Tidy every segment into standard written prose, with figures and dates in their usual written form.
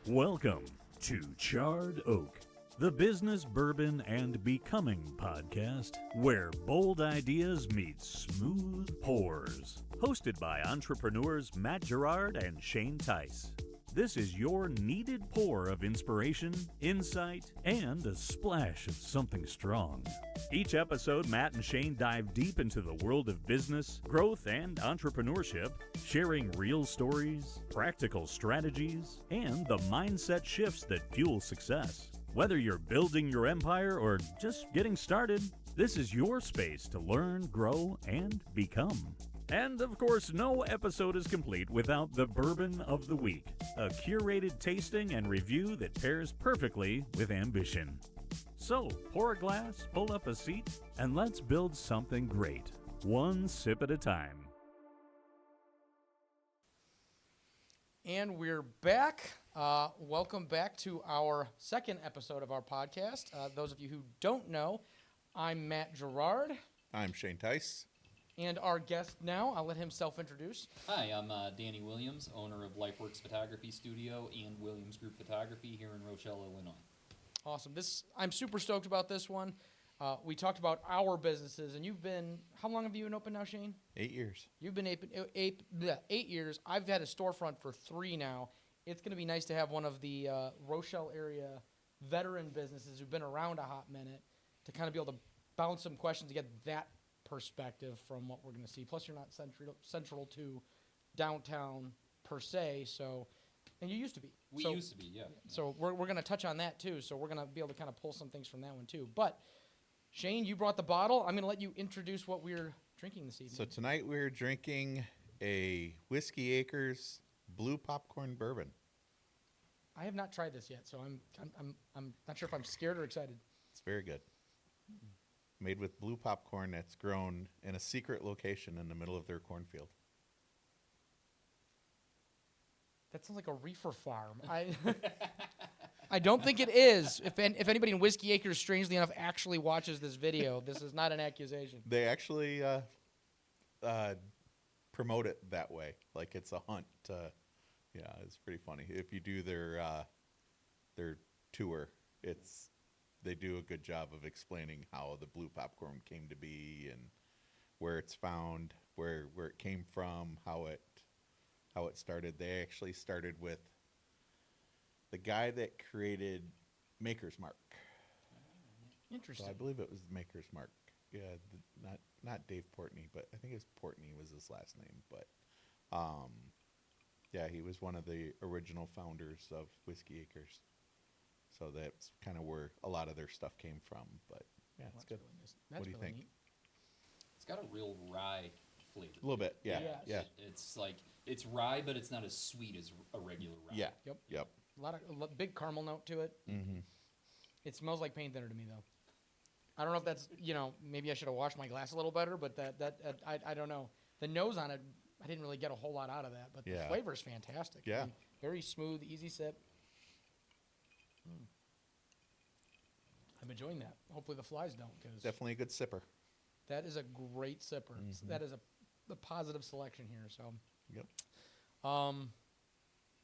Welcome to Charred Oak, the business, bourbon, and becoming podcast where bold ideas meet smooth pours. Hosted by entrepreneurs Matt Gerard and Shane Theiss. This is your needed pour of inspiration, insight, and a splash of something strong. Each episode, Matt and Shane dive deep into the world of business, growth, and entrepreneurship, sharing real stories, practical strategies, and the mindset shifts that fuel success. Whether you're building your empire or just getting started, this is your space to learn, grow, and become. And of course, no episode is complete without the Bourbon of the Week, a curated tasting and review that pairs perfectly with ambition. So, pour a glass, pull up a seat, and let's build something great, one sip at a time. And we're back. Welcome back to our second episode of our podcast. Those of you who don't know, I'm Matt Gerard. I'm Shane Theiss. And our guest now, I'll let him self-introduce. Hi, I'm Danny Williams, owner of Lifeworks Photography Studio and Williams Group Photography here in Rochelle, Illinois. Awesome. I'm super stoked about this one. We talked about our businesses, and how long have you been open now, Shane? 8 years. You've been 8 years. I've had a storefront for 3 now. It's going to be nice to have one of the Rochelle area veteran businesses who've been around a hot minute to kind of be able to bounce some questions to get that perspective from what we're going to see. Plus, you're not central to downtown per se, and you used to be. We used to be, yeah. So we're going to touch on that too. So we're going to be able to kind of pull some things from that one too. But Shane, you brought the bottle. I'm going to let you introduce what we're drinking this evening. So tonight we're drinking a Whiskey Acres Blue Popcorn Bourbon. I have not tried this yet, so I'm not sure if I'm scared or excited. It's very good. Made with blue popcorn that's grown in a secret location in the middle of their cornfield. That sounds like a reefer farm. I don't think it is. If anybody in Whiskey Acres, strangely enough, actually watches this video, this is not an accusation. They actually promote it that way, like it's a hunt. Yeah, it's pretty funny. If you do their tour, they do a good job of explaining how the blue popcorn came to be and where it's found, where it came from, how it started. They actually started with the guy that created Maker's Mark. Interesting. So I believe it was Maker's Mark. Yeah, not Dave Portney, but I think it was Portney was his last name. But yeah, he was one of the original founders of Whiskey Acres. So that's kind of where a lot of their stuff came from. But yeah, it's good. Really nice. What do you think? Neat. It's got a real rye flavor. A little bit, yeah. Yes. Yeah. It's rye, but it's not as sweet as a regular rye. Yeah. Yep. A big caramel note to it. Mm-hmm. It smells like paint thinner to me, though. I don't know if that's, maybe I should have washed my glass a little better, but I don't know. The nose on it, I didn't really get a whole lot out of that, but the flavor is fantastic. Yeah. I mean, very smooth, easy sip. I'm enjoying that. Hopefully the flies don't. Cause Definitely a good sipper. that is a great sipper. Mhm. That is a positive selection here. So, Yep.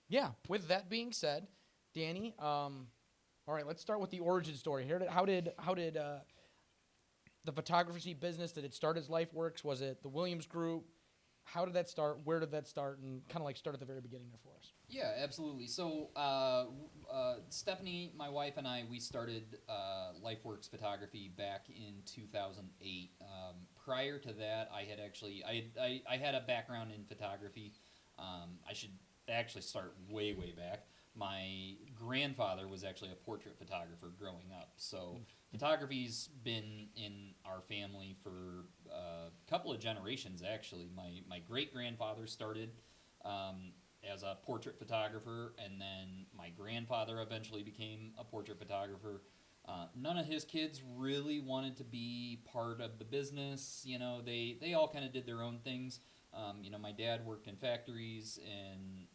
yeah, with that being said, Danny, all right, let's start with the origin story here. How did the photography business, did it start as Lifeworks? Was it the Williams Group? How did that start? Where did that start? And kind of like start at the very beginning there for us. Yeah, absolutely. So Stephanie, my wife, and I, we started Lifeworks Photography back in 2008. Prior to that, I had a background in photography. I should actually start way back. My grandfather was actually a portrait photographer growing up, so photography's been in our family for a couple of generations, actually. My great-grandfather started as a portrait photographer, and then my grandfather eventually became a portrait photographer. None of his kids really wanted to be part of the business. They all kind of did their own things. My dad worked in factories, and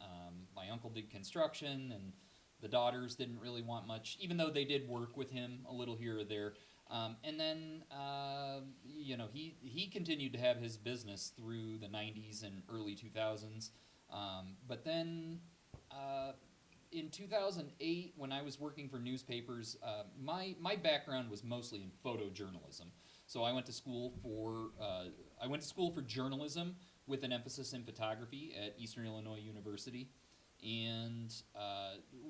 my uncle did construction, and the daughters didn't really want much, even though they did work with him a little here or there. And then, he continued to have his business through the 90s and early 2000s. But then in 2008, when I was working for newspapers, my background was mostly in photojournalism. So I went to school for journalism with an emphasis in photography at Eastern Illinois University, and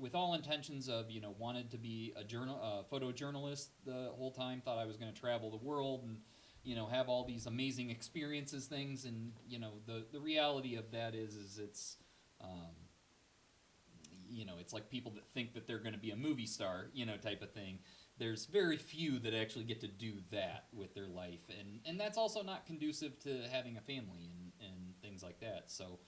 with all intentions of wanted to be a photojournalist the whole time. Thought I was going to travel the world and have all these amazing experiences, things, and the reality of that is it's it's like people that think that they're going to be a movie star, type of thing. There's very few that actually get to do that with their life, and that's also not conducive to having a family and things like that. So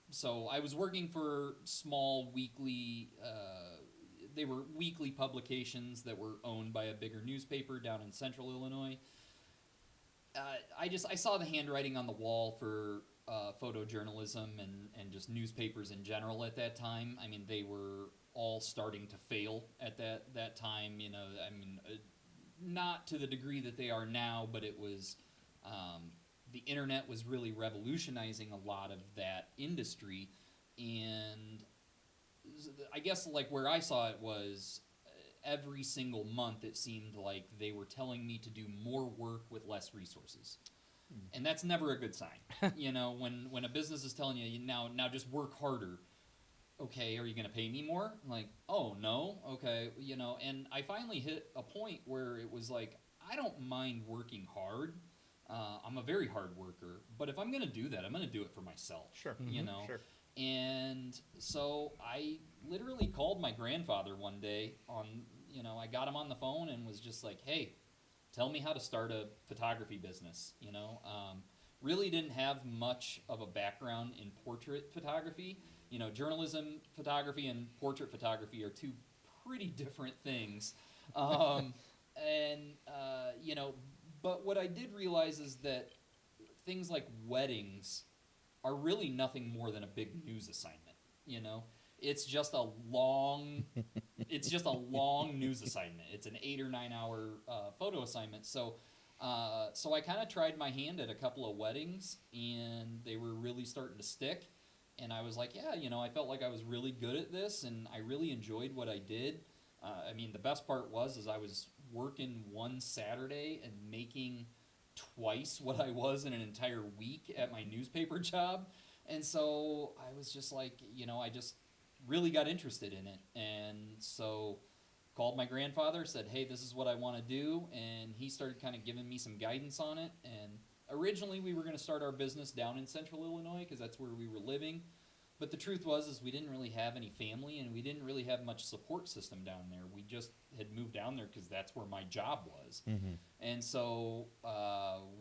so I was working for small weekly they were weekly publications that were owned by a bigger newspaper down in central Illinois. I saw the handwriting on the wall for photojournalism and just newspapers in general at that time. I mean, they were all starting to fail at that time. Not to the degree that they are now, but it was the internet was really revolutionizing a lot of that industry, and I guess like where I saw it was every single month it seemed like they were telling me to do more work with less resources. And that's never a good sign. When a business is telling you now just work harder. Okay, are you going to pay me more? I'm like, oh no, okay, and I finally hit a point where it was like, I don't mind working hard. I'm a very hard worker, but if I'm going to do that, I'm going to do it for myself. Sure. Sure. And so I literally called my grandfather one day I got him on the phone and was just like, hey, tell me how to start a photography business. Really didn't have much of a background in portrait photography. Journalism photography and portrait photography are two pretty different things. But what I did realize is that things like weddings are really nothing more than a big news assignment. It's just a long news assignment. It's an 8 or 9 hour photo assignment. So I kind of tried my hand at a couple of weddings, and they were really starting to stick. And I was like, yeah, I felt like I was really good at this, and I really enjoyed what I did. The best part was I was working one Saturday and making twice what I was in an entire week at my newspaper job. And so I was just like, I just really got interested in it. And so called my grandfather, said, hey, this is what I want to do. And he started kind of giving me some guidance on it. And originally we were going to start our business down in central Illinois because that's where we were living. But the truth was we didn't really have any family, and we didn't really have much support system down there. We just had moved down there because that's where my job was. Mm-hmm. And so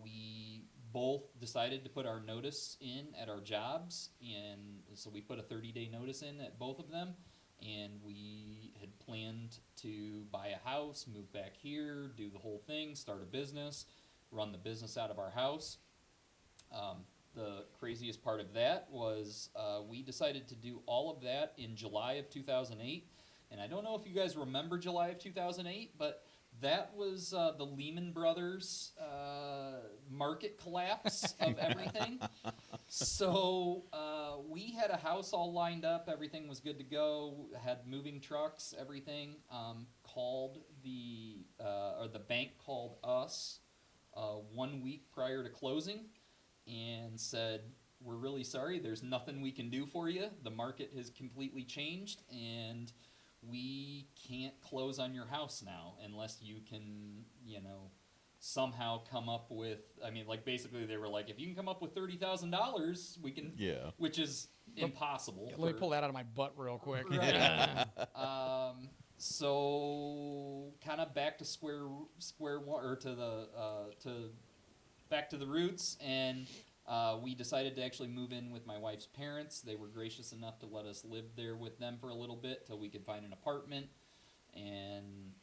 we both decided to put our notice in at our jobs, and so we put a 30-day notice in at both of them, and we had planned to buy a house, move back here, do the whole thing, start a business, run the business out of our house. The craziest part of that was we decided to do all of that in July of 2008. And I don't know if you guys remember July of 2008, but that was the Lehman Brothers market collapse of everything. So we had a house all lined up. Everything was good to go. Had moving trucks, everything. The bank called us 1 week prior to closing and said, we're really sorry, there's nothing we can do for you. The market has completely changed, and we can't close on your house now unless you can, somehow come up with, basically they were like, if you can come up with $30,000, we can, which is impossible. Let me pull that out of my butt real quick. Right. So kind of back to square one, or back to the roots, and we decided to actually move in with my wife's parents. They were gracious enough to let us live there with them for a little bit till we could find an apartment, and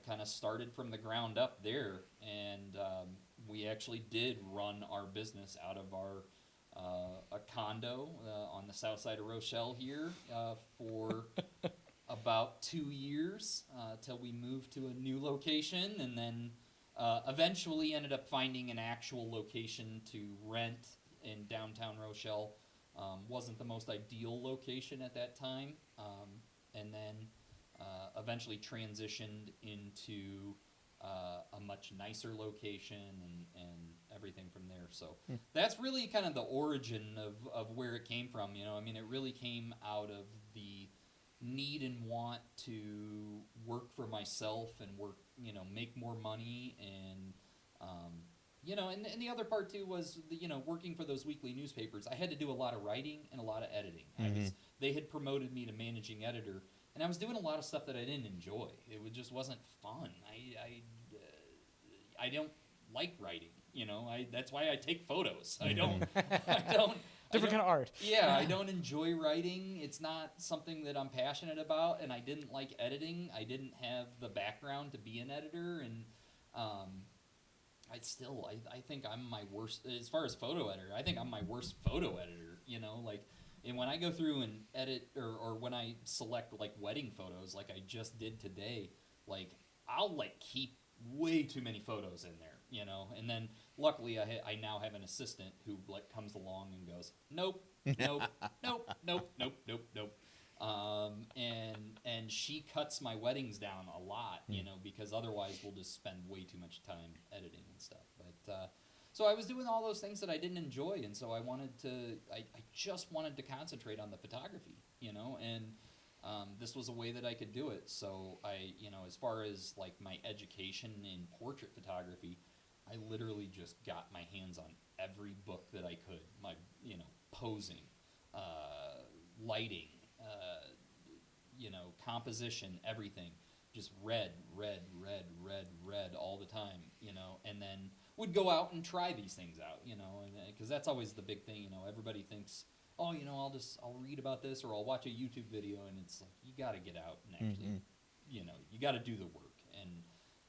kind of started from the ground up there. And we actually did run our business out of our a condo on the south side of Rochelle here for about 2 years till we moved to a new location, and then eventually ended up finding an actual location to rent in downtown Rochelle. Wasn't the most ideal location at that time, eventually transitioned into a much nicer location and everything from there. So that's really kind of the origin of where it came from. You know, I mean, it really came out of the need and want to work for myself and work, you know, make more money and, you know, and the other part too was, you know, working for those weekly newspapers. I had to do a lot of writing and a lot of editing. They had promoted me to managing editor, and I was doing a lot of stuff that I didn't enjoy. Just wasn't fun. I don't like writing. You know, that's why I take photos. I don't. Different kind of art. Yeah, I don't enjoy writing. It's not something that I'm passionate about, and I didn't like editing. I didn't have the background to be an editor, and I think I'm my worst, as far as photo editor, I think I'm my worst photo editor, you know, like, and when I go through and edit, or when I select, like, wedding photos, like I just did today, like, I'll, like, keep way too many photos in there, you know, and then luckily I now have an assistant who, like, comes along and goes, nope, nope, nope, nope, nope, nope, nope. And she cuts my weddings down a lot, you know, because otherwise we'll just spend way too much time editing and stuff. But, so I was doing all those things that I didn't enjoy. And so I just wanted to concentrate on the photography, you know, and, this was a way that I could do it. So you know, as far as like my education in portrait photography, I literally just got my hands on every book that I could, my, you know, posing, lighting, you know, composition, everything. Just read all the time, you know, and then would go out and try these things out, you know, and because that's always the big thing, you know. Everybody thinks, oh, you know, I'll read about this or I'll watch a YouTube video, and it's like you got to get out and actually, you know, you got to do the work,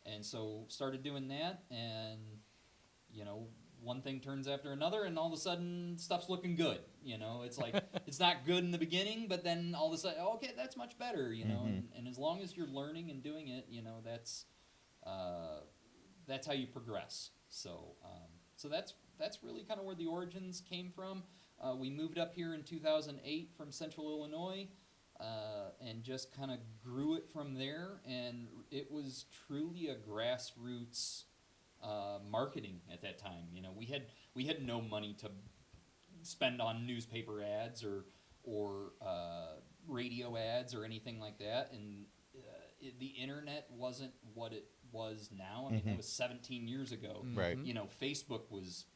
and so started doing that, and you know, one thing turns after another, and all of a sudden stuff's looking good. You know, it's like it's not good in the beginning, but then all of a sudden, oh, okay, that's much better. You know, and as long as you're learning and doing it, you know, that's how you progress. So so that's really kind of where the origins came from. We moved up here in 2008 from Central Illinois, and just kind of grew it from there. And it was truly a grassroots marketing at that time. You know, we had no money to spend on newspaper ads or radio ads or anything like that, and the internet wasn't what it was now. I mean, that was 17 years ago. Right. You know, Facebook was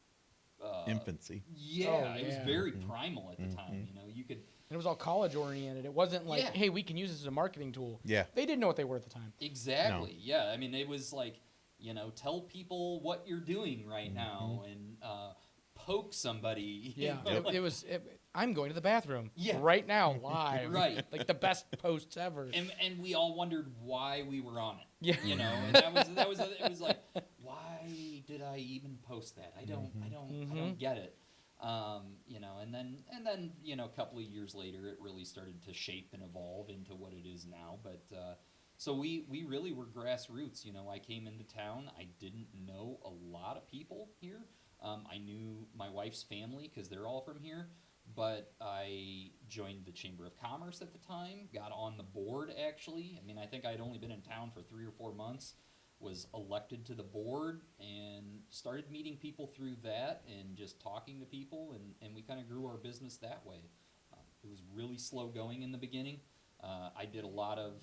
infancy. Yeah, it was very primal at the time. You know, you could. And it was all college oriented. It wasn't like, hey, we can use this as a marketing tool. Yeah. They didn't know what they were at the time. Exactly. No. Yeah. I mean, it was like, you know, tell people what you're doing right now and poke somebody. Yeah. You know, I'm going to the bathroom Yeah. right now, live. Right. Like the best posts ever. and we all wondered why we were on it. Yeah. You know, and it was like, why did I even post that? I don't get it. You know, and then you know, a couple of years later, it really started to shape and evolve into what it is now. But so we really were grassroots. You know, I came into town. I didn't know a lot of people here. I knew my wife's family because they're all from here. But I joined the Chamber of Commerce at the time, got on the board actually. I mean, I think I'd only been in town for 3 or 4 months, was elected to the board, and started meeting people through that and just talking to people, and we kind of grew our business that way. It was really slow going in the beginning. I did a lot of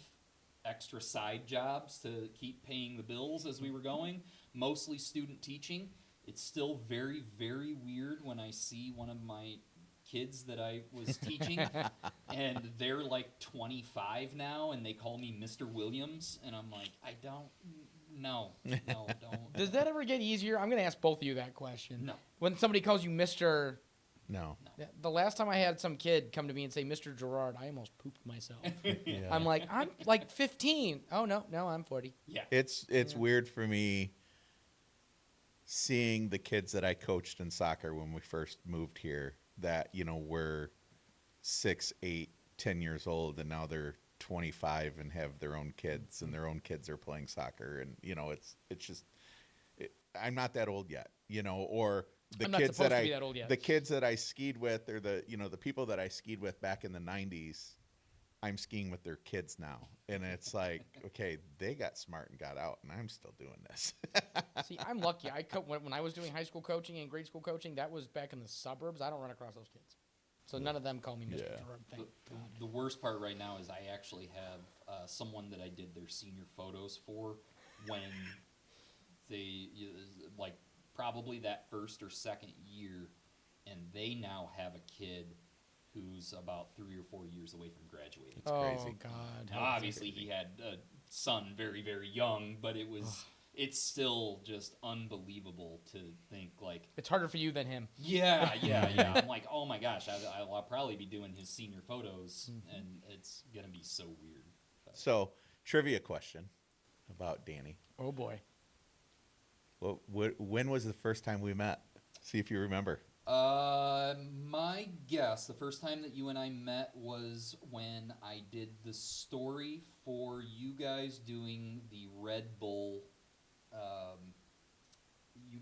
extra side jobs to keep paying the bills as we were going, mostly student teaching. It's still very, very weird when I see one of my kids that I was teaching, and they're like 25 now, and they call me Mr. Williams, and I'm like, don't. Does that ever get easier? I'm going to ask both of you that question. No. When somebody calls you Mr. No. The last time I had some kid come to me and say Mr. Gerard, I almost pooped myself. Yeah. I'm like, I'm like 15. Oh, no, I'm 40. Yeah. It's weird for me seeing the kids that I coached in soccer when we first moved here that, you know, were 6, 8, 10 years old, and now they're 25 and have their own kids, and their own kids are playing soccer, and you know, it's just I'm not that old yet, you know, or the kids the kids that I skied with, or the, you know, the people that I skied with back in the 90s, I'm skiing with their kids now. And it's like, okay, they got smart and got out, and I'm still doing this. See, I'm lucky. When I was doing high school coaching and grade school coaching, that was back in the suburbs. I don't run across those kids. So none of them call me Mr. Yeah. Gerard, thank God. The worst part right now is I actually have someone that I did their senior photos for when they, like, probably that first or second year, and they now have a kid who's about 3 or 4 years away from graduating. It's Oh, crazy. God. Now, obviously, he had a son very, very young, but it's still just unbelievable to think, like... It's harder for you than him. Yeah. I'm like, oh my gosh, I'll probably be doing his senior photos, and it's going to be so weird. But So, trivia question about Danny. Oh, boy. When was the first time we met? See if you remember. my guess, the first time that you and I met was when I did the story for you guys doing the Red Bull. You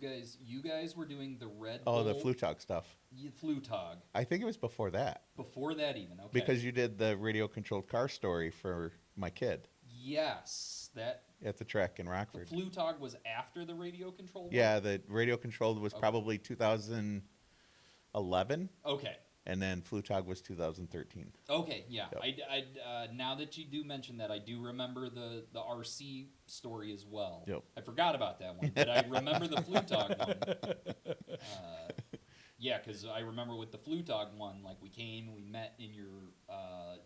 guys were doing the Red Bull. Oh, the Flutog stuff. Flutog. I think it was before that. Before that even, okay. Because you did the radio-controlled car story for my kid Yes, that... at the track in The Rockford. Flutog was after the radio control one? Yeah, the radio-controlled was Okay. probably 2011, Okay. and then Flutog was 2013. Okay, yeah. Yep. Now that you do mention that, I do remember the RC story as well. Yep. I forgot about that one, but I remember the Flutog one. Yeah, because I remember with the Flutog one, like we came and we met in your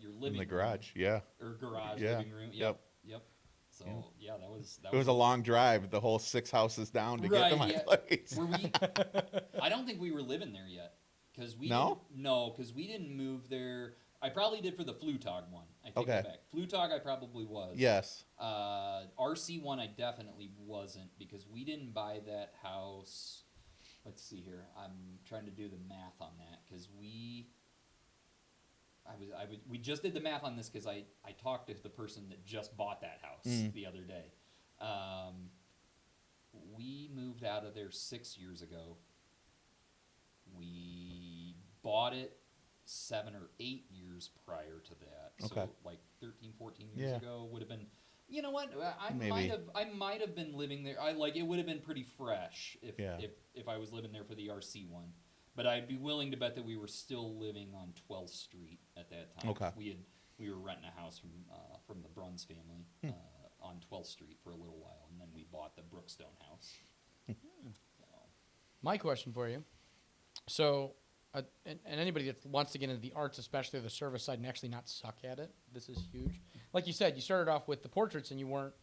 living In the room. garage, yeah. Or garage, Yeah. living room. Yep. Yep. So, yeah, that was... It was a long drive, the whole 6 houses down to get to my place. Were we? I don't think we were living there yet, because we No? because we didn't move there. I probably did for the Flutog one. I take Okay. that back. Flutog, I probably was. Yes. RC one, I definitely wasn't, because we didn't buy that house. Let's see here. I'm trying to do the math on that, because we just did the math on this because I talked to the person that just bought that house the other day. We moved out of there 6 years ago. We bought it 7 or 8 years prior to that. Okay. So like 13, 14 years Yeah. ago would have been, you know what? I Maybe. might have been living there. It would have been pretty fresh Yeah. if I was living there for the RC one. But I'd be willing to bet that we were still living on 12th Street at that time. Okay. We were renting a house from the Bruns family on 12th Street for a little while, and then we bought the Brookstone house. So, My question for you. So, and anybody that wants to get into the arts, especially the service side, and actually not suck at it, this is huge. Like you said, you started off with the portraits, and you weren't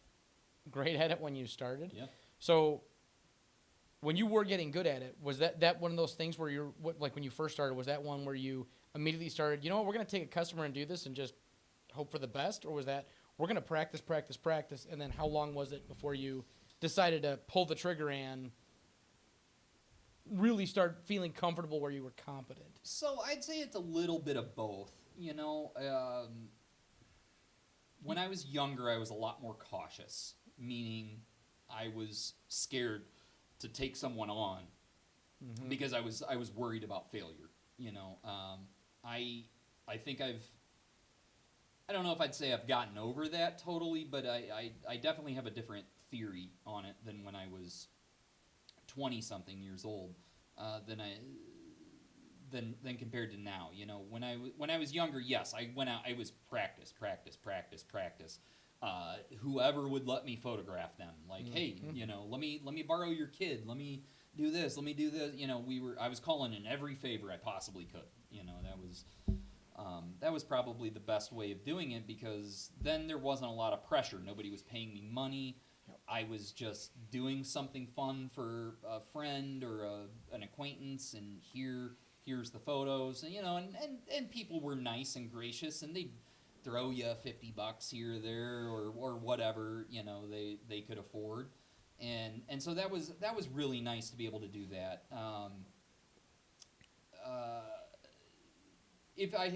great at it when you started. yeah. So, when you were getting good at it, was that one of those things where like when you first started, was that one where you immediately started, you know what, we're going to take a customer and do this and just hope for the best? Or was that, we're going to practice, and then how long was it before you decided to pull the trigger and really start feeling comfortable where you were competent? So I'd say it's a little bit of both. You know, when I was younger, I was a lot more cautious, meaning I was scared to take someone on because I was worried about failure. You know, I think I don't know if I'd say I've gotten over that totally, but I definitely have a different theory on it than when I was 20-something years old than compared to now. You know, when I was younger, yes, I went out. I was practice. Whoever would let me photograph them, like, hey, you know, let me borrow your kid. Let me do this. Let me do this. You know, I was calling in every favor I possibly could. You know, that was probably the best way of doing it, because then there wasn't a lot of pressure. Nobody was paying me money. I was just doing something fun for a friend or an acquaintance, and here's the photos, and you know, and people were nice and gracious, and they'd throw you $50 here or there or whatever, you know, they could afford, and so that was really nice to be able to do that. If I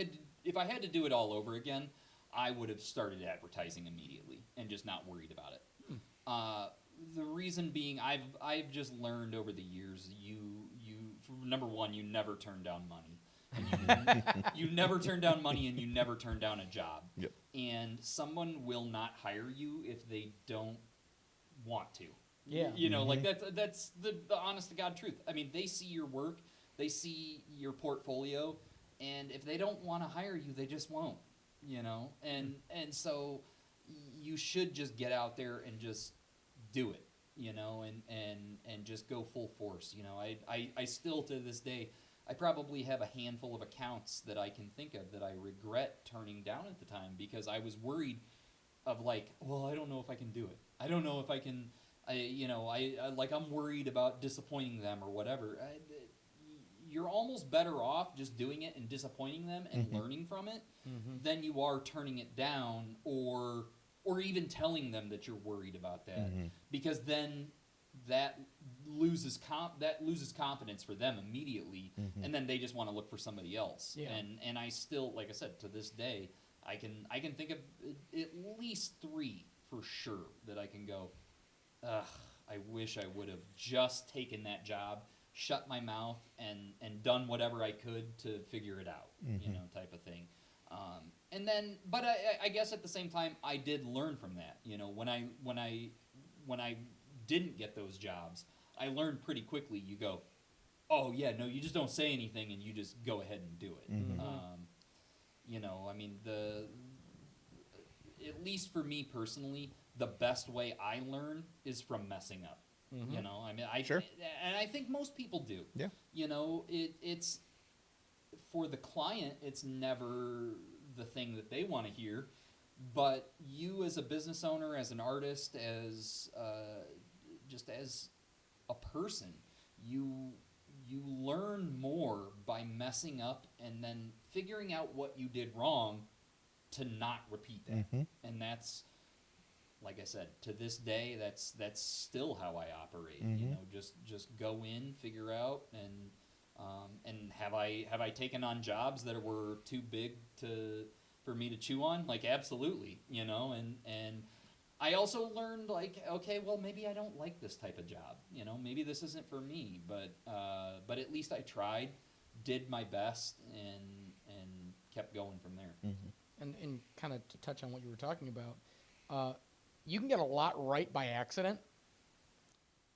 had to do it all over again, I would have started advertising immediately and just not worried about it. The reason being, I've just learned over the years, you number one, you never turn down money. You never turn down money, and you never turn down a job. Yep. And someone will not hire you if they don't want to. Yeah. You know, like that's the honest to God truth. I mean, they see your work, they see your portfolio, and if they don't want to hire you, they just won't. You know, and so you should just get out there and just do it. You know, and just go full force. You know, I still to this day, I probably have a handful of accounts that I can think of that I regret turning down at the time because I was worried of like, well, I don't know if I can do it. I don't know if I can. I'm worried about disappointing them or whatever. You're almost better off just doing it and disappointing them and learning from it than you are turning it down or even telling them that you're worried about that, because then that loses confidence for them immediately, and then they just want to look for somebody else. Yeah. And I still, like I said, to this day, I can think of at least 3 for sure that I can go, ugh, I wish I would have just taken that job, shut my mouth, and done whatever I could to figure it out, you know, type of thing. And then, but I guess at the same time, I did learn from that. You know, when I didn't get those jobs, I learned pretty quickly. You go, oh yeah, no, you just don't say anything and you just go ahead and do it. You know, I mean, at least for me personally, the best way I learn is from messing up. You know, I mean, and I think most people do. Yeah. You know, it's for the client, it's never the thing that they want to hear, but you as a business owner, as an artist, as just as a person, you learn more by messing up and then figuring out what you did wrong to not repeat that. And that's, like I said, to this day, that's still how I operate. You know, just go in, figure out, and have I taken on jobs that were too big for me to chew on? Like, absolutely, you know. And I also learned, like, okay, well, maybe I don't like this type of job. You know, maybe this isn't for me. But at least I tried, did my best, and kept going from there. And kind of to touch on what you were talking about, you can get a lot right by accident.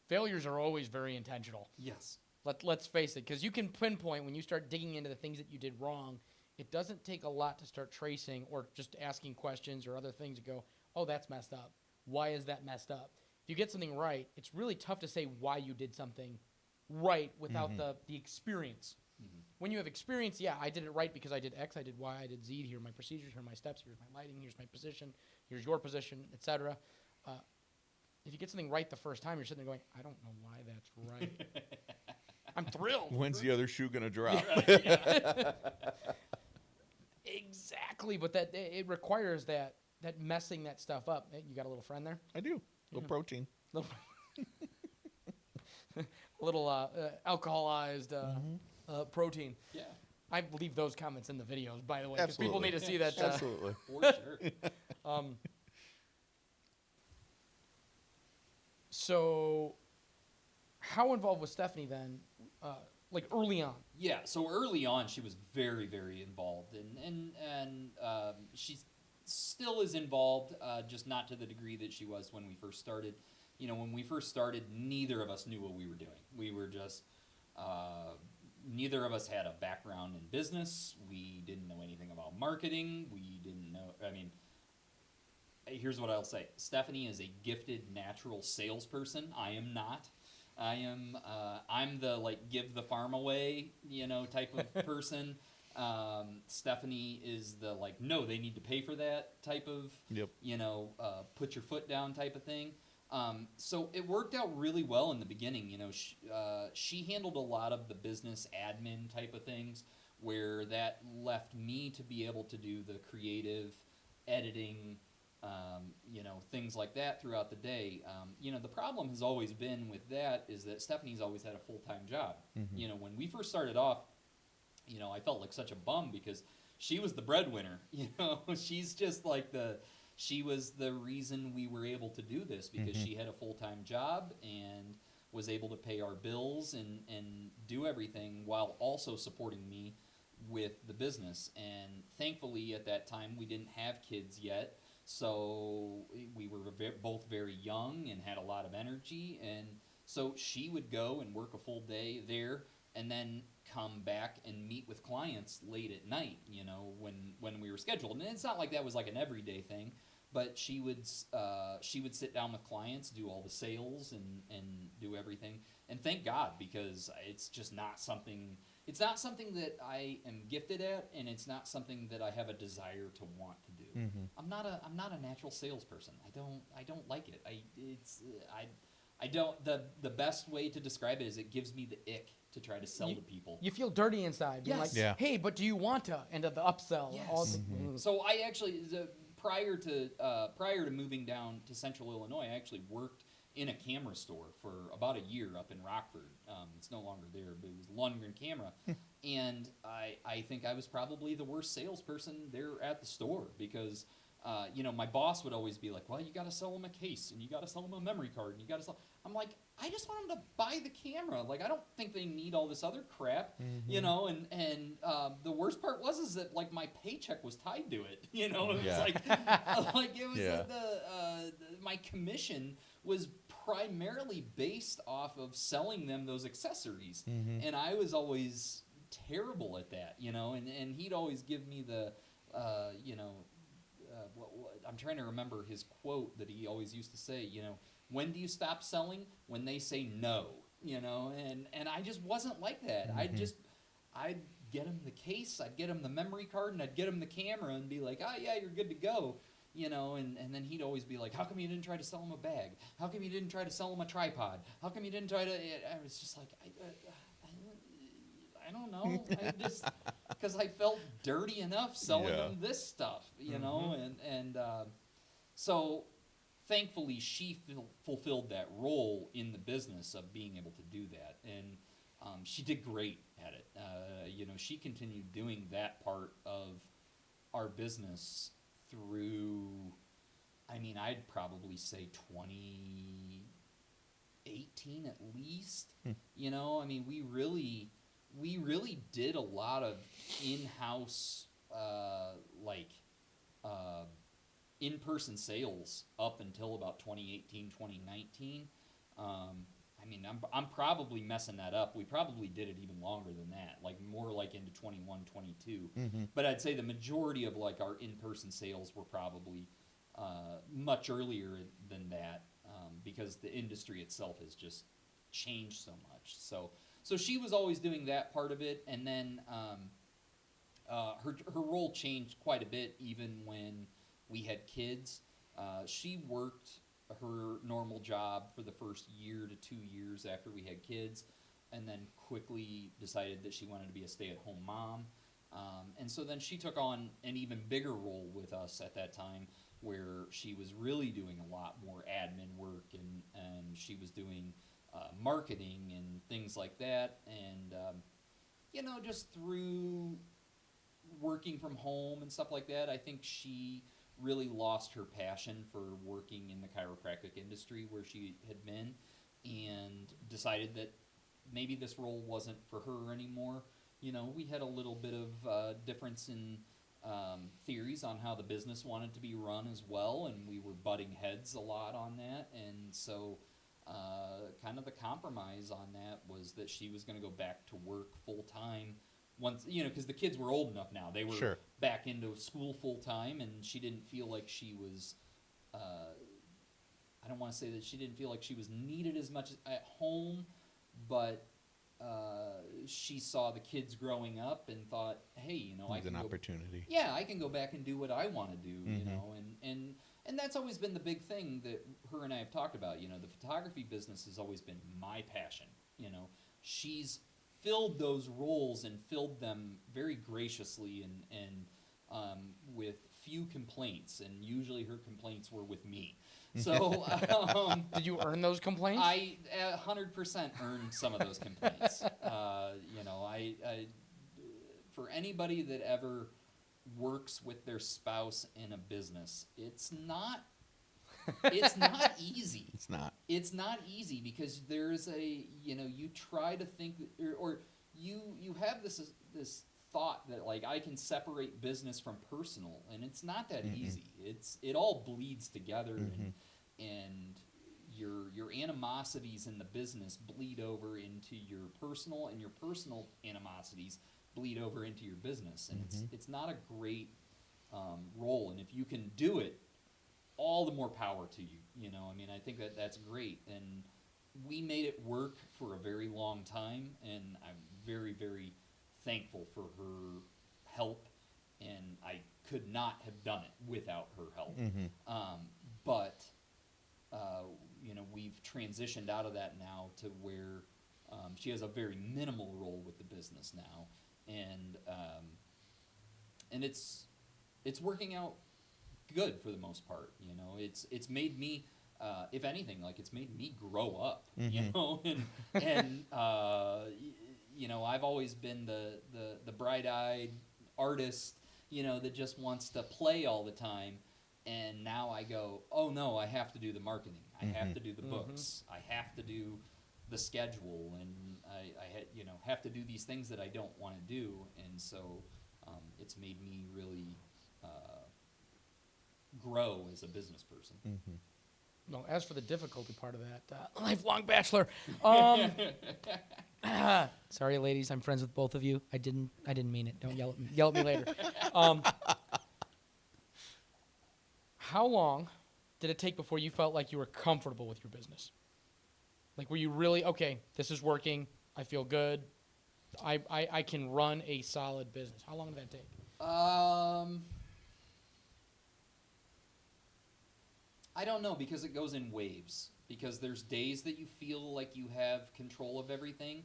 Failures are always very intentional. Yes. Let's face it, because you can pinpoint when you start digging into the things that you did wrong. It doesn't take a lot to start tracing or just asking questions or other things to go, oh, that's messed up. Why is that messed up? If you get something right, it's really tough to say why you did something right without the experience. When you have experience, yeah, I did it right because I did X, I did Y, I did Z. Here are my procedures, here are my steps, here's my lighting, here's my position, here's your position, etc. If you get something right the first time, you're sitting there going, I don't know why that's right. I'm thrilled. When's the other shoe gonna drop? Exactly, but that it requires that messing that stuff up. Hey, you got a little friend there? I do. Little protein. Little alcoholized protein. Yeah. I leave those comments in the videos, by the way, because people need to see that. Absolutely. For sure. So, how involved was Stephanie then, like early on? Yeah, so early on, she was very, very involved, and she still is involved, just not to the degree that she was when we first started. You know, when we first started, neither of us knew what we were doing. We were just, neither of us had a background in business. We didn't know anything about marketing. We didn't know, I mean, here's what I'll say. Stephanie is a gifted, natural salesperson. I am not. I'm the, like, give the farm away, you know, type of person. Stephanie is the, like, no, they need to pay for that type of, you know, put your foot down type of thing. So it worked out really well in the beginning. You know, she handled a lot of the business admin type of things, where that left me to be able to do the creative editing, you know, things like that throughout the day. You know, the problem has always been with that is that Stephanie's always had a full-time job. You know, when we first started off, you know, I felt like such a bum because she was the breadwinner. You know, she's just like she was the reason we were able to do this, because she had a full-time job and was able to pay our bills and do everything while also supporting me with the business. And thankfully, at that time, we didn't have kids yet. So we were both very young and had a lot of energy. And so she would go and work a full day there and then come back and meet with clients late at night, you know, when we were scheduled. And it's not like that was like an everyday thing, but she would sit down with clients, do all the sales and do everything. And thank God, because it's just not something that I am gifted at, and it's not something that I have a desire to want to do. Mm-hmm. I'm not a natural salesperson. I don't like it. I don't. The best way to describe it is it gives me the ick to try to sell to people. You feel dirty inside. Being Yes. like, Yeah. hey, but do you want to? And the upsell. Yes. All the, Mm-hmm. So I actually, prior to moving down to Central Illinois, I actually worked in a camera store for about a year up in Rockford. It's no longer there, but it was Lundgren Camera. And I think I was probably the worst salesperson there at the store because, my boss would always be like, well, you got to sell them a case and you got to sell them a memory card and you got to sell. I'm like, I just want them to buy the camera. Like, I don't think they need all this other crap, you know, and the worst part is that, like, my paycheck was tied to it, you know. It was like it was Yeah. my commission was primarily based off of selling them those accessories. And I was always terrible at that, you know, and he'd always give me the, I'm trying to remember his quote that he always used to say, you know, when do you stop selling? When they say no, you know, and I just wasn't like that. I'd get him the case, I'd get him the memory card, and I'd get him the camera and be like, oh yeah, you're good to go. You know, and then he'd always be like, how come you didn't try to sell him a bag? How come you didn't try to sell him a tripod? How come you didn't try to... I was just like, I don't know. I just... Because I felt dirty enough selling them this stuff, you know? And so, thankfully, she fulfilled that role in the business of being able to do that. And she did great at it. She continued doing that part of our business through, I'd probably say 2018 at least. You know, we really did a lot of in-house, in-person sales up until about 2018, 2019. I'm probably messing that up. We probably did it even longer than that, like more like into 21, 22. But I'd say the majority of like our in-person sales were probably much earlier than that because the industry itself has just changed so much. So she was always doing that part of it, and then her role changed quite a bit even when we had kids. She worked her normal job for the first year to 2 years after we had kids, and then quickly decided that she wanted to be a stay-at-home mom. And so then she took on an even bigger role with us at that time, where she was really doing a lot more admin work, and she was doing marketing and things like that. And, just through working from home and stuff like that, I think she really lost her passion for working in the chiropractic industry where she had been, and decided that maybe this role wasn't for her anymore. You know, we had a little bit of difference in theories on how the business wanted to be run as well, and we were butting heads a lot on that. And so kind of the compromise on that was that she was going to go back to work full-time once, because the kids were old enough now. They were back into school full-time, and she didn't feel like she was, I don't want to say that she didn't feel like she was needed as much at home, but she saw the kids growing up and thought, hey, I can an opportunity. Yeah, I can go back and do what I want to do, and that's always been the big thing that her and I have talked about. The photography business has always been my passion. She's filled those roles and filled them very graciously and with few complaints, and usually her complaints were with me. So did you earn those complaints? I 100% earned some of those complaints. I for anybody that ever works with their spouse in a business, it's not easy. It's not easy because there's you try to think, or you have this thought that like I can separate business from personal, and it's not that easy. It all bleeds together, and your animosities in the business bleed over into your personal, and your personal animosities bleed over into your business, and it's not a great role. And if you can do it, all the more power to you. You know, I mean, I think that's great, and we made it work for a very long time, and I'm very, very thankful for her help, and I could not have done it without her help. But you know, we've transitioned out of that now to where she has a very minimal role with the business now, and it's working out good for the most part. You know, it's made me, if anything, like it's made me grow up. You know, and you know, I've always been the bright-eyed artist, you know, that just wants to play all the time. And now I go, oh no, I have to do the marketing. I have to do the books. I have to do the schedule, and I you know, have to do these things that I don't want to do. And so it's made me really grow as a business person. Well, as for the difficulty part of that, lifelong bachelor. Sorry, ladies, I'm friends with both of you. I didn't mean it. Don't yell at me. Yell at me later. How long did it take before you felt like you were comfortable with your business? Like, were you really, okay, this is working, I feel good, I can run a solid business? How long did that take? I don't know, because it goes in waves. Because there's days that you feel like you have control of everything,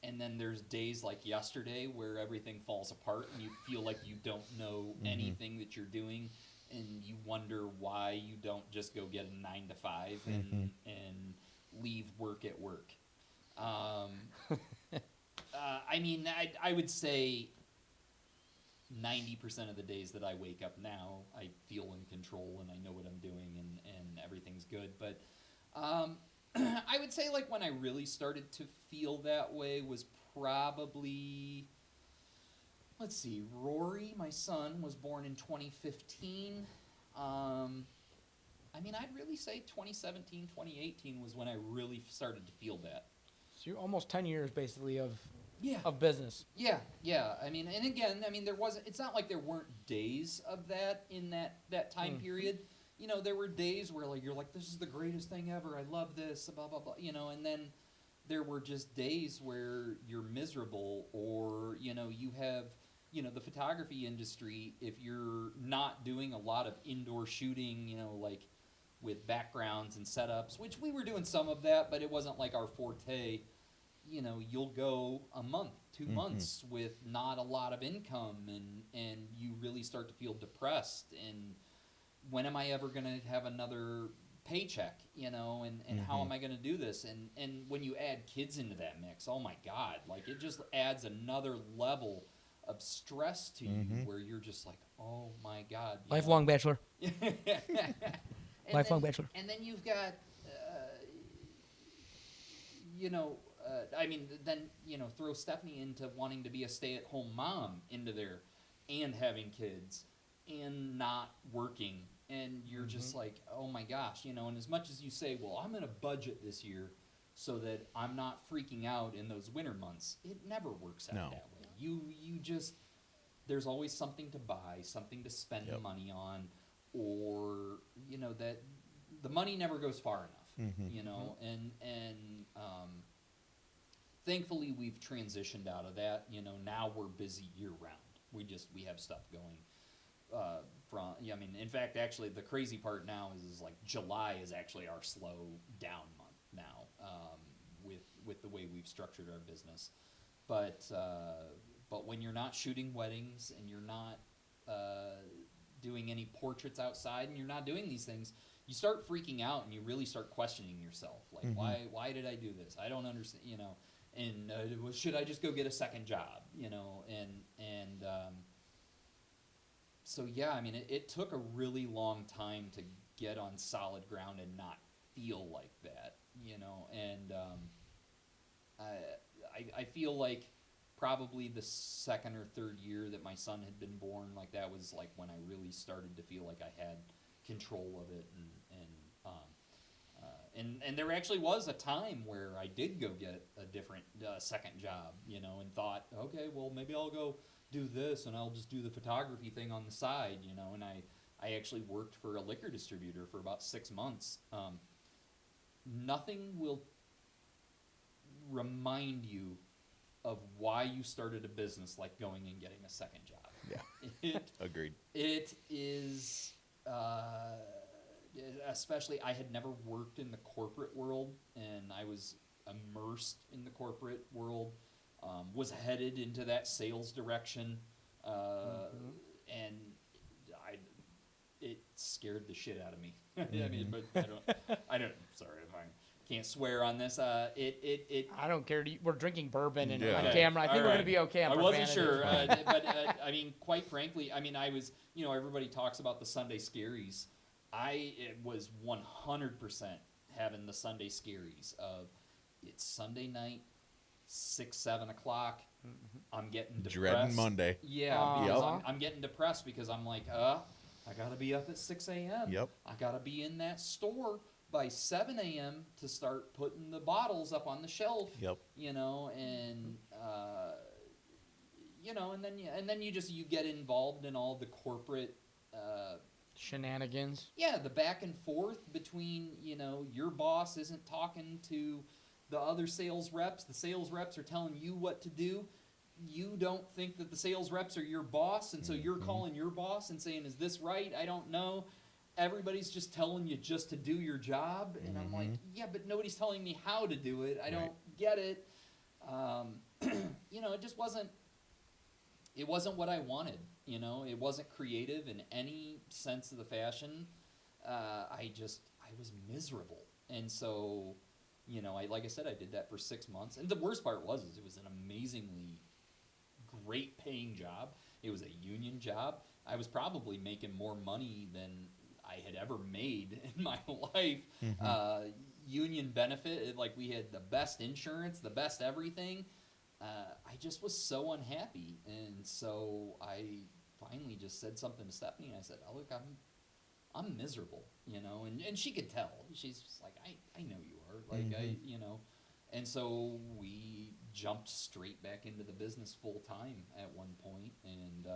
and then there's days like yesterday where everything falls apart and you feel like you don't know anything that you're doing, and you wonder why you don't just go get a 9 to 5 and leave work at work. I mean, I would say 90% of the days that I wake up now, I feel in control and I know what I'm doing, and everything's good. But I would say, like, when I really started to feel that way was probably, let's see, Rory, my son, was born in 2015. I mean, I'd really say 2017, 2018 was when I really started to feel that. So you're almost 10 years, basically, of business. Yeah. I mean, and again, I mean, it's not like there weren't days of that in that time period. You know, there were days where, like, you're like, this is the greatest thing ever, I love this, blah, blah, blah, you know, and then there were just days where you're miserable, or, you know, you have, you know, the photography industry, if you're not doing a lot of indoor shooting, you know, like with backgrounds and setups, which we were doing some of that, but it wasn't like our forte. You know, you'll go a month, 2 months with not a lot of income, and you really start to feel depressed, and when am I ever going to have another paycheck, you know, and how am I going to do this? And when you add kids into that mix, oh my God, like, it just adds another level of stress to you, where you're just like, oh my God. Lifelong bachelor. Lifelong bachelor. And then you've got, you know, I mean, then, you know, throw Stephanie into wanting to be a stay-at-home mom into there, and having kids, and not working, and you're just like, oh my gosh, you know, and as much as you say, well, I'm going to budget this year so that I'm not freaking out in those winter months, it never works out that way. You just, there's always something to buy, something to spend the money on, or, you know, that the money never goes far enough, you know, and thankfully we've transitioned out of that. You know, now we're busy year round. We have stuff going I mean, in fact, actually, the crazy part now is like July is actually our slow down month now, with the way we've structured our business. But when you're not shooting weddings, and you're not doing any portraits outside, and you're not doing these things, you start freaking out, and you really start questioning yourself. Like, why did I do this? I don't understand, you know, and should I just go get a second job, you know, and so, yeah, I mean, it took a really long time to get on solid ground and not feel like that, you know, and I feel like probably the second or third year that my son had been born. Like that was like when I really started to feel like I had control of it, and there actually was a time where I did go get a different second job, you know, and thought, okay, well maybe I'll go do this and I'll just do the photography thing on the side, you know, and I actually worked for a liquor distributor for about 6 months. Nothing will remind you of why you started a business like going and getting a second job. Yeah. Agreed. It is, especially, I had never worked in the corporate world, and I was immersed in the corporate world, was headed into that sales direction, and it scared the shit out of me. I mean, but I don't, sorry if I can't swear on this. I don't care. We're drinking bourbon and Yeah. on Okay. camera. I think All we're right. going to be okay on I wasn't profanity. sure, but I mean, quite frankly, I mean, I was, you know, everybody talks about the Sunday scaries. It was 100% having the Sunday scaries of it's Sunday night, 6, 7 o'clock. I'm getting depressed. Dreading Monday. Yeah, because Uh-huh. I'm getting depressed because I'm like, I gotta be up at 6 a.m. Yep. I gotta be in that store by 7 a.m. to start putting the bottles up on the shelf. Yep. You know, and you know, and then you get involved in all the corporate. Shenanigans. Yeah, the back and forth between, you know, your boss isn't talking to the other sales reps. The sales reps are telling you what to do. You don't think that the sales reps are your boss, and so you're calling your boss and saying, is this right? I don't know. Everybody's just telling you just to do your job. And I'm like, yeah, but nobody's telling me how to do it. I don't get it. You know, it wasn't what I wanted. You know, it wasn't creative in any sense of the fashion. I was miserable. And so, you know, like I said, I did that for 6 months. And the worst part was it was an amazingly great paying job. It was a union job. I was probably making more money than I had ever made in my life. Union benefit, like we had the best insurance, the best everything. I just was so unhappy, and so I finally just said something to Stephanie, and I said, "Oh, look, I'm miserable," you know, and she could tell. She's just like, I know you are, like you know, and so we jumped straight back into the business full time at one point, and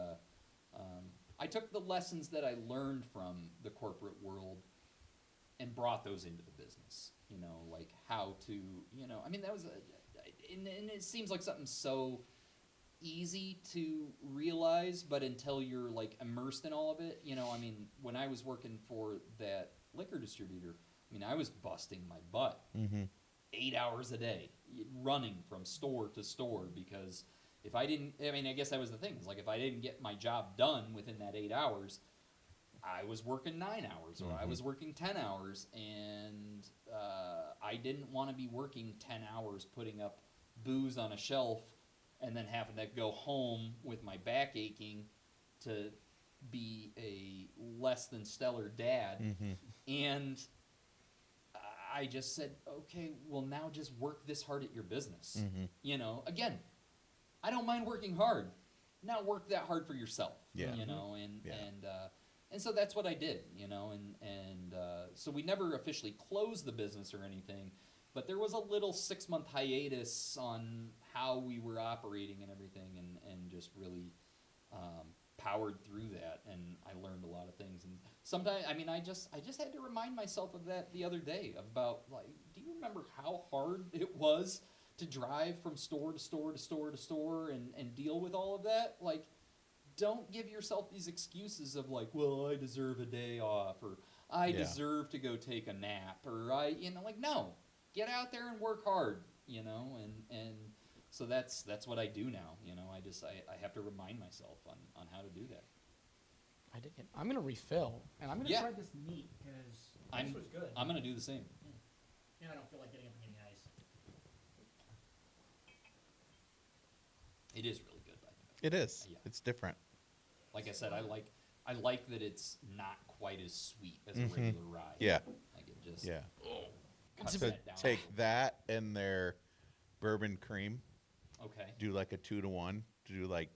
I took the lessons that I learned from the corporate world and brought those into the business, you know, like how to, you know, I mean, that was and it seems like something so easy to realize, but until you're like immersed in all of it, you know, I mean, when I was working for that liquor distributor, I mean, I was busting my butt 8 hours a day, running from store to store, because if I didn't, I mean, I guess that was the thing, is like if I didn't get my job done within that 8 hours, I was working 9 hours, or I was working 10 hours, and I didn't want to be working 10 hours putting up booze on a shelf and then having to go home with my back aching to be a less than stellar dad. And I just said, okay, well, now just work this hard at your business. You know, again, I don't mind working hard. Now work that hard for yourself. Yeah. You know, and so that's what I did, you know, and so we never officially closed the business or anything, but there was a little 6-month hiatus on how we were operating and everything, and just really powered through that, and I learned a lot of things. And sometimes, I mean, I just had to remind myself of that the other day, about, like, do you remember how hard it was to drive from store to store to store to store and deal with all of that? Like, don't give yourself these excuses of like, well, I deserve a day off, or I deserve to go take a nap, or you know, like, no, get out there and work hard, you know, and so that's what I do now, you know. I have to remind myself on how to do that. I dig it. I'm going to refill, and I'm going to Yeah. try this neat, because this was good. I'm gonna do the same. And I don't feel like getting up and getting ice. It is really good, by the way. It is. Yeah. It's different. Like I said, I like that it's not quite as sweet as a regular rye. Yeah. Like it just Yeah. cuts To that down. take that and their bourbon cream Okay. Do like a 2-to-1. Do like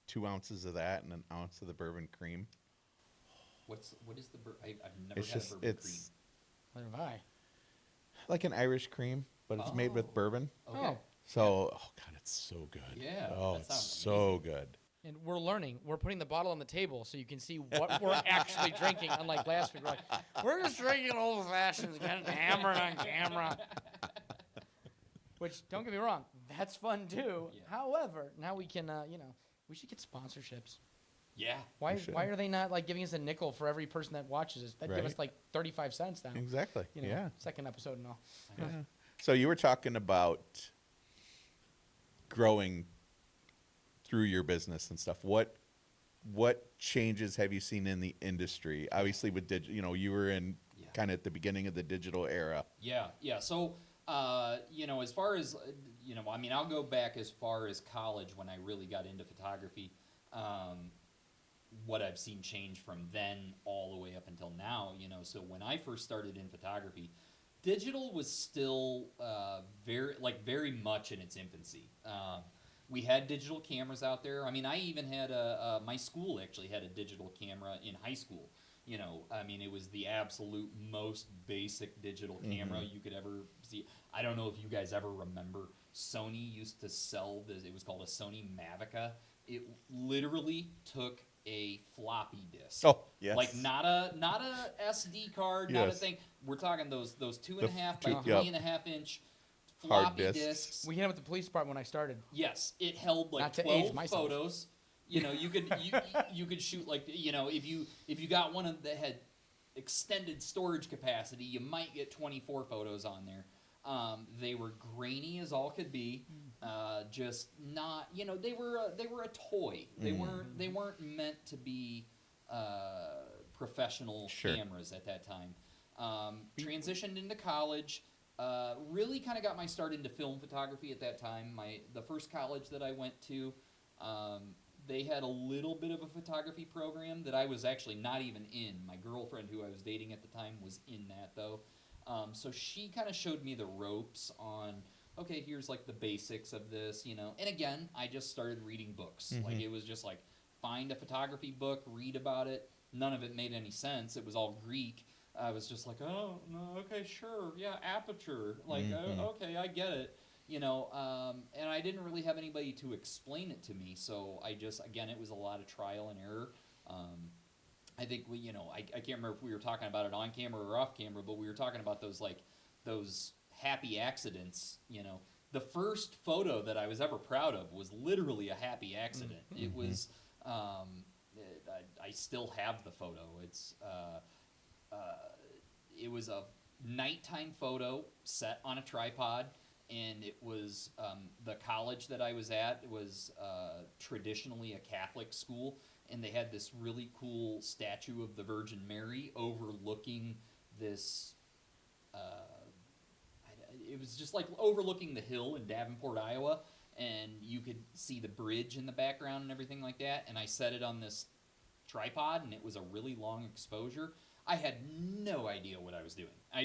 2 ounces of that and an ounce of the bourbon cream. What is the I've never had a bourbon cream. What have I? Like an Irish cream, but it's made with bourbon. Okay. Oh. So, oh God, it's so good. Yeah, Oh, that it's sounds so good. And we're learning. We're putting the bottle on the table so you can see what we're actually drinking. Unlike last week, we're just drinking old fashions, getting hammered on camera. Which, don't get me wrong, that's fun too. Yeah. However, now we can, we should get sponsorships. Yeah. Why should. are they not like giving us a nickel for every person that watches us? That'd give us Right. like 35 cents now. Exactly. Yeah. Second episode and all. Yeah. So you were talking about growing through your business and stuff. What changes have you seen in the industry? Obviously, with you were in kind of at the beginning of the digital era. Yeah. So, as far as, I'll go back as far as college when I really got into photography. What I've seen change from then all the way up until now, so when I first started in photography, digital was still very much in its infancy. We had digital cameras out there. I mean, I even had my school actually had a digital camera in high school. It was the absolute most basic digital camera you could ever see. I don't know if you guys ever remember, Sony used to sell this. It was called a Sony Mavica. It literally took a floppy disk. Oh, yes. Like not a SD card, not a Yes. thing. We're talking those 2.5 by 3.5 inch Hard floppy discs. discs. We had them at the police department when I started. Yes, it held like Not to 12 age myself. photos. You could shoot like if you got one that had extended storage capacity, you might get 24 photos on there. They were grainy as all could be. Just not, they were a toy. They weren't meant to be professional cameras at that time. Transitioned into college. Really kind of got my start into film photography at that time. The first college that I went to, they had a little bit of a photography program that I was actually not even in. My girlfriend, who I was dating at the time, was in that though. So she kind of showed me the ropes on, okay, here's like the basics of this, And again, I just started reading books. Like it was just like, find a photography book, read about it. None of it made any sense. It was all Greek. I was just like, oh, no, okay, sure, yeah, aperture. Like, okay, I get it. And I didn't really have anybody to explain it to me. So I just, again, it was a lot of trial and error. I think I can't remember if we were talking about it on camera or off camera, but we were talking about those happy accidents. The first photo that I was ever proud of was literally a happy accident. It was, I still have the photo. It was a nighttime photo set on a tripod, and it was the college that I was at was traditionally a Catholic school. And they had this really cool statue of the Virgin Mary overlooking this, it was just like overlooking the hill in Davenport, Iowa, and you could see the bridge in the background and everything like that. And I set it on this tripod, and it was a really long exposure. I had no idea what I was doing. I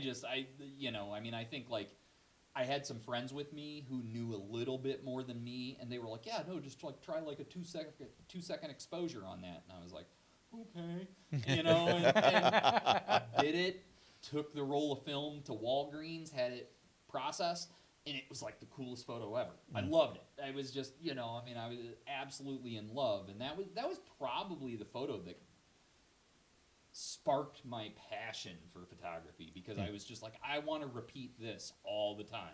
think like, I had some friends with me who knew a little bit more than me, and they were like, yeah, no, just like try like a 2-second exposure on that. And I was like, okay, and did it, took the roll of film to Walgreens, had it processed, and it was like the coolest photo ever. I loved it. I was just, I was absolutely in love. And that was probably the photo that sparked my passion for photography, because I was just like, I want to repeat this all the time,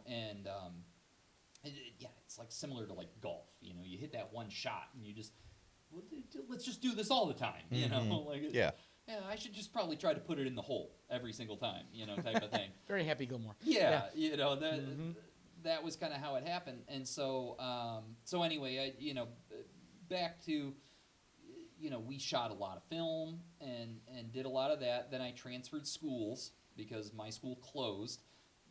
and it's like similar to like golf. You hit that one shot and you just, let's just do this all the time, I should just probably try to put it in the hole every single time, type of thing. Very Happy Gilmore. That was kind of how it happened. And so anyway, back to, we shot a lot of film and did a lot of that. Then I transferred schools because my school closed.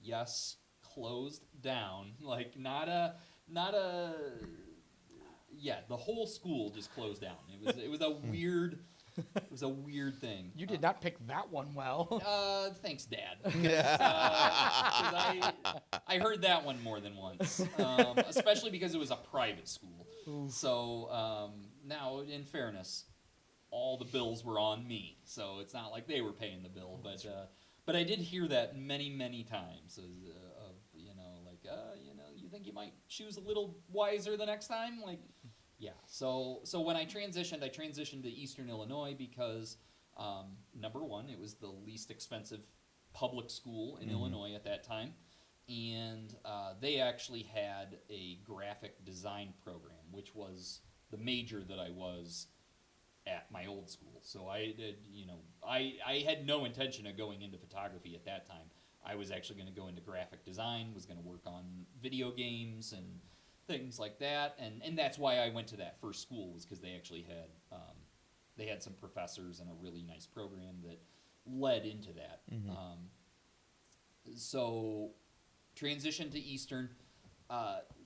Yes, closed down. Like the whole school just closed down. It was a weird It was a weird thing. You did not pick that one well. Thanks, Dad. I heard that one more than once, especially because it was a private school. Oof. So now, in fairness, all the bills were on me, so it's not like they were paying the bill. But I did hear that many, many times. You think you might choose a little wiser the next time, like. Yeah, so when I transitioned to Eastern Illinois because, number one, it was the least expensive public school in Illinois at that time, and they actually had a graphic design program, which was the major that I was at my old school. So I did, I had no intention of going into photography at that time. I was actually going to go into graphic design, was going to work on video games and things like that, and that's why I went to that first school, was because they actually had some professors and a really nice program that led into that. So transitioned to Eastern,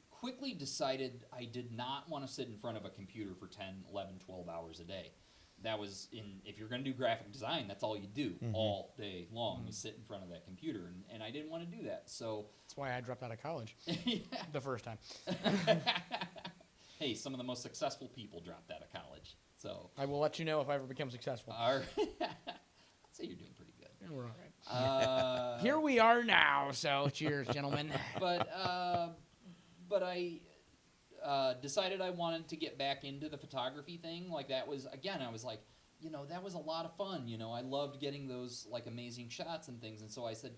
quickly decided I did not want to sit in front of a computer for 10, 11, 12 hours a day. That was if you're going to do graphic design, that's all you do all day long, is sit in front of that computer, and I didn't want to do that. So That's why I dropped out of college the first time. Hey, some of the most successful people dropped out of college. So I will let you know if I ever become successful. I'd say you're doing pretty good. Yeah, we're all right. Here we are now, so cheers, gentlemen. But I decided I wanted to get back into the photography thing. Like that was, again, I was like, that was a lot of fun. I loved getting those like amazing shots and things. And so I said,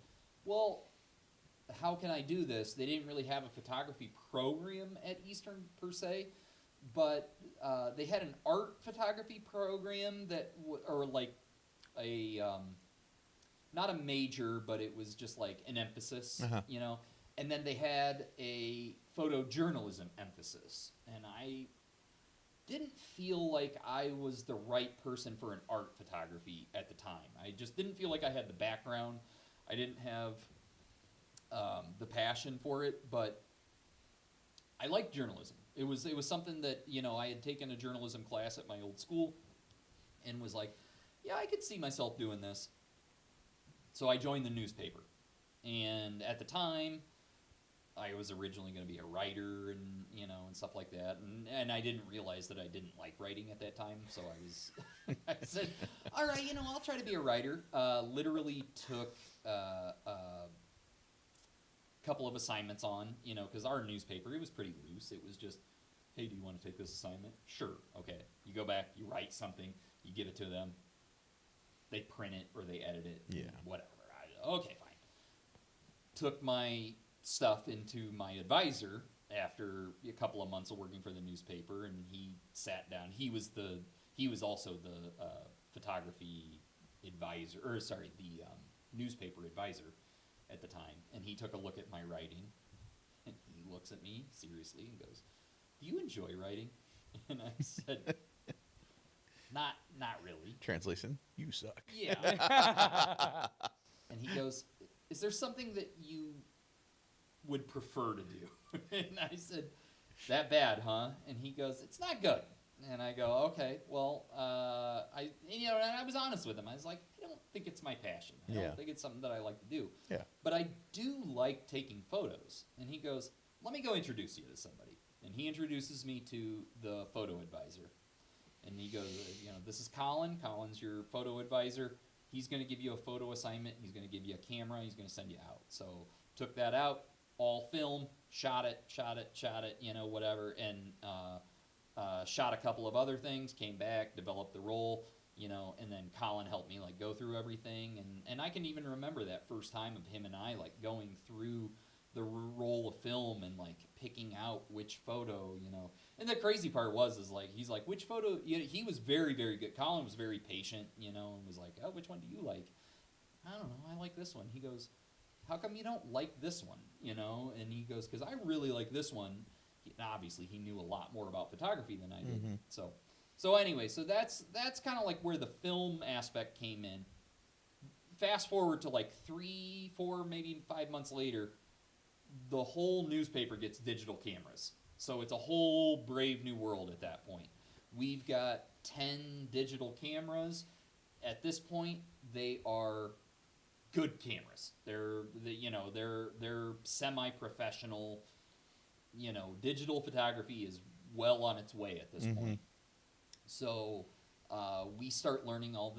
well, how can I do this? They didn't really have a photography program at Eastern per se, but they had an art photography program or like a, not a major, but it was just like an emphasis, and then they had a photojournalism emphasis, and I didn't feel like I was the right person for an art photography at the time. I just didn't feel like I had the background. I didn't have the passion for it, but I liked journalism. It was something that, I had taken a journalism class at my old school and was like, yeah, I could see myself doing this. So I joined the newspaper. And at the time, I was originally going to be a writer and and stuff like that, and I didn't realize that I didn't like writing at that time. So I said, all right, I'll try to be a writer. Literally took a couple of assignments on, because our newspaper, it was pretty loose. It was just, hey, do you want to take this assignment? Sure, okay. You go back, you write something, you give it to them, they print it or they edit it, whatever. Okay, fine. Took my stuff into my advisor after a couple of months of working for the newspaper, and he sat down. He was also the photography advisor, the newspaper advisor at the time, and he took a look at my writing, and he looks at me seriously and goes, "Do you enjoy writing?" And I said, Not really. Translation: you suck. Yeah. And he goes, "Is there something that you would prefer to do?" And I said, "That bad, huh?" And he goes, "It's not good." And I go, "Okay, well, and I was honest with him. I was like, I don't think it's my passion. I don't think it's something that I like to do. Yeah. But I do like taking photos." And he goes, "Let me go introduce you to somebody." And he introduces me to the photo advisor. And he goes, "This is Colin. Colin's your photo advisor. He's going to give you a photo assignment. He's going to give you a camera. He's going to send you out." So took that out, all film, shot it, whatever, and shot a couple of other things, came back, developed the role, and then Colin helped me go through everything. And I can even remember that first time of him and I going through the roll of film and picking out which photo, And the crazy part is he's like, which photo? He was very, very good. Colin was very patient, and was like, "Oh, which one do you like?" "I don't know. I like this one." He goes, "How come you don't like this one?" And he goes, "Because I really like this one." Obviously, he knew a lot more about photography than I did. So anyway, so that's kind of where the film aspect came in. Fast forward to 3, 4, maybe 5 months later, the whole newspaper gets digital cameras. So it's a whole brave new world at that point. We've got 10 digital cameras. At this point, they are good cameras. They're semi-professional. Digital photography is well on its way at this point. So we start learning all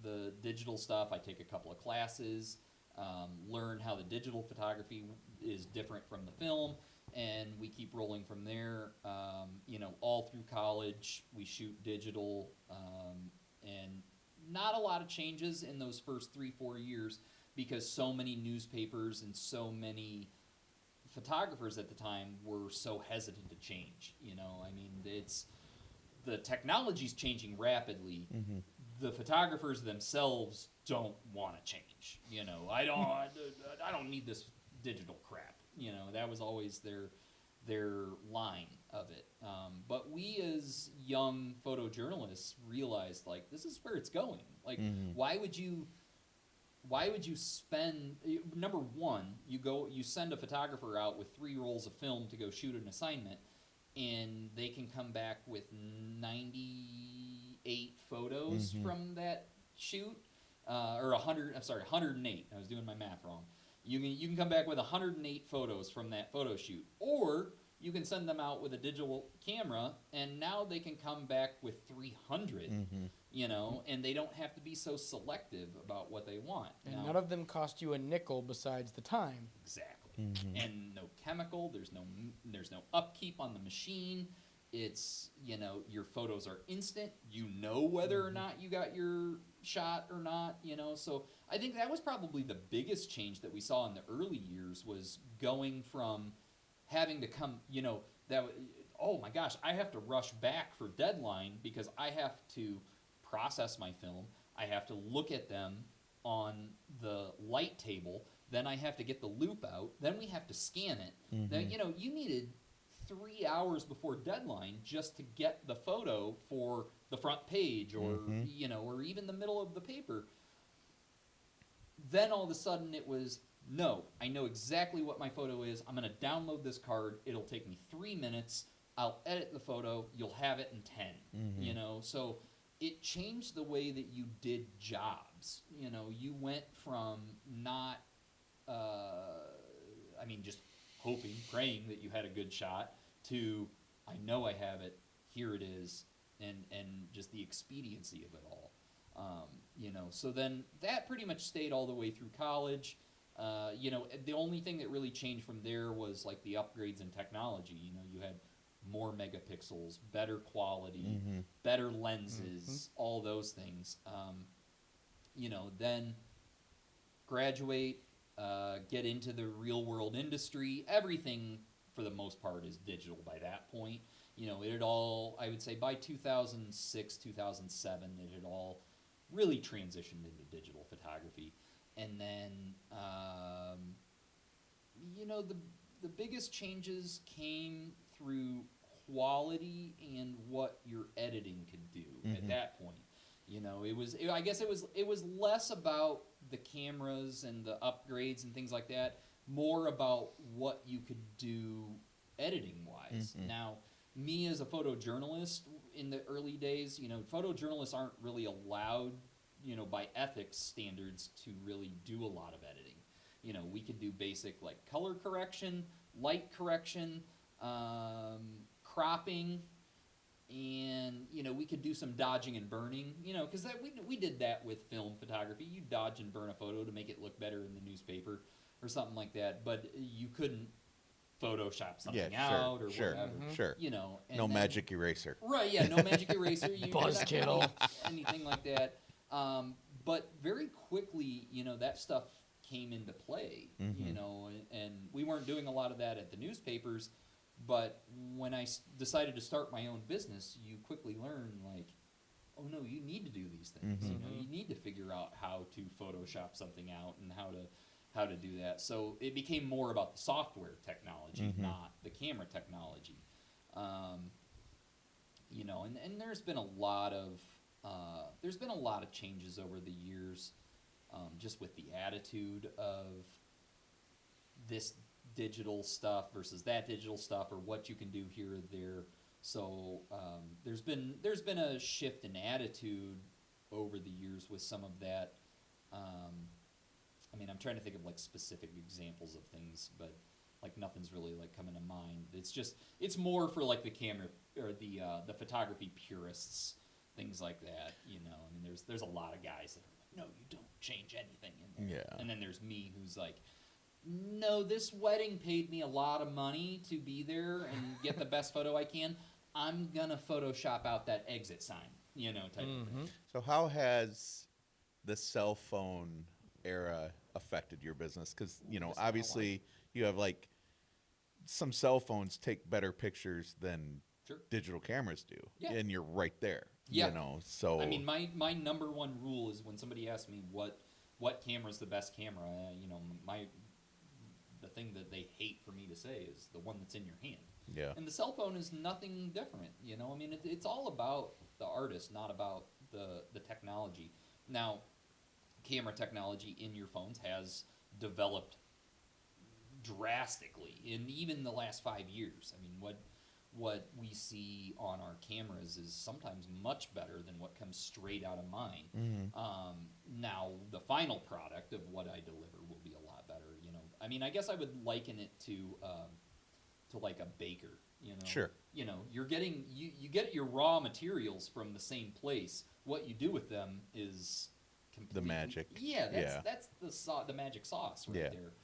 the digital stuff. I take a couple of classes, learn how the digital photography is different from the film, and we keep rolling from there. All through college, we shoot digital, and not a lot of changes in those first 3-4 years because so many newspapers and so many photographers at the time were so hesitant to change. The technology's changing rapidly. The photographers themselves don't want to change. I don't need this digital crap. That was always their line of it. But we as young photojournalists realized, like, this is where it's going. Like, why would you spend, number one, you send a photographer out with 3 rolls of film to go shoot an assignment, and they can come back with 98 photos from that shoot, or 108. I was doing my math wrong. You can come back with 108 photos from that photo shoot, or you can send them out with a digital camera, and now they can come back with 300. And they don't have to be so selective about what they want. And none of them cost you a nickel besides the time. Exactly. And no chemical. There's no upkeep on the machine. It's, your photos are instant. Whether or not you got your shot or not. So I think that was probably the biggest change that we saw in the early years, was going from having to come, oh my gosh, I have to rush back for deadline because I have to process my film. I have to look at them on the light table. Then I have to get the loop out. Then we have to scan it. Then, you needed 3 hours before deadline just to get the photo for the front page or, or even the middle of the paper. Then all of a sudden it was, no, I know exactly what my photo is. I'm going to download this card. It'll take me 3 minutes. I'll edit the photo. You'll have it in 10, So it changed the way that you did jobs. You went from not, just hoping, praying that you had a good shot, to, I know I have it, here it is, and just the expediency of it all. So then that pretty much stayed all the way through college. The only thing that really changed from there was like the upgrades in technology. You had more megapixels, better quality, better lenses, all those things. Then graduate, get into the real world industry. Everything for the most part is digital by that point. It had all, I would say by 2006, 2007, it had all really transitioned into digital photography. And then, the biggest changes came through quality and what your editing could do at that point. It was less about the cameras and the upgrades and things like that, more about what you could do editing-wise. Now, me as a photojournalist in the early days, photojournalists aren't really allowed, by ethics standards to really do a lot of editing. We could do basic like color correction, light correction, cropping, and we could do some dodging and burning, because we did that with film photography. You dodge and burn a photo to make it look better in the newspaper or something like that, but you couldn't Photoshop something out or whatever. Sure. And no then, magic eraser. Right? Yeah, no magic eraser. Buzzkill. Anything like that. But very quickly, that stuff came into play. And we weren't doing a lot of that at the newspapers. But when I decided to start my own business, you quickly learn, like, oh no, you need to do these things. You need to figure out how to Photoshop something out and how to do that. So it became more about the software technology, not the camera technology. And there's been a lot of changes over the years, just with the attitude of this digital stuff versus that digital stuff, or what you can do here or there. So there's been a shift in attitude over the years with some of that. I mean, I'm trying to think of like specific examples of things, but like nothing's really like coming to mind. It's more for like the camera or the photography purists, things like that. You know, I mean, there's a lot of guys that are like, no, you don't change anything in there. Yeah. And then there's me who's like, no, this wedding paid me a lot of money to be there and get the best photo I can. I'm gonna Photoshop out that exit sign, you know, type of thing. So how has the cell phone era affected your business? Because, you know, obviously you have like some cell phones take better pictures than Sure. digital cameras do. Yeah. And you're right there. Yeah. You know, so. I mean, my number one rule is when somebody asks me what camera is the best camera, you know, the thing that they hate for me to say is the one that's in your hand. Yeah. And the cell phone is nothing different, you know. I mean, it's all about the artist, not about the technology. Now, camera technology in your phones has developed drastically in even the last 5 years. I mean, what we see on our cameras is sometimes much better than what comes straight out of mine. Now, the final product of what I deliver will be a lot better, you know. I mean, I guess I would liken it to like a baker, you know. Sure. You know, you're getting you get your raw materials from the same place. What you do with them is completely, The magic. Yeah, that's the magic sauce right there.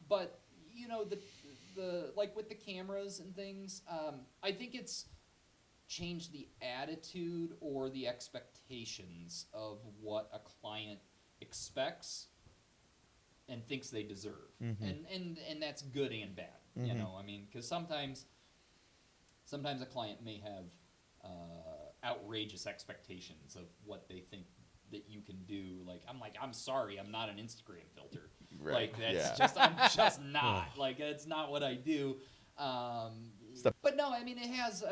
But you know, the like with the cameras and things, I think it's changed the attitude or the expectations of what a client expects and thinks they deserve, and that's good and bad. You know, I mean, because sometimes a client may have outrageous expectations of what they think that you can do. Like, I'm sorry, I'm not an Instagram filter. Right. Like, that's I'm just not. Like, that's not what I do. But no, I mean, it has,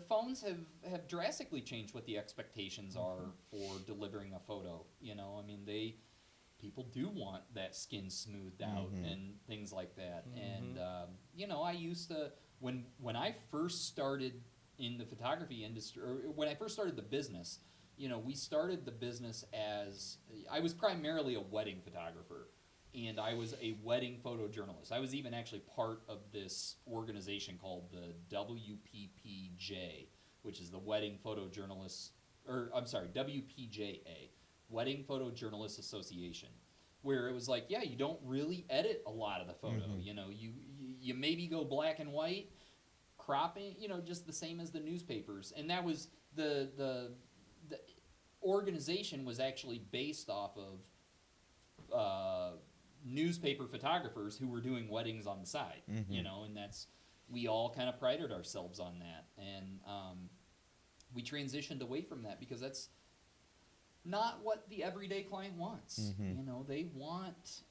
phones have drastically changed what the expectations are for delivering a photo. You know, I mean, people do want that skin smoothed out and things like that. And, you know, I used to, when I first started in the photography industry, or when I first started the business, you know, we started the business as, I was primarily a wedding photographer, and I was a wedding photojournalist. I was even actually part of this organization called the WPPJ, which is the Wedding Photojournalists, or I'm sorry, WPJA, Wedding Photojournalists Association, where it was like, yeah, you don't really edit a lot of the photo. You know, you maybe go black and white, cropping, you know, just the same as the newspapers. And that was the organization was actually based off of newspaper photographers who were doing weddings on the side, you know, and we all kind of prided ourselves on that. And we transitioned away from that because that's not what the everyday client wants. You know, they want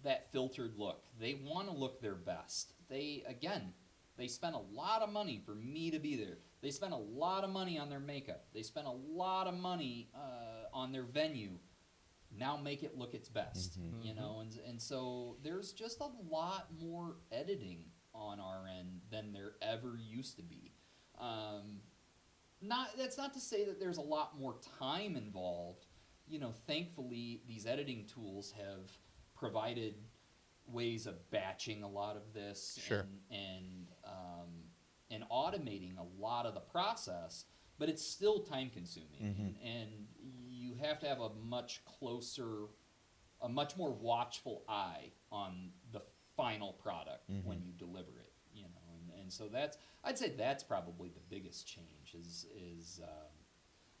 that filtered look. They want to look their best. They spend a lot of money for me to be there. They spend a lot of money on their makeup. They spend a lot of money on their venue. Now make it look its best, you know? And so there's just a lot more editing on our end than there ever used to be. That's not to say that there's a lot more time involved. You know, thankfully, these editing tools have provided ways of batching a lot of this and automating a lot of the process, but it's still time consuming, and you have to have a much more watchful eye on the final product when you deliver it, you know, and so I'd say that's probably the biggest change is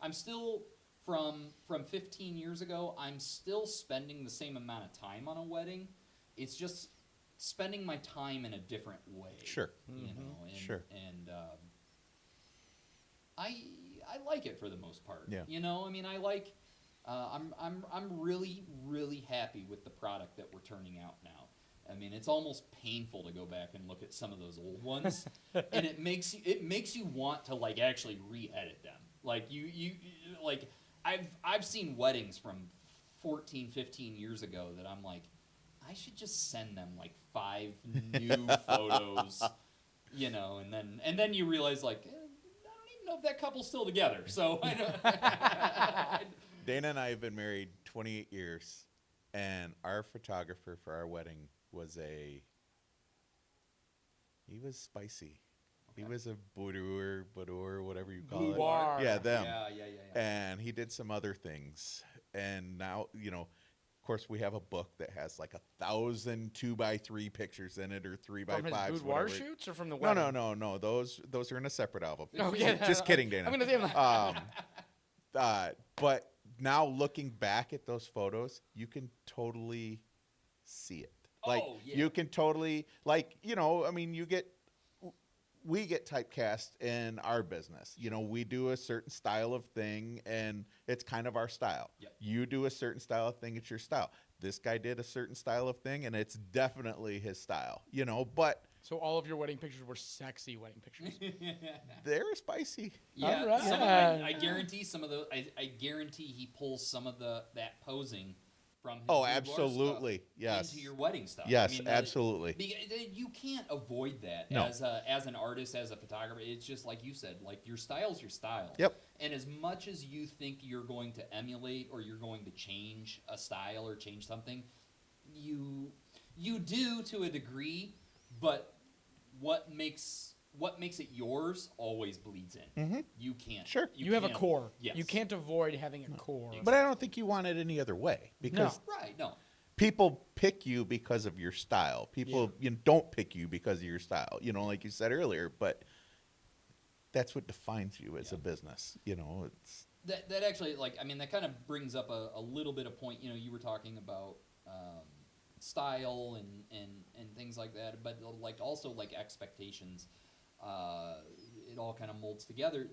I'm still from 15 years ago, I'm still spending the same amount of time on a wedding. It's just spending my time in a different way. Sure. You know, and I like it for the most part. Yeah. You know, I mean, I like. I'm really, really happy with the product that we're turning out now. I mean, it's almost painful to go back and look at some of those old ones, and it makes you want to like actually re-edit them. Like you like I've seen weddings from 14, 15 years ago that I'm like, I should just send them like 5 new photos, you know, and then you realize like know if that couple's still together. So I don't. Dana and I have been married 28 years, and our photographer for our wedding was he was spicy. He was a boudoir, whatever you call it. Boudoir. Yeah, them. Yeah. And he did some other things. And now, of course, we have a book that has like 1,000 2x3 pictures in it, or 3x5s. From his boudoir whatever. shoots or from the wedding? No. Those are in a separate album. Okay. Just kidding, Dana. I'm gonna say But now looking back at those photos, you can totally see it. Like you can totally we get typecast in our business. We do a certain style of thing, and it's kind of our style. Yep. You do a certain style of thing, it's your style. This guy did a certain style of thing, and it's definitely his style. But so all of your wedding pictures were sexy wedding pictures. they're spicy. Yeah, All right. some of I guarantee some of the. I guarantee he pulls some of that posing from his boudoir Absolutely. stuff Yes. into your wedding stuff. Yes, absolutely. You can't avoid that No. as an artist, as a photographer. It's just like you said, like your style's your style. Yep. And as much as you think you're going to emulate or you're going to change a style or change something, you do to a degree, but what makes it yours always bleeds in. Mm-hmm. You can't. Sure. You have a can't- core. Yes. You can't avoid having a core. But I don't think you want it any other way, because Right. No. people pick you because of your style. People don't pick you because of your style, like you said earlier, but that's what defines you as a business. It's That actually, that kind of brings up a little bit of point. You were talking about style and things like that, but also expectations. It all kind of molds together.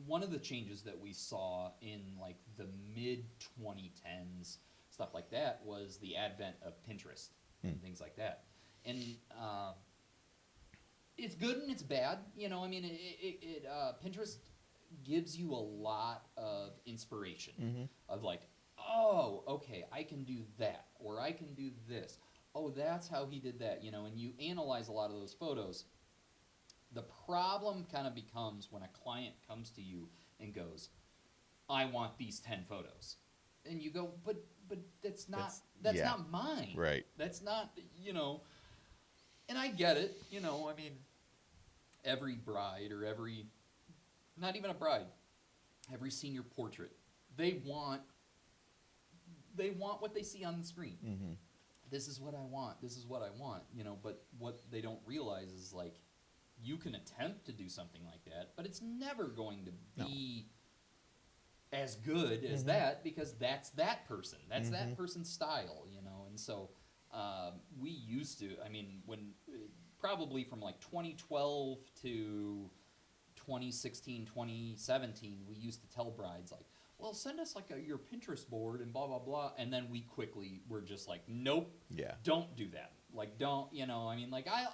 One of the changes that we saw in the mid 2010s, stuff like that, was the advent of Pinterest and things like that. And it's good and it's bad. Pinterest gives you a lot of inspiration of oh, okay, I can do that, or I can do this. Oh, that's how he did that, and you analyze a lot of those photos. The problem kind of becomes when a client comes to you and goes, I want these 10 photos. And you go, but that's not mine. right. That's not, and I get it, every bride or not even a bride, every senior portrait, they want what they see on the screen. Mm-hmm. This is what I want, but what they don't realize is you can attempt to do something like that, but it's never going to be as good as that, because that's that person. That's that person's style, And so we used to, when probably from 2012 to 2016, 2017, we used to tell brides well, send us your Pinterest board and blah, blah, blah. And then we quickly were just nope, don't do that. Don't,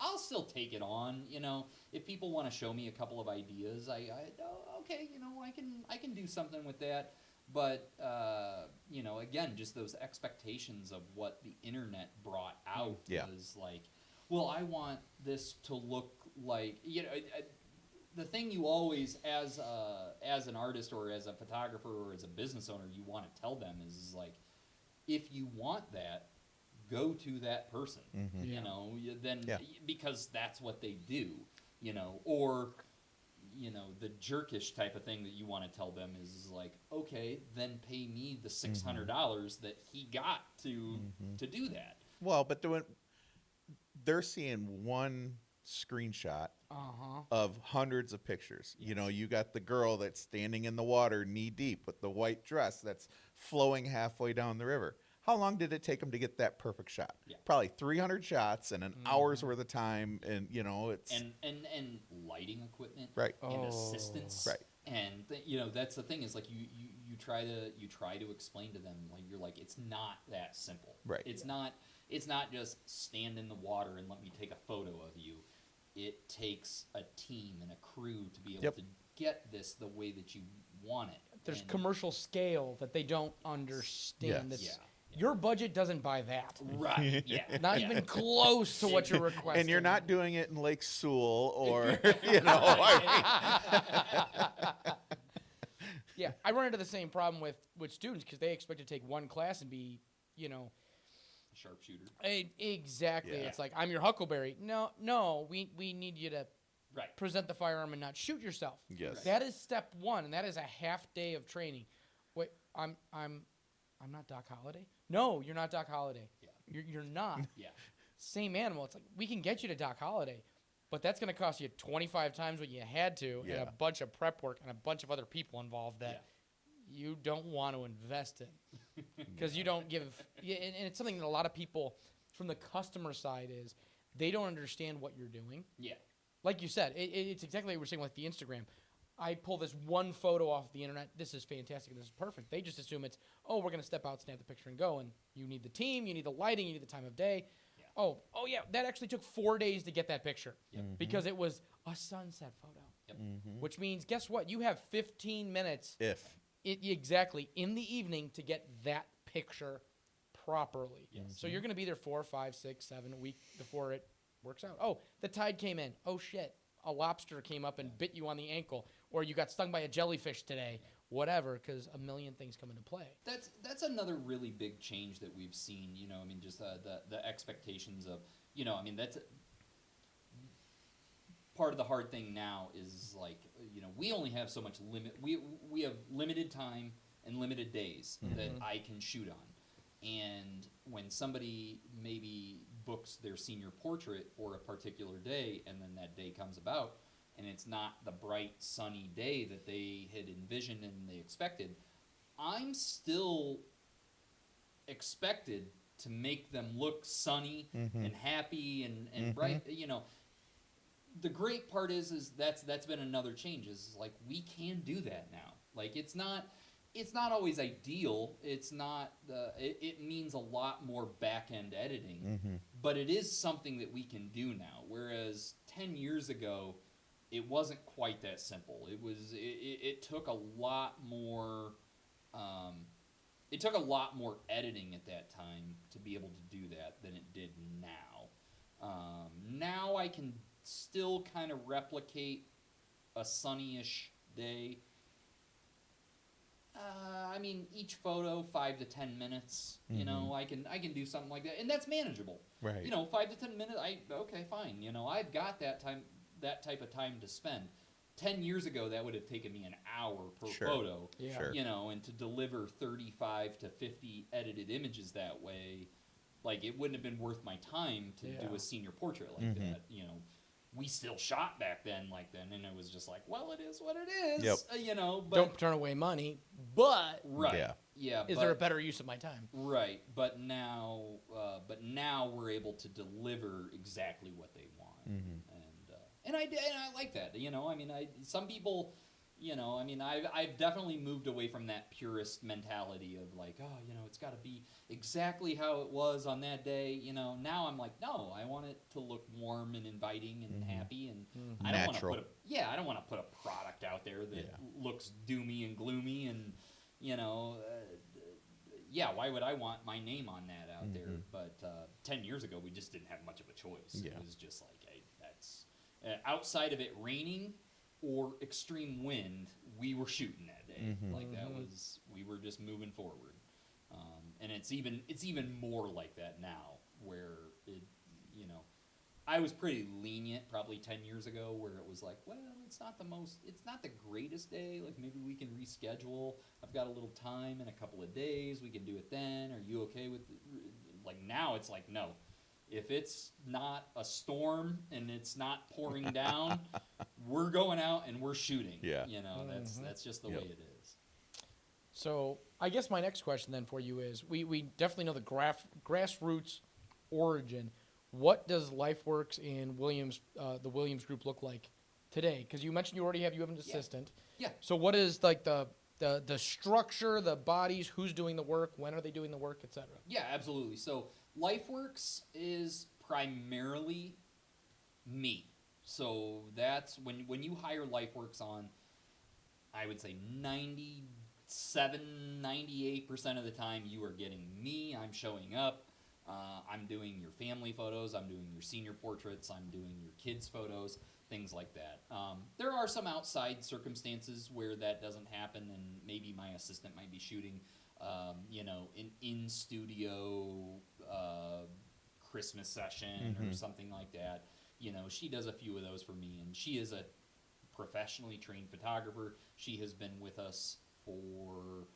I'll still take it on, if people want to show me a couple of ideas, okay, I can do something with that. But, again, just those expectations of what the internet brought out was well, I want this to look the thing you always, as an artist or as a photographer or as a business owner, you want to tell them is if you want that, go to that person, because that's what they do, or, the jerkish type of thing that you want to tell them is okay, then pay me the $600 that he got to do that. Well, but they're seeing one screenshot of hundreds of pictures. You got the girl that's standing in the water knee deep with the white dress that's flowing halfway down the river. How long did it take them to get that perfect shot? Yeah. Probably 300 shots and an hour's worth of time, and it's and lighting equipment, right, and assistance, right, and that's the thing is you try to explain to them you're it's not that simple, right? It's not just stand in the water and let me take a photo of you. It takes a team and a crew to be able to get this the way that you want it. There's commercial scale that they don't understand. Yes. Your budget doesn't buy that. Right. Yeah. Not even close to what you're requesting. And you're not doing it in Lake Sewell or, you know. Yeah, I run into the same problem with students because they expect to take one class and be, Sharpshooter. Exactly. Yeah. It's like, I'm your Huckleberry. No, we need you to Right. present the firearm and not shoot yourself. Yes. That is step one, and that is a half day of training. Wait, I'm not Doc Holliday? No, you're not Doc Holliday. Yeah. You're not. Yeah. Same animal. It's like, we can get you to Doc Holliday, but that's going to cost you 25 times what you had to, and Yeah. a bunch of prep work and a bunch of other people involved that you don't want to invest in because you don't give. And it's something that a lot of people from the customer side is they don't understand what you're doing. Yeah. Like you said, it's exactly like we're saying with the Instagram. I pull this one photo off the internet. This is fantastic. And this is perfect. They just assume it's, we're going to step out, snap the picture, and go. And you need the team, you need the lighting, you need the time of day. Yeah. Oh yeah, that actually took 4 days to get that picture Yep. because it was a sunset photo. Yep. Which means, guess what? You have 15 minutes exactly in the evening to get that picture properly. Yes. So you're going to be there 4, 5, 6, 7 a week before it works out. Oh, the tide came in. Oh shit, a lobster came up and bit you on the ankle, or you got stung by a jellyfish today. Whatever, because a million things come into play. That's another really big change that we've seen. Just the expectations of, that's part of the hard thing now is like, we only have so much limit. We have limited time and limited days that I can shoot on. And when somebody maybe books their senior portrait for a particular day, and then that day comes about, and it's not the bright, sunny day that they had envisioned and they expected, I'm still expected to make them look sunny and happy and bright. The great part is that's been another change. Is like we can do that now. Like it's not always ideal. It's not it means a lot more back end editing, but it is something that we can do now. Whereas 10 years ago, it wasn't quite that simple. It took a lot more. It took a lot more editing at that time to be able to do that than it did now. Now I can still kind of replicate a sunny-ish day. Each photo 5 to 10 minutes. I can do something like that, and that's manageable. Right. 5 to 10 minutes. Okay, fine. I've got that type of time to spend. 10 years ago, that would have taken me an hour per photo. Yeah. Sure. And to deliver 35 to 50 edited images that way, like it wouldn't have been worth my time to do a senior portrait like that. We still shot back then like then, and it was just like, well, it is what it is. Yep. But don't turn away money, but right. Yeah. Is there a better use of my time? Right. But now we're able to deliver exactly what they want. And I like that. Some people, I've definitely moved away from that purist mentality of like, it's got to be exactly how it was on that day. Now I'm like, no, I want it to look warm and inviting and happy, and I don't want to I don't want to put a product out there that looks doomy and gloomy, and why would I want my name on that out there? But 10 years ago, we just didn't have much of a choice. Yeah. It was just like, hey, that's outside of it raining or extreme wind, we were shooting that day. Like that was, we were just moving forward. And it's even more like that now, where I was pretty lenient probably 10 years ago, where it was like, well, it's not the greatest day. Like maybe we can reschedule. I've got a little time in a couple of days. We can do it then. Are you okay with it? Like now it's like, no. If it's not a storm and it's not pouring down, we're going out and we're shooting. Yeah. That's just the way it is. So I guess my next question then for you is, we definitely know the grassroots origin. What does Lifeworks and the Williams Group look like today? Because you mentioned you have an assistant. Yeah. So what is like the structure, the bodies, who's doing the work, when are they doing the work, etc.? Yeah, absolutely. So Lifeworks is primarily me. So that's when you hire Lifeworks on, I would say 97% 98% of the time you are getting me. I'm showing up. I'm doing your family photos. I'm doing your senior portraits. I'm doing your kids' photos, things like that. There are some outside circumstances where that doesn't happen, and maybe my assistant might be shooting, an in-studio Christmas session or something like that. She does a few of those for me, and she is a professionally trained photographer. She has been with us for,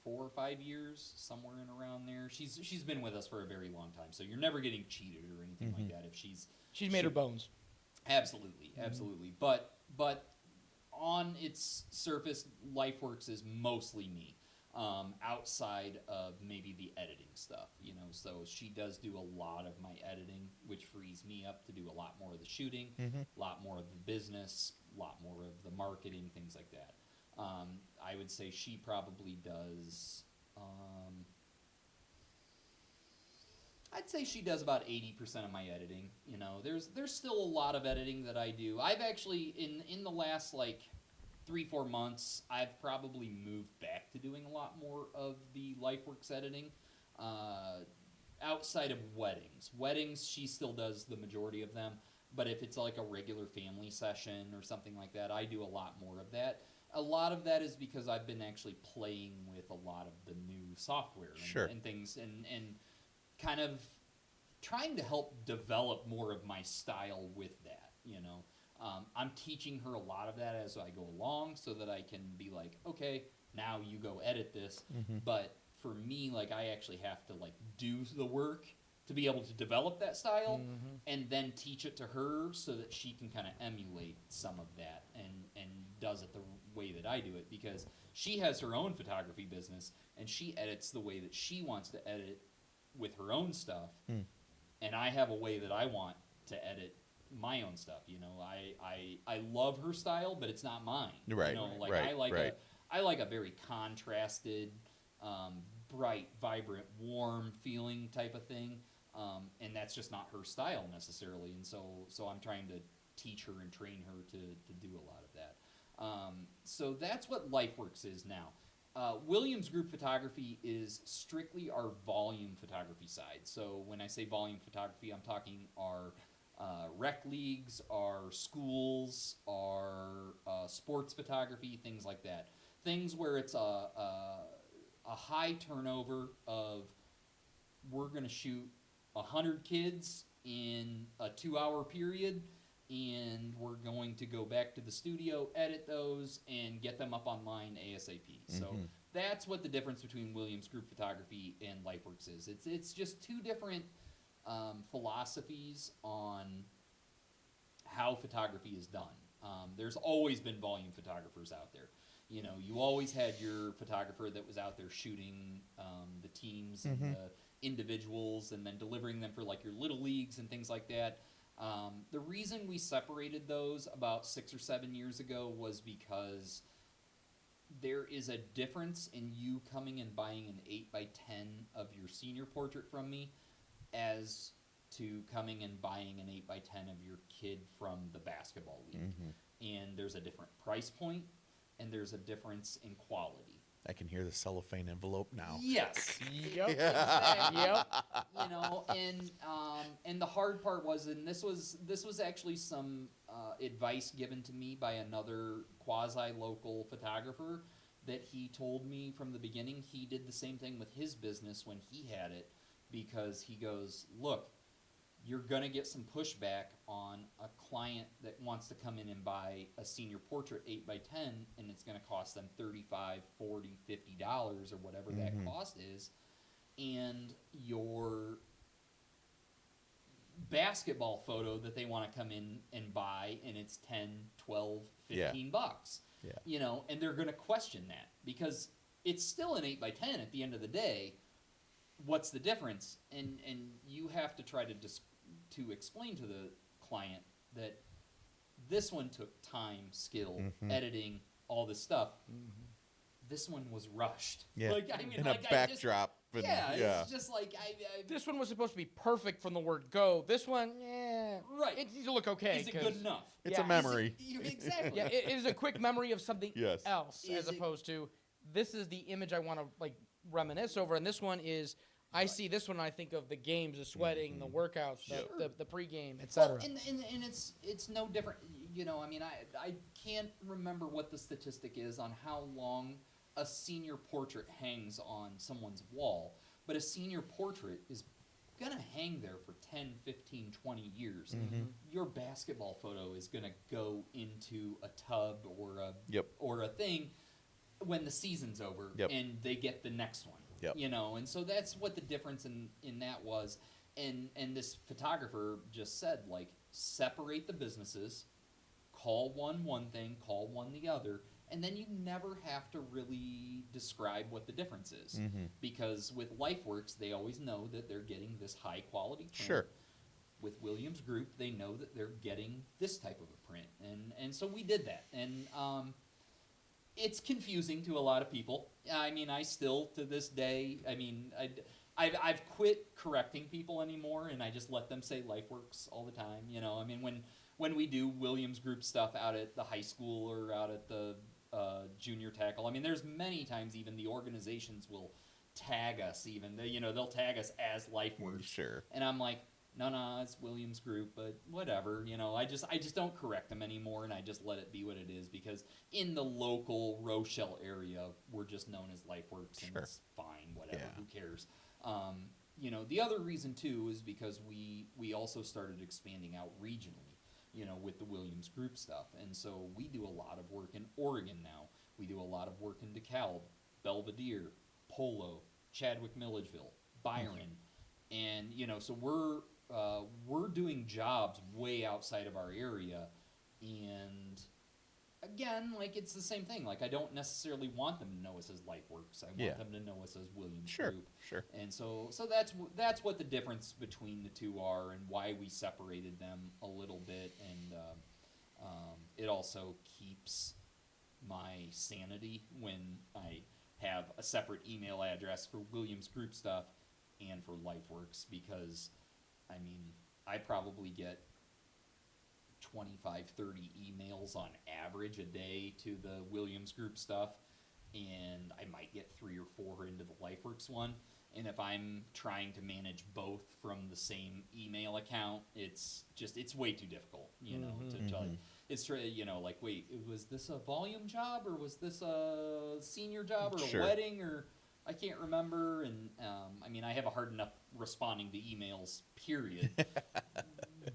4 or 5 years, somewhere in around there. She's been with us for a very long time, so you're never getting cheated or anything like that if she's made her bones. Absolutely. But on its surface, Lifeworks is mostly me. Outside of maybe the editing stuff, so she does do a lot of my editing, which frees me up to do a lot more of the shooting, a lot more of the business, a lot more of the marketing, things like that. I would say she probably does, I'd say she does about 80% of my editing. There's still a lot of editing that I do. I've actually, in the last, 3-4 months, I've probably moved back to doing a lot more of the Lifeworks editing. Outside of weddings. Weddings, she still does the majority of them, but if it's like a regular family session or something like that, I do a lot more of that. A lot of that is because I've been actually playing with a lot of the new software and things, and kind of trying to help develop more of my style with that, I'm teaching her a lot of that as I go along so that I can be like, okay, now you go edit this. But for me, I actually have to do the work to be able to develop that style and then teach it to her so that she can kind of emulate some of that and does it the way that I do it, because she has her own photography business and she edits the way that she wants to edit with her own stuff. And I have a way that I want to edit my own stuff. I love her style, but it's not mine. Right. I like a very contrasted, bright, vibrant, warm feeling type of thing. And that's just not her style necessarily. And so I'm trying to teach her and train her to do a lot of that. So that's what Lifeworks is now. Williams Group Photography is strictly our volume photography side. So when I say volume photography, I'm talking our rec leagues, our schools, our sports photography, things like that. Things where it's a high turnover of, we're going to shoot 100 kids in a 2-hour period, and we're going to go back to the studio, edit those, and get them up online ASAP. So that's what the difference between Williams Group Photography and Lifeworks is. It's just two different philosophies on how photography is done. There's always been volume photographers out there. You always had your photographer that was out there shooting the teams and the individuals and then delivering them for your little leagues and things like that. The reason we separated those about 6 or 7 years ago was because there is a difference in you coming and buying an 8x10 of your senior portrait from me as to coming and buying an 8x10 of your kid from the basketball league. And there's a different price point, and there's a difference in quality. I can hear the cellophane envelope now. Yes. Yep. Exactly. Yep. And the hard part was, and this was actually some advice given to me by another quasi-local photographer that he told me from the beginning. He did the same thing with his business when he had it, because he goes, look, you're going to get some pushback on a client that wants to come in and buy a senior portrait 8x10, and it's going to cost them $35, $40, $50 or whatever that cost is. And your basketball photo that they want to come in and buy, and it's 10, 12, 15 bucks. Yeah. And they're going to question that, because it's still an 8x10 at the end of the day. What's the difference? And you have to try to explain to the client that this one took time, skill, editing, all this stuff. This one was rushed. Yeah. I mean, a backdrop. And, yeah, it's just like I This one was supposed to be perfect from the word go. This one, right. it needs to look okay. Is it good enough? it's Yeah. a memory. Exactly. Yeah, it is a quick memory of something Yes. else, Is as it- opposed to this is the image I want to like reminisce over, and this one is I see this one and I think of the games, the sweating, the workouts, the pregame, etc. Well, and it's no different. You know, I mean, I can't remember what the statistic is on how long a senior portrait hangs on someone's wall, but a senior portrait is going to hang there for 10, 15, 20 years. Your basketball photo is going to go into a tub or a thing when the season's over and they get the next one. You know, and so that's what the difference in that was. And this photographer just said, like, separate the businesses, call one thing, call one the other, and then you never have to really describe what the difference is. Because with Lifeworks, they always know that they're getting this high quality print. Sure. With Williams Group, they know that they're getting this type of a print. And so we did that. And it's confusing to a lot of people. I mean, I still, to this day, I mean, I've quit correcting people anymore, and I just let them say Lifeworks all the time. You know, I mean, when we do Williams Group stuff out at the high school or out at the junior tackle, I mean, there's many times even the organizations will tag us even. They'll tag us as Lifeworks. Sure. And I'm like, no, it's Williams Group, but whatever. You know, I just don't correct them anymore, and I just let it be what it is, because in the local Rochelle area, we're just known as Lifeworks, and it's fine, whatever, who cares? You know, the other reason too is because we also started expanding out regionally, you know, with the Williams Group stuff, and so we do a lot of work in Oregon now. We do a lot of work in DeKalb, Belvedere, Polo, Chadwick, Milledgeville, Byron, and you know, so we're doing jobs way outside of our area, and again, like, it's the same thing. Like, I don't necessarily want them to know us as Lifeworks. I want them to know us as Williams Group. Sure. And so that's what the difference between the two are, and why we separated them a little bit. And it also keeps my sanity when I have a separate email address for Williams Group stuff and for Lifeworks, because I mean, I probably get 25, 30 emails on average a day to the Williams Group stuff, and I might get 3 or 4 into the Lifeworks one. And if I'm trying to manage both from the same email account, it's way too difficult, you know, to tell you. It's, you know, like, wait, was this a volume job, or was this a senior job, or a wedding, or I can't remember. And I mean, I have a hard enough responding to emails, period.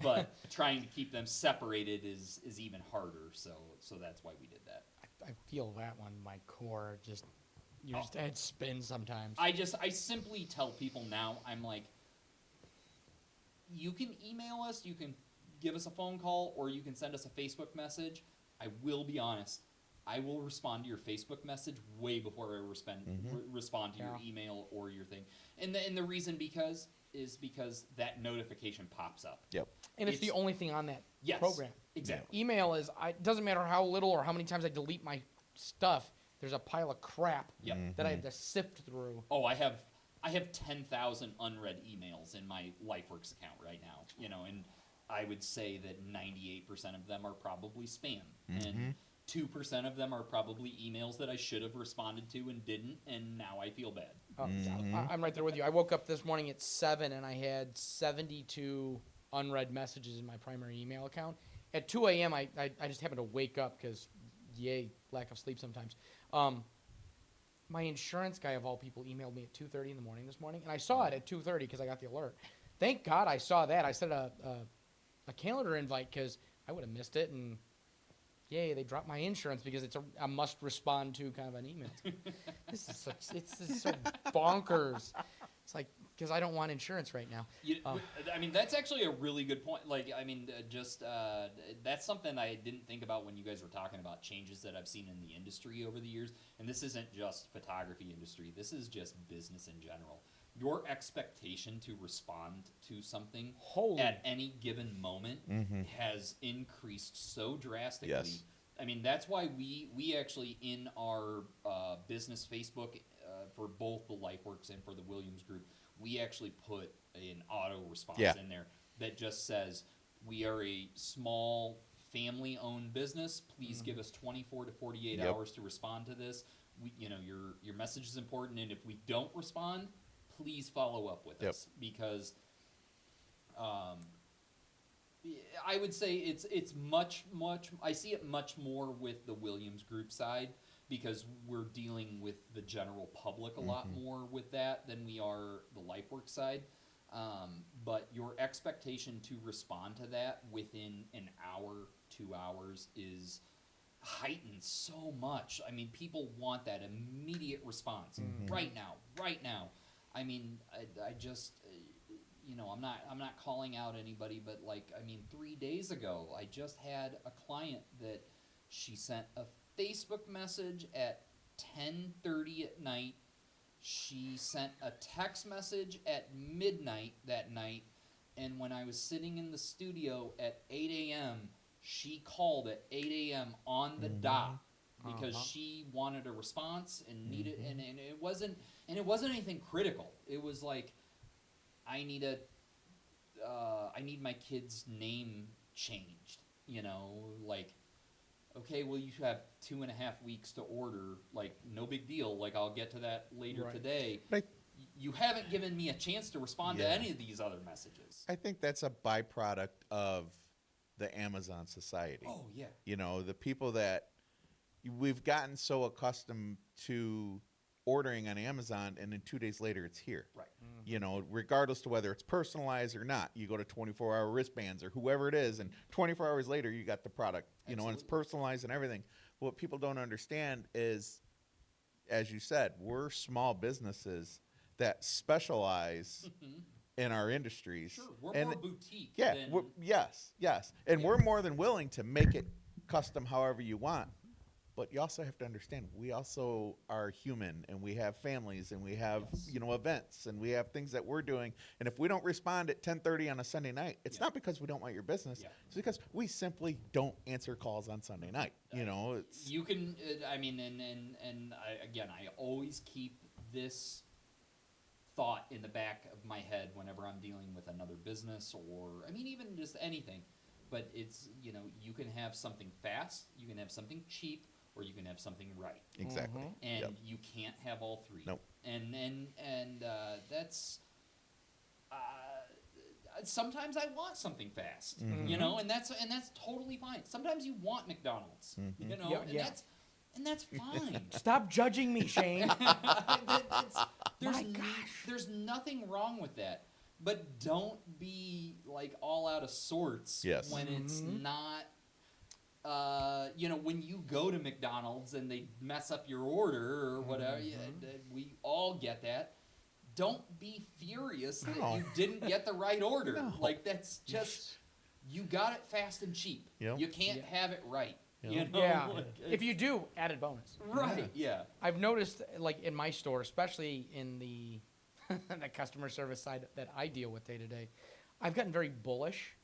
But trying to keep them separated is even harder. So that's why we did that. I feel that one, my core, your head spins sometimes. I simply tell people now, I'm like, you can email us, you can give us a phone call, or you can send us a Facebook message. I will be honest, I will respond to your Facebook message way before I respond to your email or your thing. And the reason is because that notification pops up. Yep. And it's the only thing on that program. Exactly. Email is, it doesn't matter how little or how many times I delete my stuff, there's a pile of crap that I have to sift through. Oh, I have 10,000 unread emails in my Lifeworks account right now, you know, and I would say that 98% of them are probably spam. And 2% of them are probably emails that I should have responded to and didn't, and now I feel bad. I'm right there with you. I woke up this morning at 7 and I had 72 unread messages in my primary email account. At 2 a.m., I just happened to wake up because, lack of sleep sometimes. My insurance guy, of all people, emailed me at 2:30 in the morning this morning, and I saw it at 2:30 because I got the alert. Thank God I saw that. I set a calendar invite because I would have missed it, and they dropped my insurance because it's a must respond to kind of an email. This is so bonkers. It's like, because I don't want insurance right now. I mean, that's actually a really good point. Like, I mean, that's something I didn't think about when you guys were talking about changes that I've seen in the industry over the years. And this isn't just photography industry. This is just business in general. Your expectation to respond to something at any given moment has increased so drastically. Yes. I mean, that's why we actually, in our business Facebook for both the Lifeworks and for the Williams Group, we actually put an auto response in there that just says, we are a small family-owned business. Please give us 24 to 48 hours to respond to this. Your message is important, and if we don't respond, please follow up with us, because I would say it's much. I see it much more with the Williams Group side, because we're dealing with the general public a lot more with that than we are the Lifeworks side. But your expectation to respond to that within an hour, 2 hours is heightened so much. I mean, people want that immediate response right now. I mean, I just, I'm not calling out anybody, but 3 days ago, I just had a client that she sent a Facebook message at 10:30 at night. She sent a text message at midnight that night, and when I was sitting in the studio at 8 a.m., she called at 8 a.m. on the dot, because she wanted a response and needed, and it wasn't anything critical. It was like, I need my kid's name changed. Okay, well, you have 2.5 weeks to order. No big deal. I'll get to that later today. But you haven't given me a chance to respond to any of these other messages. I think that's a byproduct of the Amazon society. Oh, yeah. The people that we've gotten so accustomed to ordering on Amazon, and then 2 days later it's here. Right. Regardless to whether it's personalized or not. You go to 24-hour wristbands or whoever it is, and 24 hours later you got the product, and it's personalized and everything. What people don't understand is, as you said, we're small businesses that specialize in our industries. Sure, we're more boutique. Yeah, yes. And we're more than willing to make it custom however you want. But you also have to understand, we also are human, and we have families, and we have events, and we have things that we're doing. And if we don't respond at 10:30 on a Sunday night, it's not because we don't want your business. Yeah. It's because we simply don't answer calls on Sunday night. It's you can. I always keep this thought in the back of my head whenever I'm dealing with another business, or even just anything. But it's you can have something fast, you can have something cheap, or you can have something right. Exactly. And you can't have all three. Nope. And that's sometimes I want something fast, and that's totally fine. Sometimes you want McDonald's, and that's fine. Stop judging me, Shane. There's nothing wrong with that. But don't be all out of sorts when it's not. When you go to McDonald's and they mess up your order or whatever, we all get that. Don't be furious that you didn't get the right order. No. That's just, you got it fast and cheap. Yep. You can't have it right. Yeah. If you do, added bonus. Right. Yeah. I've noticed, in my store, especially in the the customer service side that I deal with day to day, I've gotten very bullish.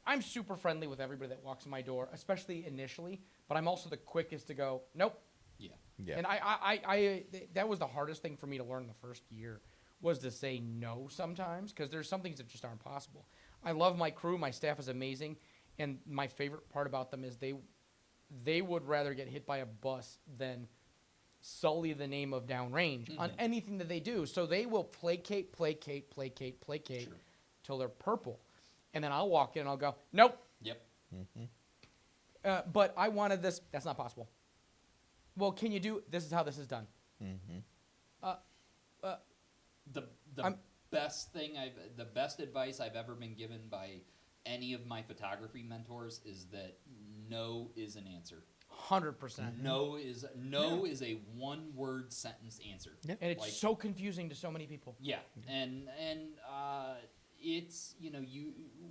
I'm super friendly with everybody that walks in my door, especially initially, but I'm also the quickest to go, nope. Yeah. Yeah. And I that was the hardest thing for me to learn the first year, was to say no sometimes, because there's some things that just aren't possible. I love my crew. My staff is amazing. And my favorite part about them is they would rather get hit by a bus than sully the name of downrange on anything that they do. So they will placate Sure. till they're purple. And then I'll walk in and I'll go, nope. Yep. But I wanted this. That's not possible. Well, can you do, this is how this is done. The best advice I've ever been given by any of my photography mentors is that no is an answer. 100%. No is a one-word sentence answer. Yep. And it's so confusing to so many people. Yeah, and it's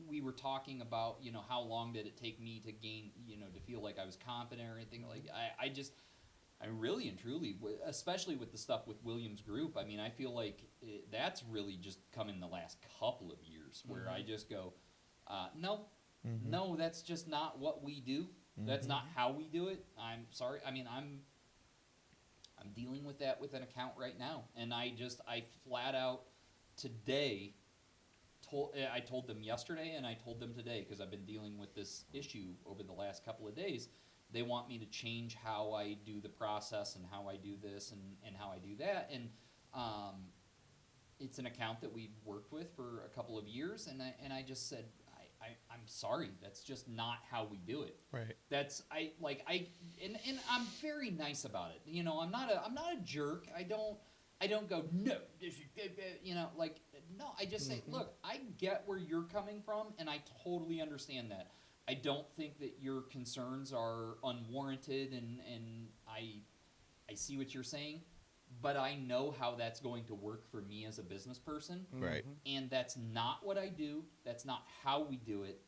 we were talking about how long did it take me to gain to feel like I was confident or anything like I really and truly, especially with the stuff with Williams Group. I mean, I feel like that's really just come in the last couple of years where I just go, no, that's just not what we do. That's not how we do it. I'm sorry. I mean, I'm dealing with that with an account right now, and I flat out today I told them yesterday and I told them today, because I've been dealing with this issue over the last couple of days. They want me to change how I do the process and how I do this and how I do that, and it's an account that we've worked with for a couple of years, and I just said, I'm sorry, that's just not how we do it. Right. And I'm very nice about it. You know, I'm not a jerk. I don't go, no, this is, you know, like, no, I just say, look, I get where you're coming from, and I totally understand that. I don't think that your concerns are unwarranted, and I see what you're saying, but I know how that's going to work for me as a business person. Right. And that's not what I do. That's not how we do it.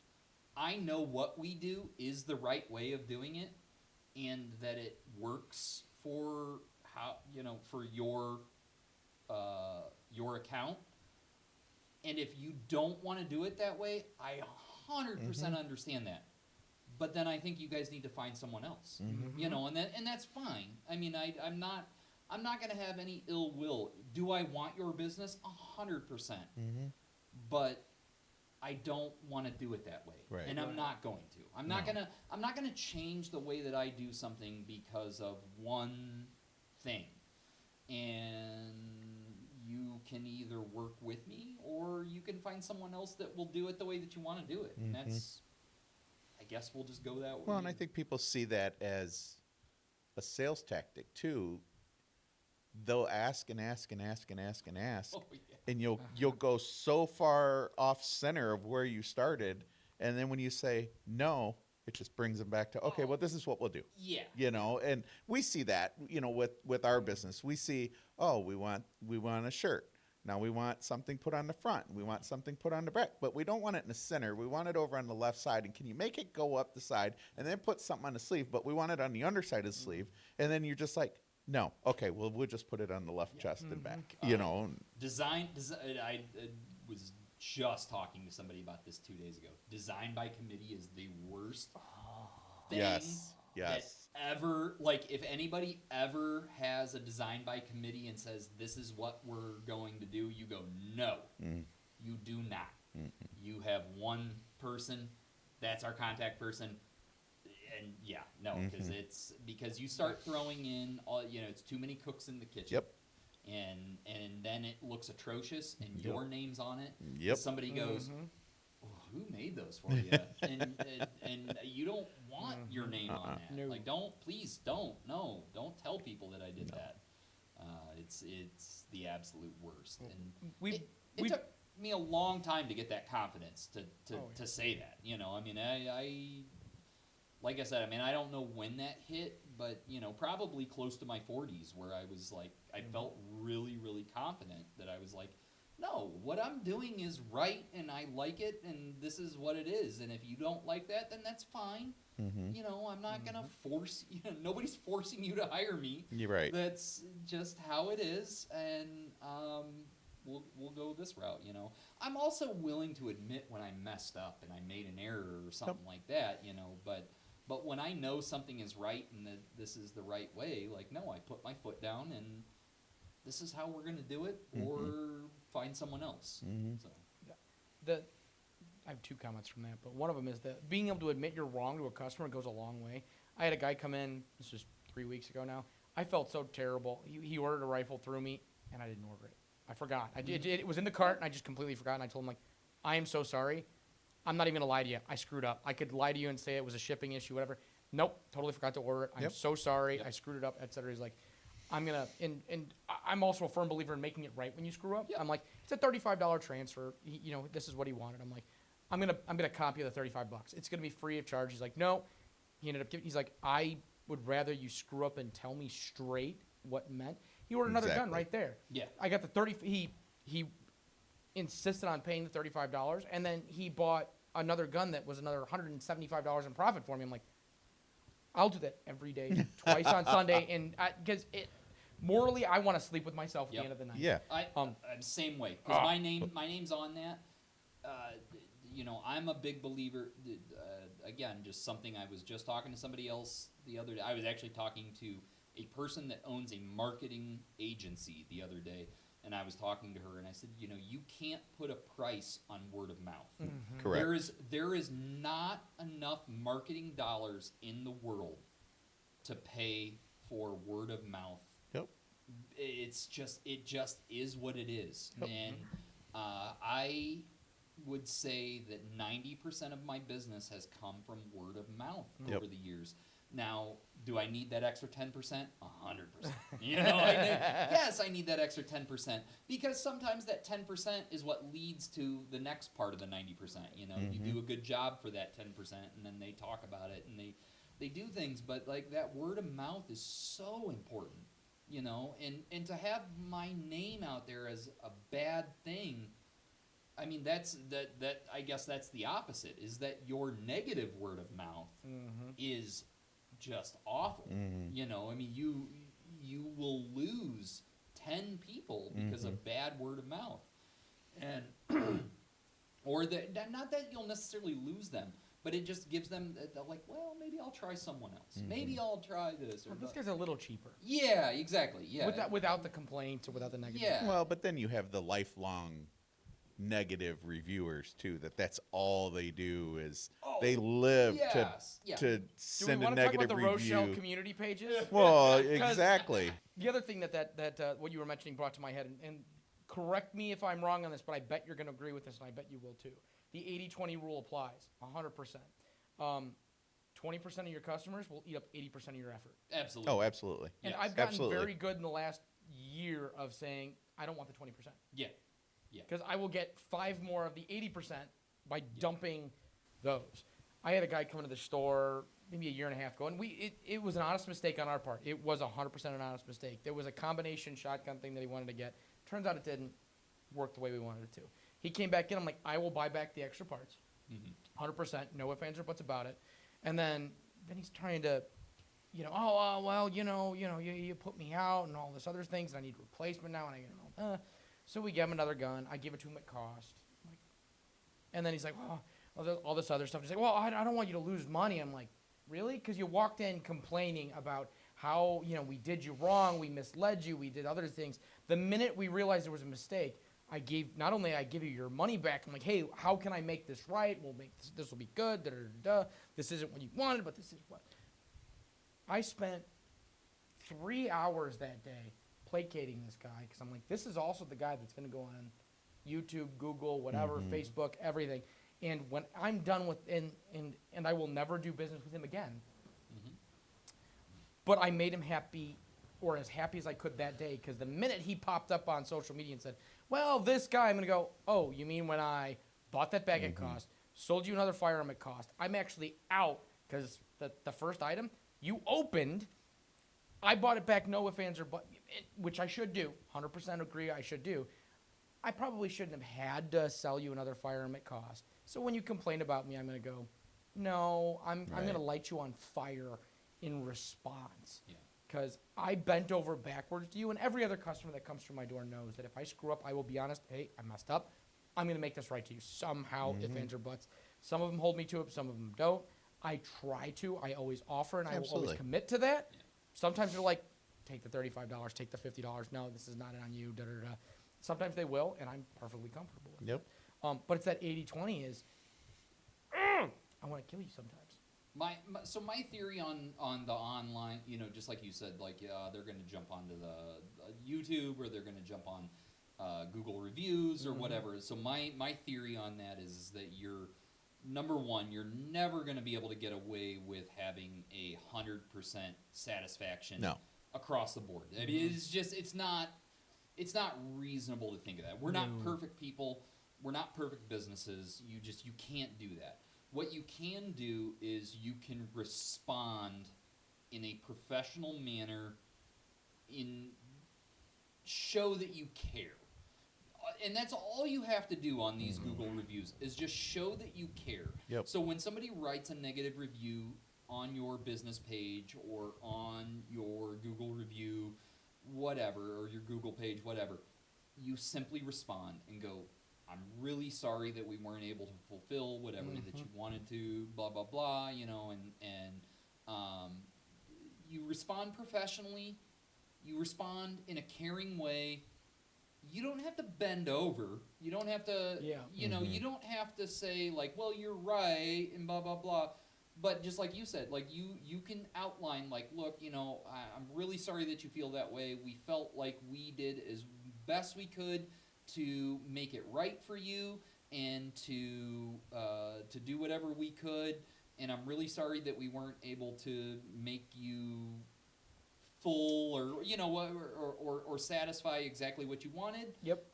I know what we do is the right way of doing it, and that it works for for your account. And if you don't want to do it that way, I 100% understand that. But then I think you guys need to find someone else. You know, and that's fine. I mean, I'm not going to have any ill will. Do I want your business? 100%. But I don't want to do it that way. Right. And I'm not going to. I'm not going to change the way that I do something because of one thing. And you can either work with me or you can find someone else that will do it the way that you want to do it. And that's, I guess we'll just go that way. Well, and I think people see that as a sales tactic too. They'll ask and ask and ask and ask and ask, and you'll go so far off center of where you started, and then when you say no, it just brings them back to, okay, well, this is what we'll do. Yeah. You know, and we see that, you know, with our business. We see, oh, we want a shirt. Now we want something put on the front. We want something put on the back, but we don't want it in the center. We want it over on the left side. And can you make it go up the side and then put something on the sleeve? But we want it on the underside of the sleeve. And then you're just like, no, okay, well, we'll just put it on the left chest and back. You know, Design. I was just talking to somebody about this 2 days ago. Design by committee is the worst thing that ever, like, if anybody ever has a design by committee and says, this is what we're going to do, you go, no, you do not. You have one person, that's our contact person, and because you start throwing in all, it's too many cooks in the kitchen. Yep. And then it looks atrocious, and your name's on it. Yep. Somebody goes, oh, who made those for you? and you don't want your name on that. No. Like, please don't tell people that I did that. It's the absolute worst. And it took me a long time to get that confidence to say that. I mean, I like I said, I mean, I don't know when that hit, but, probably close to my 40s, where I was like, I felt really, really confident that I was like, no, what I'm doing is right, and I like it, and this is what it is. And if you don't like that, then that's fine. I'm not going to force, nobody's forcing you to hire me. You're right. That's just how it is, and we'll go this route, I'm also willing to admit when I messed up and I made an error or something like that, but when I know something is right and that this is the right way, like, no, I put my foot down and this is how we're going to do it, or find someone else. So. I have two comments from that, but one of them is that being able to admit you're wrong to a customer goes a long way. I had a guy come in, this was 3 weeks ago now. I felt so terrible. He ordered a rifle through me, and I didn't order it. I forgot. It was in the cart, and I just completely forgot, and I told him, like, I am so sorry. I'm not even going to lie to you. I screwed up. I could lie to you and say it was a shipping issue, whatever. Nope, totally forgot to order it. I'm so sorry. I screwed it up, et cetera. He's like, I'm going to, and I'm also a firm believer in making it right when you screw up. I'm like, it's a $35 transfer. This is what he wanted. I'm like, I'm gonna copy the $35. It's gonna be free of charge. He's like, no. He ended up he's like, I would rather you screw up and tell me straight what meant. He ordered another gun right there. Yeah. I got the 30. He insisted on paying the $35, and then he bought another gun that was another $175 in profit for me. I'm like, I'll do that every day, twice on Sunday, and because morally, I want to sleep with myself at the end of the night. Yeah. I'm same way, because my name's on that. I'm a big believer. Again, just something I was just talking to somebody else the other day. I was actually talking to a person that owns a marketing agency the other day, and I was talking to her, and I said, you know, you can't put a price on word of mouth. Mm-hmm. Correct. There is not enough marketing dollars in the world to pay for word of mouth. Yep. It just is what it is. And I would say that 90% of my business has come from word of mouth Yep. over the years. Now, do I need that extra 10%? 100%. You know, yes, I need that extra 10% because sometimes that 10% is what leads to the next part of the 90%. You know, you do a good job for that 10%, and then they talk about it and they do things, but like that word of mouth is so important. You know, and to have my name out there as a bad thing, I mean, that I guess that's the opposite, is that your negative word of mouth is just awful. You know, I mean, you will lose 10 people because of bad word of mouth. And or not that you'll necessarily lose them, but it just gives them, they're like, well, maybe I'll try someone else. Maybe I'll try this. Or This guy's a little cheaper. Yeah, exactly. Yeah. Without the complaints or without the negative. Yeah. Well, but then you have the lifelong negative reviewers too. That's all they do is they live yes, to yeah. Do we send a want to talk negative about the Rochelle review. community pages? Well, exactly. The other thing that what you were mentioning brought to my head, and correct me if I'm wrong on this, but I bet you're going to agree with this, and I bet you will too. The 80-20 rule applies 100%. 20% of your customers will eat up 80% of your effort. Absolutely. Oh, absolutely. And Yes. I've gotten Absolutely. very good in the last year of saying, I don't want the 20%. Yeah. Yeah. Because I will get 5 more of the 80% by dumping those. I had a guy come into the store maybe a year and a half ago, and it was an honest mistake on our part. It was 100% an honest mistake. There was a combination shotgun thing that he wanted to get. Turns out it didn't work the way we wanted it to. He came back in. I'm like, I will buy back the extra parts. 100%, no ifs, ands, or buts about it. And then he's trying to, you put me out and all this other things, and I need a replacement now, and so we give him another gun. I give it to him at cost. And then he's like, all this other stuff. He's like, well, I don't want you to lose money. I'm like, really? Because you walked in complaining about how, we did you wrong, we misled you, we did other things. The minute we realized there was a mistake, I give you your money back. I'm like, hey, how can I make this right? We'll make this will be good. This isn't what you wanted, but this is what. I spent 3 hours that day placating this guy because I'm like, this is also the guy that's going to go on YouTube, Google, whatever, Facebook, everything. And when I'm done with and I will never do business with him again. But I made him happy, or as happy as I could that day, because the minute he popped up on social media and said, well, this guy, I'm going to go, oh, you mean when I bought that bag at cost, sold you another firearm at cost, I'm actually out because the first item you opened, I bought it back, no ifs, ands, or buts, which I should do, 100% agree I should do. I probably shouldn't have had to sell you another firearm at cost. So when you complain about me, I'm going to go, no, I'm going to light you on fire in response. Yeah. Because I bent over backwards to you, and every other customer that comes through my door knows that if I screw up, I will be honest. Hey, I messed up. I'm going to make this right to you somehow, if ands or buts. Some of them hold me to it, some of them don't. I try to. I always offer, and I will always commit to that. Yeah. Sometimes they're like, take the $35, take the $50. No, this is not on you. Da, da, da. Sometimes they will, and I'm perfectly comfortable with it. But it's that 80-20 is, I want to kill you sometimes. So my theory on the online, just like you said, like they're going to jump onto the YouTube, or they're going to jump on Google reviews or whatever. So my theory on that is that you're, number one, you're never going to be able to get away with having 100% satisfaction across the board. I mean, it's not reasonable to think of that. We're not perfect people. We're not perfect businesses. You can't do that. What you can do is you can respond in a professional manner, show that you care. And that's all you have to do on these Google reviews, is just show that you care. Yep. So when somebody writes a negative review on your business page or on your Google review, whatever, or your Google page, whatever, you simply respond and go, I'm really sorry that we weren't able to fulfill whatever that you wanted to, blah, blah, blah, and you respond professionally, you respond in a caring way. You don't have to bend over. You don't have to, you know, you don't have to say like, well, you're right, and blah, blah, blah. But just like you said, like you can outline like, look, you know, I'm really sorry that you feel that way. We felt like we did as best we could to make it right for you and to do whatever we could. And I'm really sorry that we weren't able to make you full or, you know, or satisfy exactly what you wanted. Yep.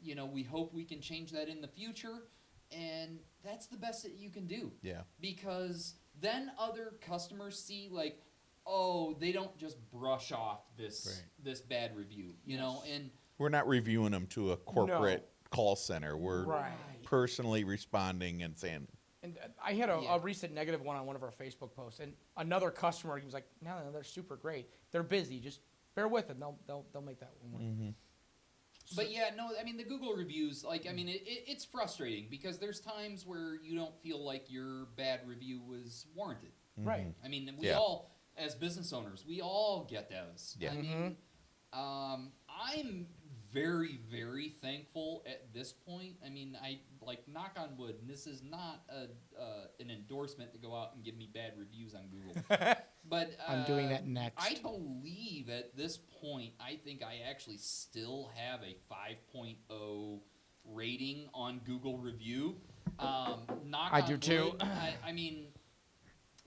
You know, we hope we can change that in the future. And that's the best that you can do. Yeah. Because then other customers see like, oh, they don't just brush off this bad review, you know, and we're not reviewing them to a corporate call center. We're personally responding and saying. And I had a recent negative one on one of our Facebook posts, and another customer, he was like, no, they're super great. They're busy. Just bear with them. They'll make that one work. But yeah, no, I mean, the Google reviews, like, I mean, it's frustrating because there's times where you don't feel like your bad review was warranted. Right. I mean, we all, as business owners, we all get those. Yeah. I mean, I'm very, very thankful at this point. I mean, I, like, knock on wood, and this is not an endorsement to go out and give me bad reviews on Google. But I'm doing that next. I believe at this point, I think I actually still have a 5.0 rating on Google Review. Knock I on do wood. too. I mean,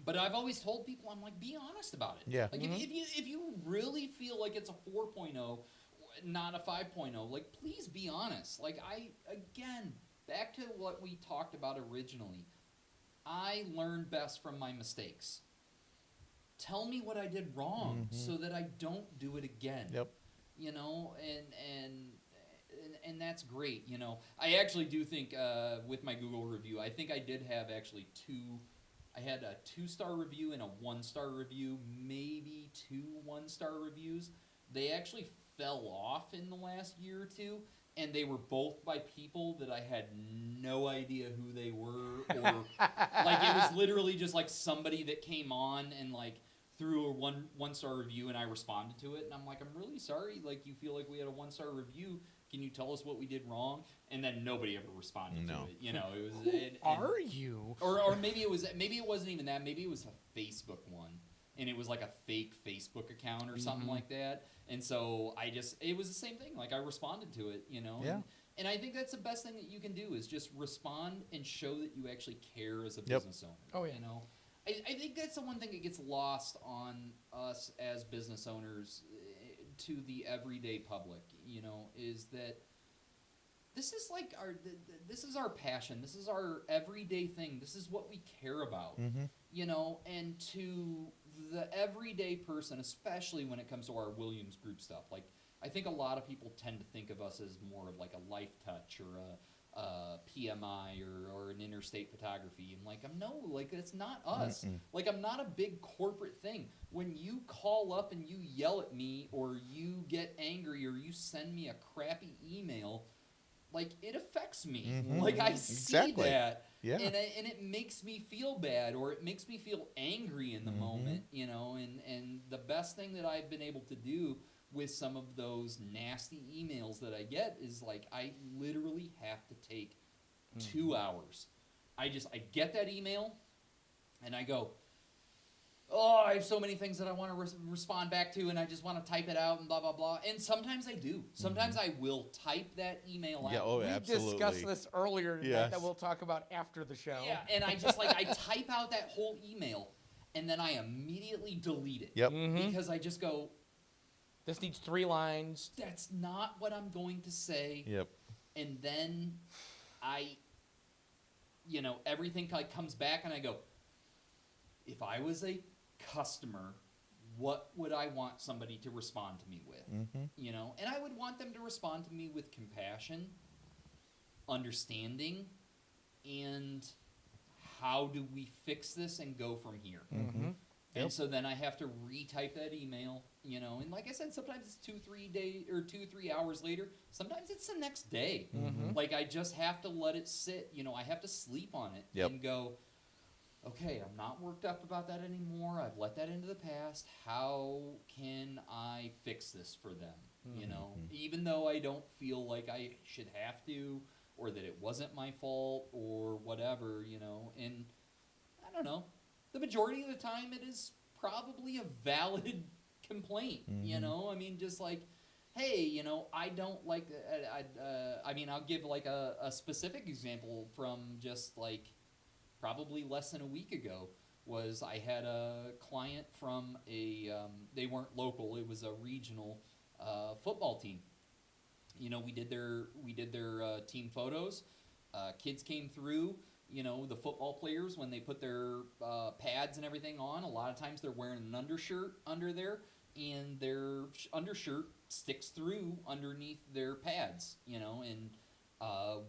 but I've always told people, I'm like, be honest about it. Yeah. Like, if you really feel like it's a 4.0, not a 5.0, like, please be honest. Like, again, back to what we talked about originally, I learn best from my mistakes. Tell me what I did wrong so that I don't do it again. Yep. You know, and that's great. You know, I actually do think with my Google review, I think I did have actually I had a 2-star review and a 1-star review, maybe 2 1-star reviews. They actually fell off in the last year or two, and they were both by people that I had no idea who they were, or like it was literally just like somebody that came on and like threw a one-star review, and I responded to it, and I'm like, I'm really sorry, like you feel like we had a 1-star review. Can you tell us what we did wrong? And then nobody ever responded to it. You know, it was. Are you? Or maybe it wasn't even that. Maybe it was a Facebook one, and it was like a fake Facebook account or something like that. And so it was the same thing. Like I responded to it, you know. Yeah. And I think that's the best thing that you can do is just respond and show that you actually care as a business owner. Oh yeah. You know, I think that's the one thing that gets lost on us as business owners to the everyday public. You know, is that this is like this is our passion. This is our everyday thing. This is what we care about. You know, and to the everyday person, especially when it comes to our Williams Group stuff, like I think a lot of people tend to think of us as more of like a Life Touch or a PMI or an Interstate Photography, and like no, like it's not us. Like I'm not a big corporate thing. When you call up and you yell at me or you get angry or you send me a crappy email, like it affects me. Like I see that. Yeah. And it makes me feel bad, or it makes me feel angry in the moment, you know, and the best thing that I've been able to do with some of those nasty emails that I get is like I literally have to take 2 hours. I get that email and I go, oh, I have so many things that I want to respond back to, and I just want to type it out and blah, blah, blah. And sometimes I do. Sometimes I will type that email out. Yeah, oh, We absolutely. discussed this earlier that we'll talk about after the show. Yeah, and I just I type out that whole email, and then I immediately delete it. Yep. Because I just go, This needs 3 lines. that's not what I'm going to say. Yep. And then everything comes back, and I go, if I was a customer, what would I want somebody to respond to me with? You know, and I would want them to respond to me with compassion, understanding, and how do we fix this and go from here? And so then I have to retype that email, you know, and like I said, sometimes it's 2-3 hours later. Sometimes it's the next day. Like I just have to let it sit, you know, I have to sleep on it and go, okay, I'm not worked up about that anymore. I've let that into the past. How can I fix this for them? You know, even though I don't feel like I should have to, or that it wasn't my fault, or whatever, you know. And I don't know. The majority of the time, it is probably a valid complaint. You know, I mean, just like, hey, you know, I don't like. I mean, I'll give like a specific example from just like probably less than a week ago. Was I had a client from they weren't local. It was a regional football team. You know, we did their team photos. Kids came through. You know, the football players, when they put their pads and everything on, a lot of times they're wearing an undershirt under there, and their undershirt sticks through underneath their pads. You know, and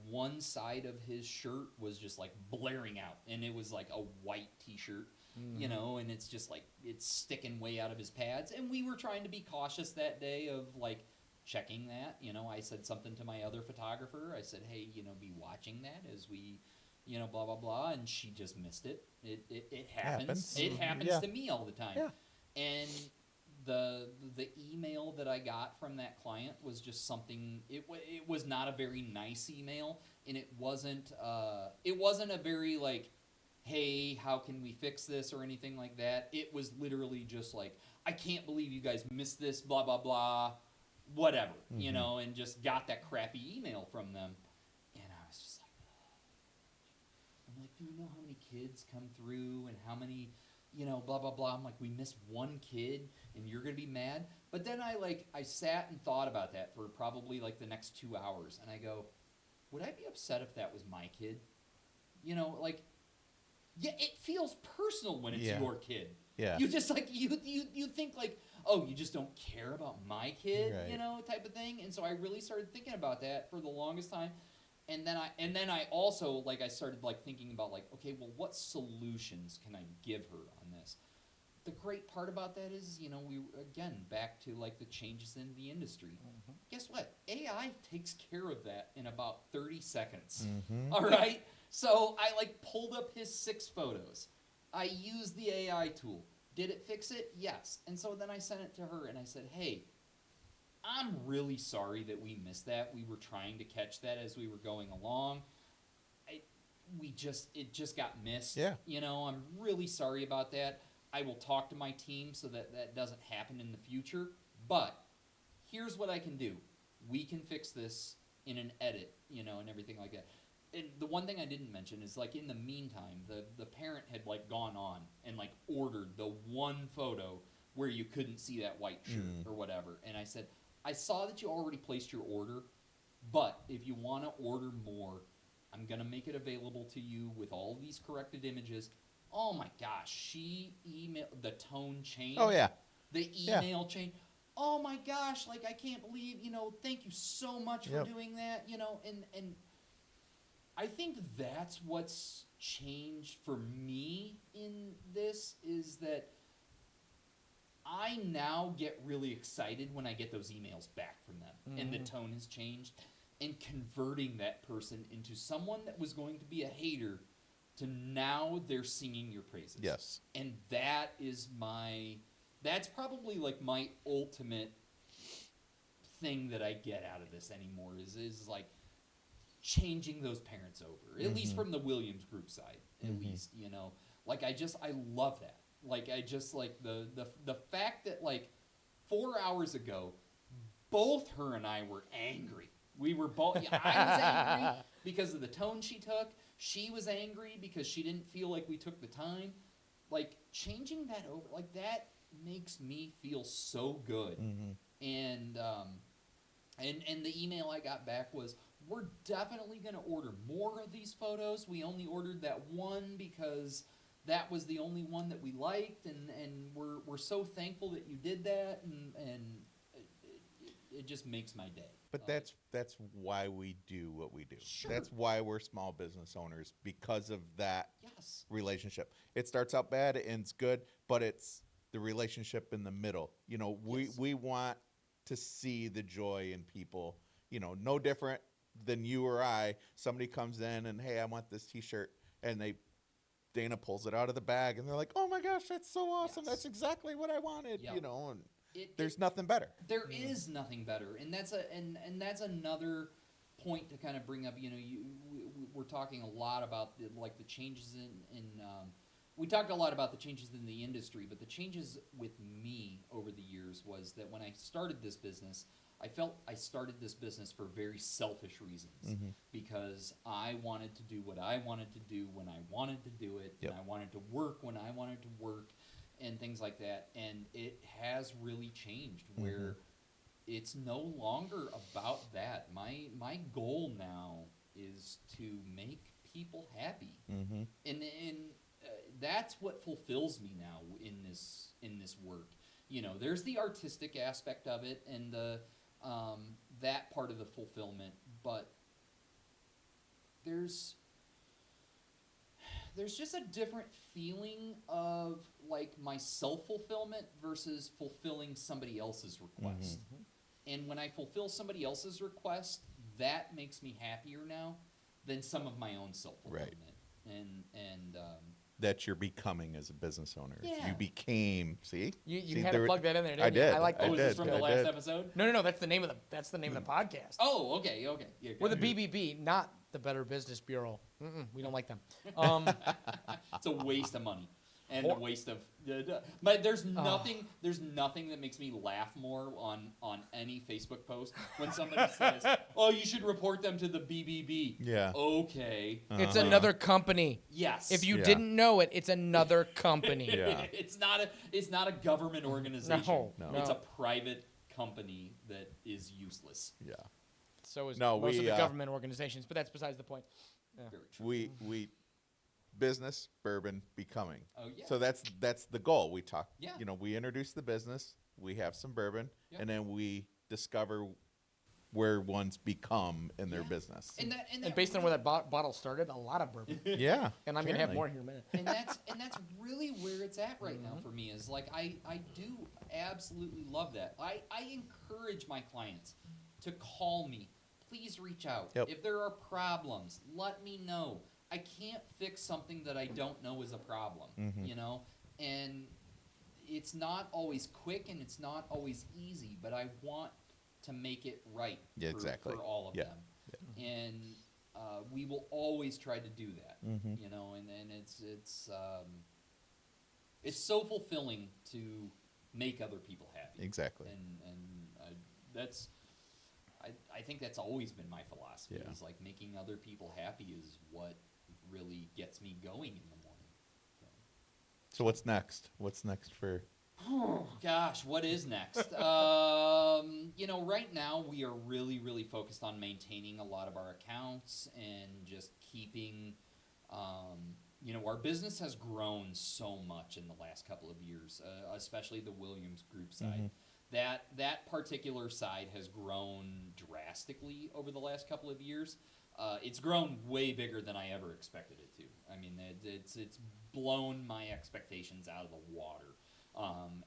one side of his shirt was just like blaring out, and it was like a white T-shirt. You know, and it's just like it's sticking way out of his pads. And we were trying to be cautious that day of like checking that. You know, I said something to my other photographer. I said, hey, you know, be watching that as we, you know, blah blah blah. And she just missed it. It happens. It happens to me all the time. Yeah. And the email that I got from that client was just something. It was not a very nice email, and it wasn't a very like, hey, how can we fix this or anything like that. It was literally just like, I can't believe you guys missed this, blah, blah, blah, whatever, you know, and just got that crappy email from them. And I was just like, oh. I'm like, do you know how many kids come through and how many, you know, blah, blah, blah. I'm like, we missed one kid and you're going to be mad? But then I sat and thought about that for probably like the next 2 hours. And I go, would I be upset if that was my kid? You know, like, yeah, it feels personal when it's your kid. Yeah. You just like you think like, oh, you just don't care about my kid, Right. you know, type of thing. And so I really started thinking about that for the longest time. And then I also like I started like thinking about like, okay, well, what solutions can I give her on this? The great part about that is, you know, we again back to like the changes in the industry. Guess what? AI takes care of that in about 30 seconds. All right? So I like pulled up his 6 photos. I used the AI tool. Did it fix it? Yes. And so then I sent it to her and I said, hey, I'm really sorry that we missed that. We were trying to catch that as we were going along. It just got missed. Yeah. You know, I'm really sorry about that. I will talk to my team so that that doesn't happen in the future. But here's what I can do. We can fix this in an edit, you know, and everything like that. And the one thing I didn't mention is like in the meantime, the parent had like gone on and like ordered the one photo where you couldn't see that white shirt or whatever. And I said, I saw that you already placed your order, but if you want to order more, I'm going to make it available to you with all these corrected images. Oh my gosh, she emailed, the tone changed. Oh, yeah. The email changed. Oh my gosh, like I can't believe, you know, thank you so much for doing that, you know, and I think that's what's changed for me in this is that I now get really excited when I get those emails back from them and the tone has changed, and converting that person into someone that was going to be a hater to now they're singing your praises. Yes. And that is that's probably like my ultimate thing that I get out of this anymore is like changing those parents over, at least from the Williams group side, at least, you know, like I love that. Like I just like the fact that like 4 hours ago, both her and I were angry. We were both, I was angry because of the tone she took. She was angry because she didn't feel like we took the time. Like changing that over, like that makes me feel so good. And the email I got back was, we're definitely going to order more of these photos. We only ordered that one because that was the only one that we liked, and we're so thankful that you did that, and it just makes my day. But that's why we do what we do. Sure. That's why we're small business owners, because of that Yes. relationship. It starts out bad, it ends good, but it's the relationship in the middle. You know, we want to see the joy in people, you know, no different than you or I. Somebody comes in and, hey, I want this T-shirt, and they Dana pulls it out of the bag, and they're like, "Oh my gosh, that's so awesome! Yes. That's exactly what I wanted." Yep. You know, and It- there's nothing better. There is nothing better, and that's another point to kind of bring up. You know, we're talking a lot about the changes in we talked a lot about the changes in the industry, but the changes with me over the years was that when I started this business, I felt I started this business for very selfish reasons because I wanted to do what I wanted to do when I wanted to do it, Yep. and I wanted to work when I wanted to work, and things like that. And it has really changed where it's no longer about that. My goal now is to make people happy, and that's what fulfills me now in this work. You know, there's the artistic aspect of it and the that part of the fulfillment, but there's just a different feeling of like my self-fulfillment versus fulfilling somebody else's request. And when I fulfill somebody else's request, that makes me happier now than some of my own self-fulfillment. And That you're becoming as a business owner. Yeah. You became. See, You had to plug that in there, didn't I you? did. I like that. oh, is this from the last episode? No. That's the name of the podcast. Oh, okay. Yeah, We're the BBB, not the Better Business Bureau. We don't like them. It's a waste of money and a waste of. But there's nothing that makes me laugh more on any Facebook post when somebody says, "Oh, you should report them to the BBB." Yeah. Okay. It's another company. Yes. If you Yeah. didn't know it, it's another company. Yeah. It's not a government organization. No. It's a private company that is useless. Yeah. So is No, most of we, the government organizations, but that's besides the point. Very true. We business, bourbon, becoming. Oh, yeah. So that's the goal. We talk. Yeah. You know, we introduce the business. We have some bourbon, Yep. and then we discover where one's become in their Yeah. business. And based on where that bottle started, a lot of bourbon. Yeah. And I'm going to have apparently. more here in a minute. and that's really where it's at right now for me is like I do absolutely love that. I encourage my clients to call me. Please reach out. Yep. If there are problems, let me know. I can't fix something that I don't know is a problem, you know? And it's not always quick and it's not always easy, but I want to make it right Yeah, exactly. for all of Yeah. them. And we will always try to do that, you know, and it's so fulfilling to make other people happy. Exactly. And that's I think that's always been my philosophy. Yeah. Is like making other people happy is what really gets me going in the morning. So what's next? What's next for? Oh gosh, what is next? You know, right now we are really, really focused on maintaining a lot of our accounts and just keeping. You know, our business has grown so much in the last couple of years, especially the Williams Group side. That particular side has grown drastically over the last couple of years. It's grown way bigger than I ever expected it to. I mean, it's blown my expectations out of the water.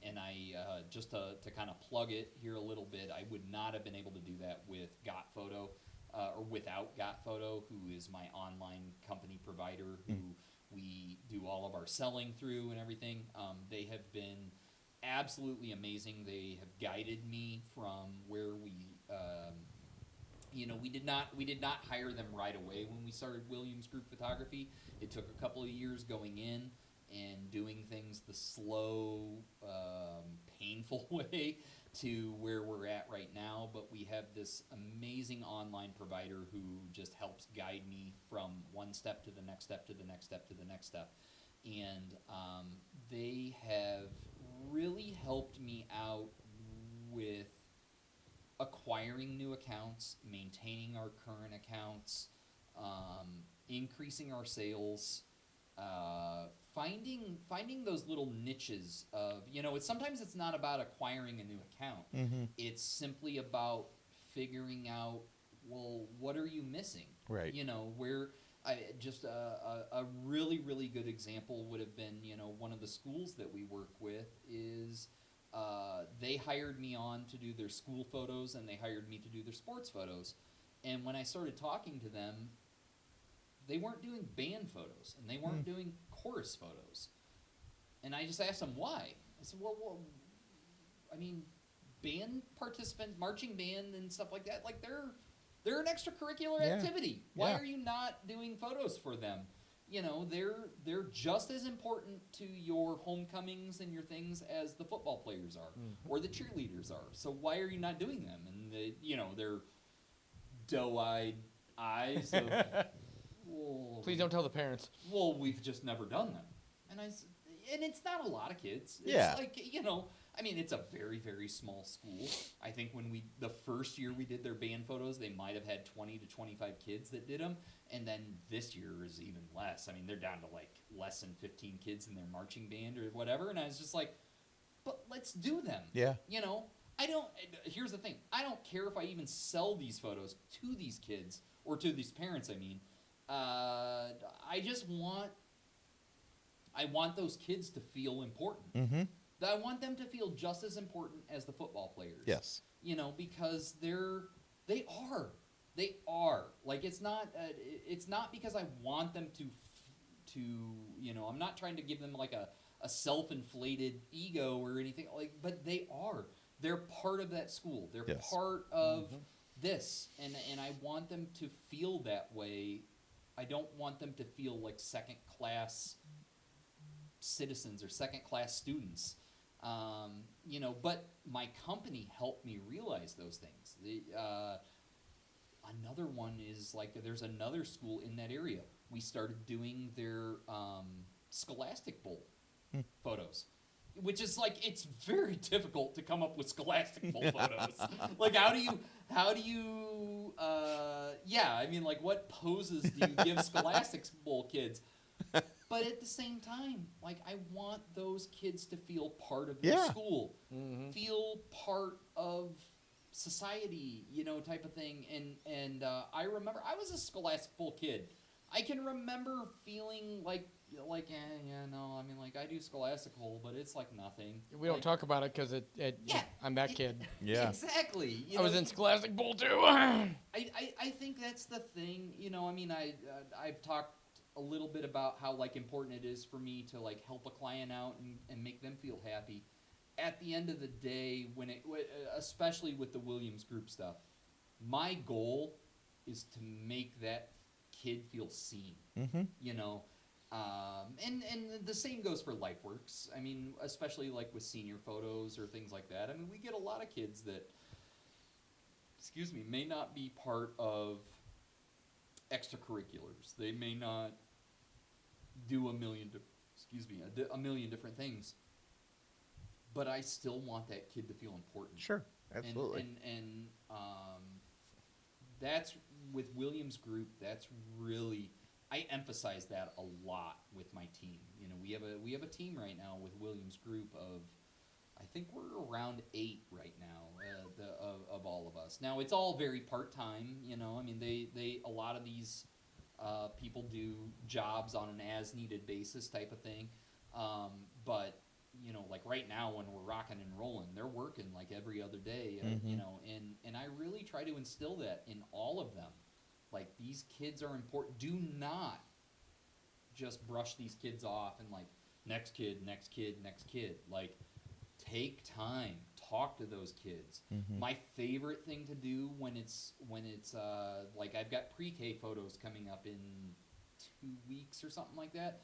And I just to kind of plug it here a little bit, I would not have been able to do that with Got Photo or without Got Photo, who is my online company provider, who we do all of our selling through and everything. They have been absolutely amazing. They have guided me from where we, you know, we did not hire them right away when we started Williams Group Photography. It took a couple of years going in and doing things the slow, painful way to where we're at right now. But we have this amazing online provider who just helps guide me from one step to the next step to the next step to the next step. And they have really helped me out with acquiring new accounts, maintaining our current accounts, increasing our sales, finding those little niches of, you know, sometimes it's not about acquiring a new account. It's simply about figuring out, well, what are you missing? Right. You know, where just a really, really good example would have been, you know, one of the schools that we work with is they hired me on to do their school photos and they hired me to do their sports photos. And when I started talking to them, they weren't doing band photos and they weren't doing chorus photos. And I just asked them why. I said, well, I mean, band participant, marching band and stuff like that, like they're an extracurricular activity. Why are you not doing photos for them? You know, they're just as important to your homecomings and your things as the football players are or the cheerleaders are. So why are you not doing them? And their doe-eyed eyes of, well, Please don't tell the parents. well, we've just never done them. And and it's not a lot of kids. It's I mean, it's a very, very small school. I think the first year we did their band photos, they might have had 20 to 25 kids that did them. And then this year is even less. I mean, they're down to like less than 15 kids in their marching band or whatever. And I was just like, but let's do them. Yeah. Here's the thing. I don't care if I even sell these photos to these kids or to these parents, I mean. I want those kids to feel important. Mm-hmm. I want them to feel just as important as the football players. Yes. Because they are. Like, it's not because I want them to I'm not trying to give them like a self-inflated ego or anything, like, but they are. They're part of that school. They're part of this, and I want them to feel that way. I don't want them to feel like second-class citizens or second-class students. But my company helped me realize those things. Another one is, like, there's another school in that area. We started doing their Scholastic Bowl photos, which is, like, it's very difficult to come up with Scholastic Bowl photos. Like, how do you, I mean, like, what poses do you give Scholastic Bowl kids? But at the same time, like, I want those kids to feel part of their school, feel part of society, type of thing. And I remember I was a Scholastic Bowl kid. I can remember feeling like I mean, like, I do Scholastic Bowl, but it's like nothing. We don't talk about it because I'm that kid. Yeah, exactly. I was in Scholastic Bowl too. I think that's the thing. I mean, I've talked a little bit about how, like, important it is for me to, like, help a client out and make them feel happy. At the end of the day, especially with the Williams Group stuff, my goal is to make that kid feel seen. Mm-hmm. And the same goes for Lifeworks. I mean, especially like with senior photos or things like that. I mean, we get a lot of kids that, may not be part of extracurriculars. They may not do a million different things. But I still want that kid to feel important. Sure, absolutely. And that's with Williams Group. That's really, I emphasize that a lot with my team. We have a team right now with Williams Group of, I think we're around 8 right now of all of us. Now, it's all very part-time. I mean, they a lot of these people do jobs on an as-needed basis type of thing, but. Like right now when we're rocking and rolling, they're working like every other day, and I really try to instill that in all of them. Like, these kids are important. Do not just brush these kids off and, like, next kid. Like, take time, talk to those kids. Mm-hmm. My favorite thing to do when it's like, I've got pre-K photos coming up in 2 weeks or something like that.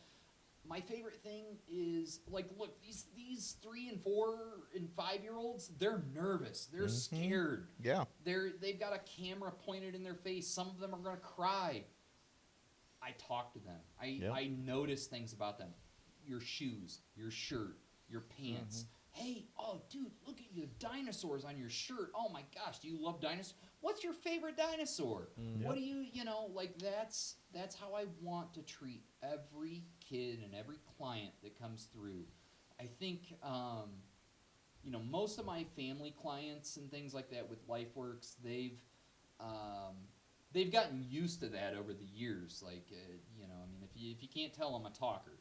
My favorite thing is, like, look, these 3 and 4 and 5-year-olds, they're nervous. They're scared. Yeah. They've got a camera pointed in their face. Some of them are going to cry. I talk to them. I notice things about them. Your shoes, your shirt, your pants. Hey, oh, dude, look at the dinosaurs on your shirt. Oh, my gosh, do you love dinosaurs? What's your favorite dinosaur? What do you, like, that's how I want to treat every kid and every client that comes through. I think, most of my family clients and things like that with Lifeworks, they've gotten used to that over the years. Like, I mean, if you can't tell, I'm a talker.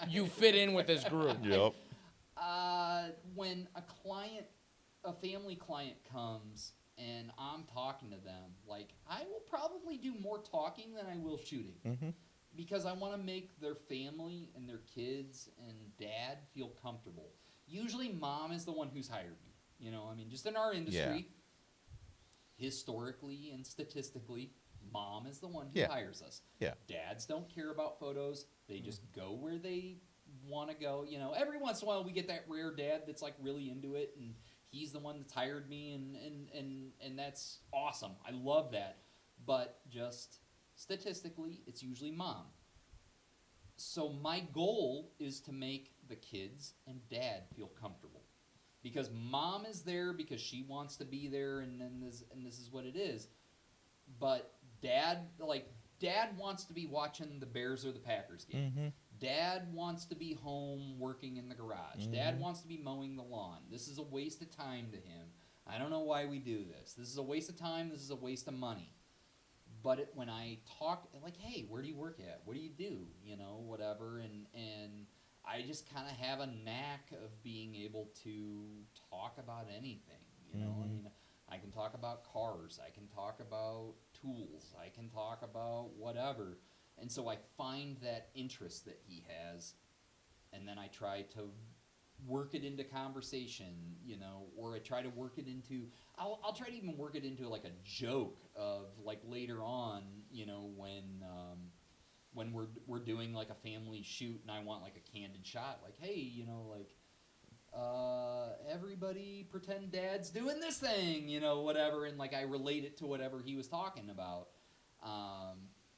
You fit in with this group. Yep. When a family client comes, and I'm talking to them, like, I will probably do more talking than I will shooting. Mm-hmm. Because I want to make their family and their kids and dad feel comfortable. Usually mom is the one who's hired me. You know, I mean, just in our industry, historically and statistically, mom is the one who hires us. Yeah. Dads don't care about photos. They just go where they want to go. You know, every once in a while we get that rare dad that's like really into it, and he's the one that's hired me, and that's awesome. I love that. But just statistically, it's usually mom. So my goal is to make the kids and dad feel comfortable. Because mom is there because she wants to be there, and this is what it is. But dad wants to be watching the Bears or the Packers game. Mm-hmm. Dad wants to be home working in the garage. Mm-hmm. Dad wants to be mowing the lawn. This is a waste of time to him. I don't know why we do this. This is a waste of time. This is a waste of money. But when I talk, like, hey, where do you work at? What do you do? You know, whatever. And I just kind of have a knack of being able to talk about anything. You know, I mean, I can talk about cars. I can talk about tools. I can talk about whatever. And so I find that interest that he has, and then I try to work it into conversation, you know, or I try to work it into, I'll try to even work it into like a joke of like later on, you know, when we're doing like a family shoot and I want like a candid shot, like, hey, you know, like, everybody pretend dad's doing this thing, you know, whatever, and like I relate it to whatever he was talking about.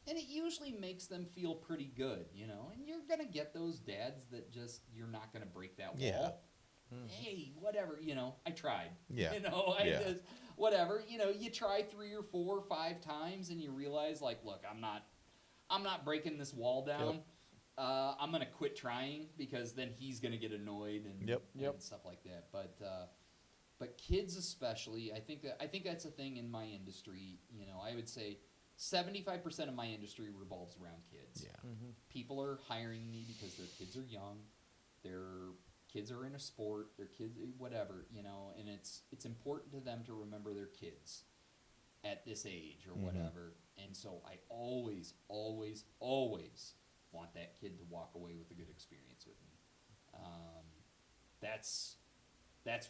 And it usually makes them feel pretty good, you know. And you're going to get those dads that just, you're not going to break that wall. Yeah. Mm-hmm. Hey, whatever, you know, I tried. Yeah. You know, I just, whatever, you know, you try 3 or 4 or 5 times and you realize, like, look, I'm not breaking this wall down. Yep. I'm going to quit trying because then he's going to get annoyed and, and stuff like that. But kids especially, I think that's a thing in my industry. You know, I would say 75% of my industry revolves around kids. Yeah. Mm-hmm. People are hiring me because their kids are young, their kids are in a sport, their kids, whatever, you know, and it's important to them to remember their kids at this age or whatever. And so I always, always, always want that kid to walk away with a good experience with me. That's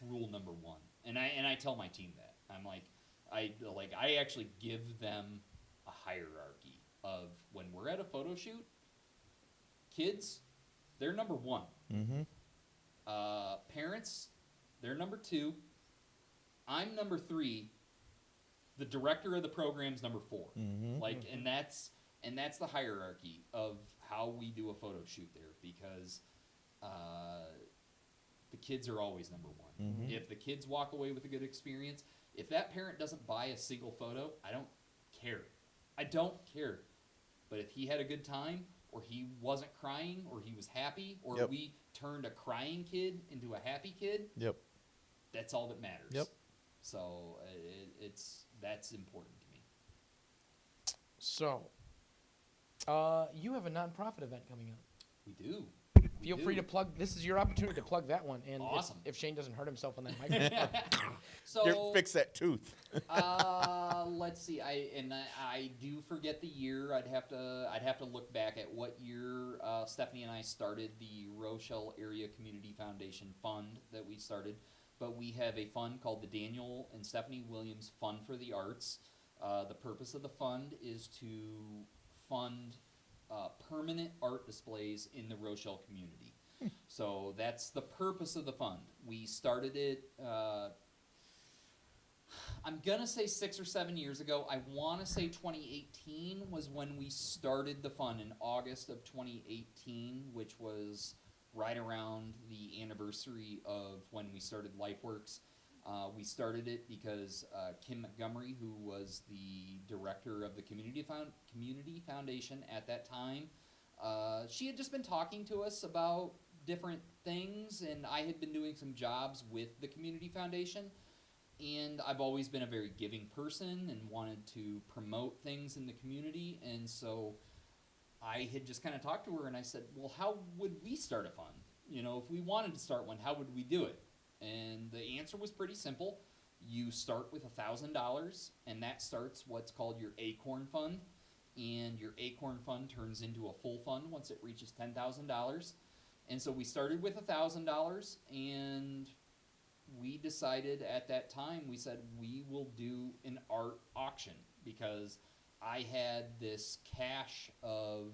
rule number 1. And I tell my team that. I'm like, I actually give them a hierarchy of when we're at a photo shoot, kids, they're number 1. Mm-hmm. Parents, they're number 2. I'm number 3. The director of the program's number 4. Mm-hmm. Like, and that's the hierarchy of how we do a photo shoot there, because the kids are always number 1. Mm-hmm. If the kids walk away with a good experience, if that parent doesn't buy a single photo, I don't care. I don't care. But if he had a good time, or he wasn't crying, or he was happy, or we turned a crying kid into a happy kid, that's all that matters. Yep. So that's important to me. So, you have a nonprofit event coming up. We do. Feel free to plug. This is your opportunity to plug that one. And awesome. if Shane doesn't hurt himself on that microphone. So fix that tooth. let's see. I do forget the year. I'd have to look back at what year Stephanie and I started the Rochelle Area Community Foundation Fund that we started. But we have a fund called the Daniel and Stephanie Williams Fund for the Arts. The purpose of the fund is to fund permanent art displays in the Rochelle community. So that's the purpose of the fund. We started it, I'm going to say 6 or 7 years ago. I want to say 2018 was when we started the fund, in August of 2018, which was right around the anniversary of when we started Lifeworks. We started it because Kim Montgomery, who was the director of the Community Foundation at that time, she had just been talking to us about different things, and I had been doing some jobs with the Community Foundation, and I've always been a very giving person and wanted to promote things in the community, and so I had just kind of talked to her, and I said, well, how would we start a fund? You know, if we wanted to start one, how would we do it? And the answer was pretty simple. you start with $1,000, and that starts what's called your Acorn Fund. And your Acorn Fund turns into a full fund once it reaches $10,000. And so we started with $1,000, and we decided at that time, we said we will do an art auction, because I had this cache of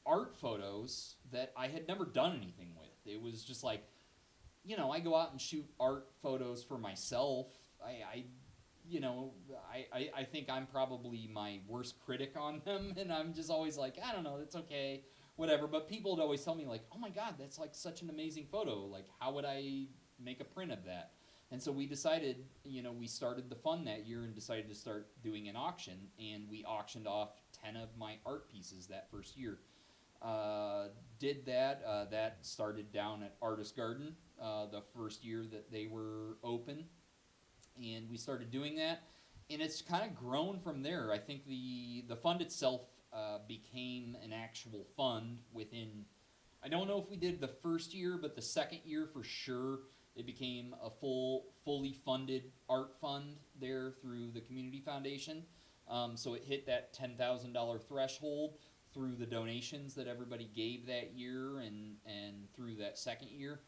art photos that I had never done anything with. It was just like, I go out and shoot art photos for myself. I think I'm probably my worst critic on them, and I'm just always like, I don't know, it's okay, whatever. But people would always tell me, like, oh my God, that's like such an amazing photo. Like, how would I make a print of that? And so we decided, we started the fund that year and decided to start doing an auction, and we auctioned off 10 of my art pieces that first year. Did that. That started down at Artist Garden the first year that they were open, and we started doing that, and it's kind of grown from there. I think the fund itself became an actual fund within, I don't know if we did the first year, but the second year for sure, it became a fully funded art fund there through the community foundation. So it hit that $10,000 threshold through the donations that everybody gave that year and through that second year.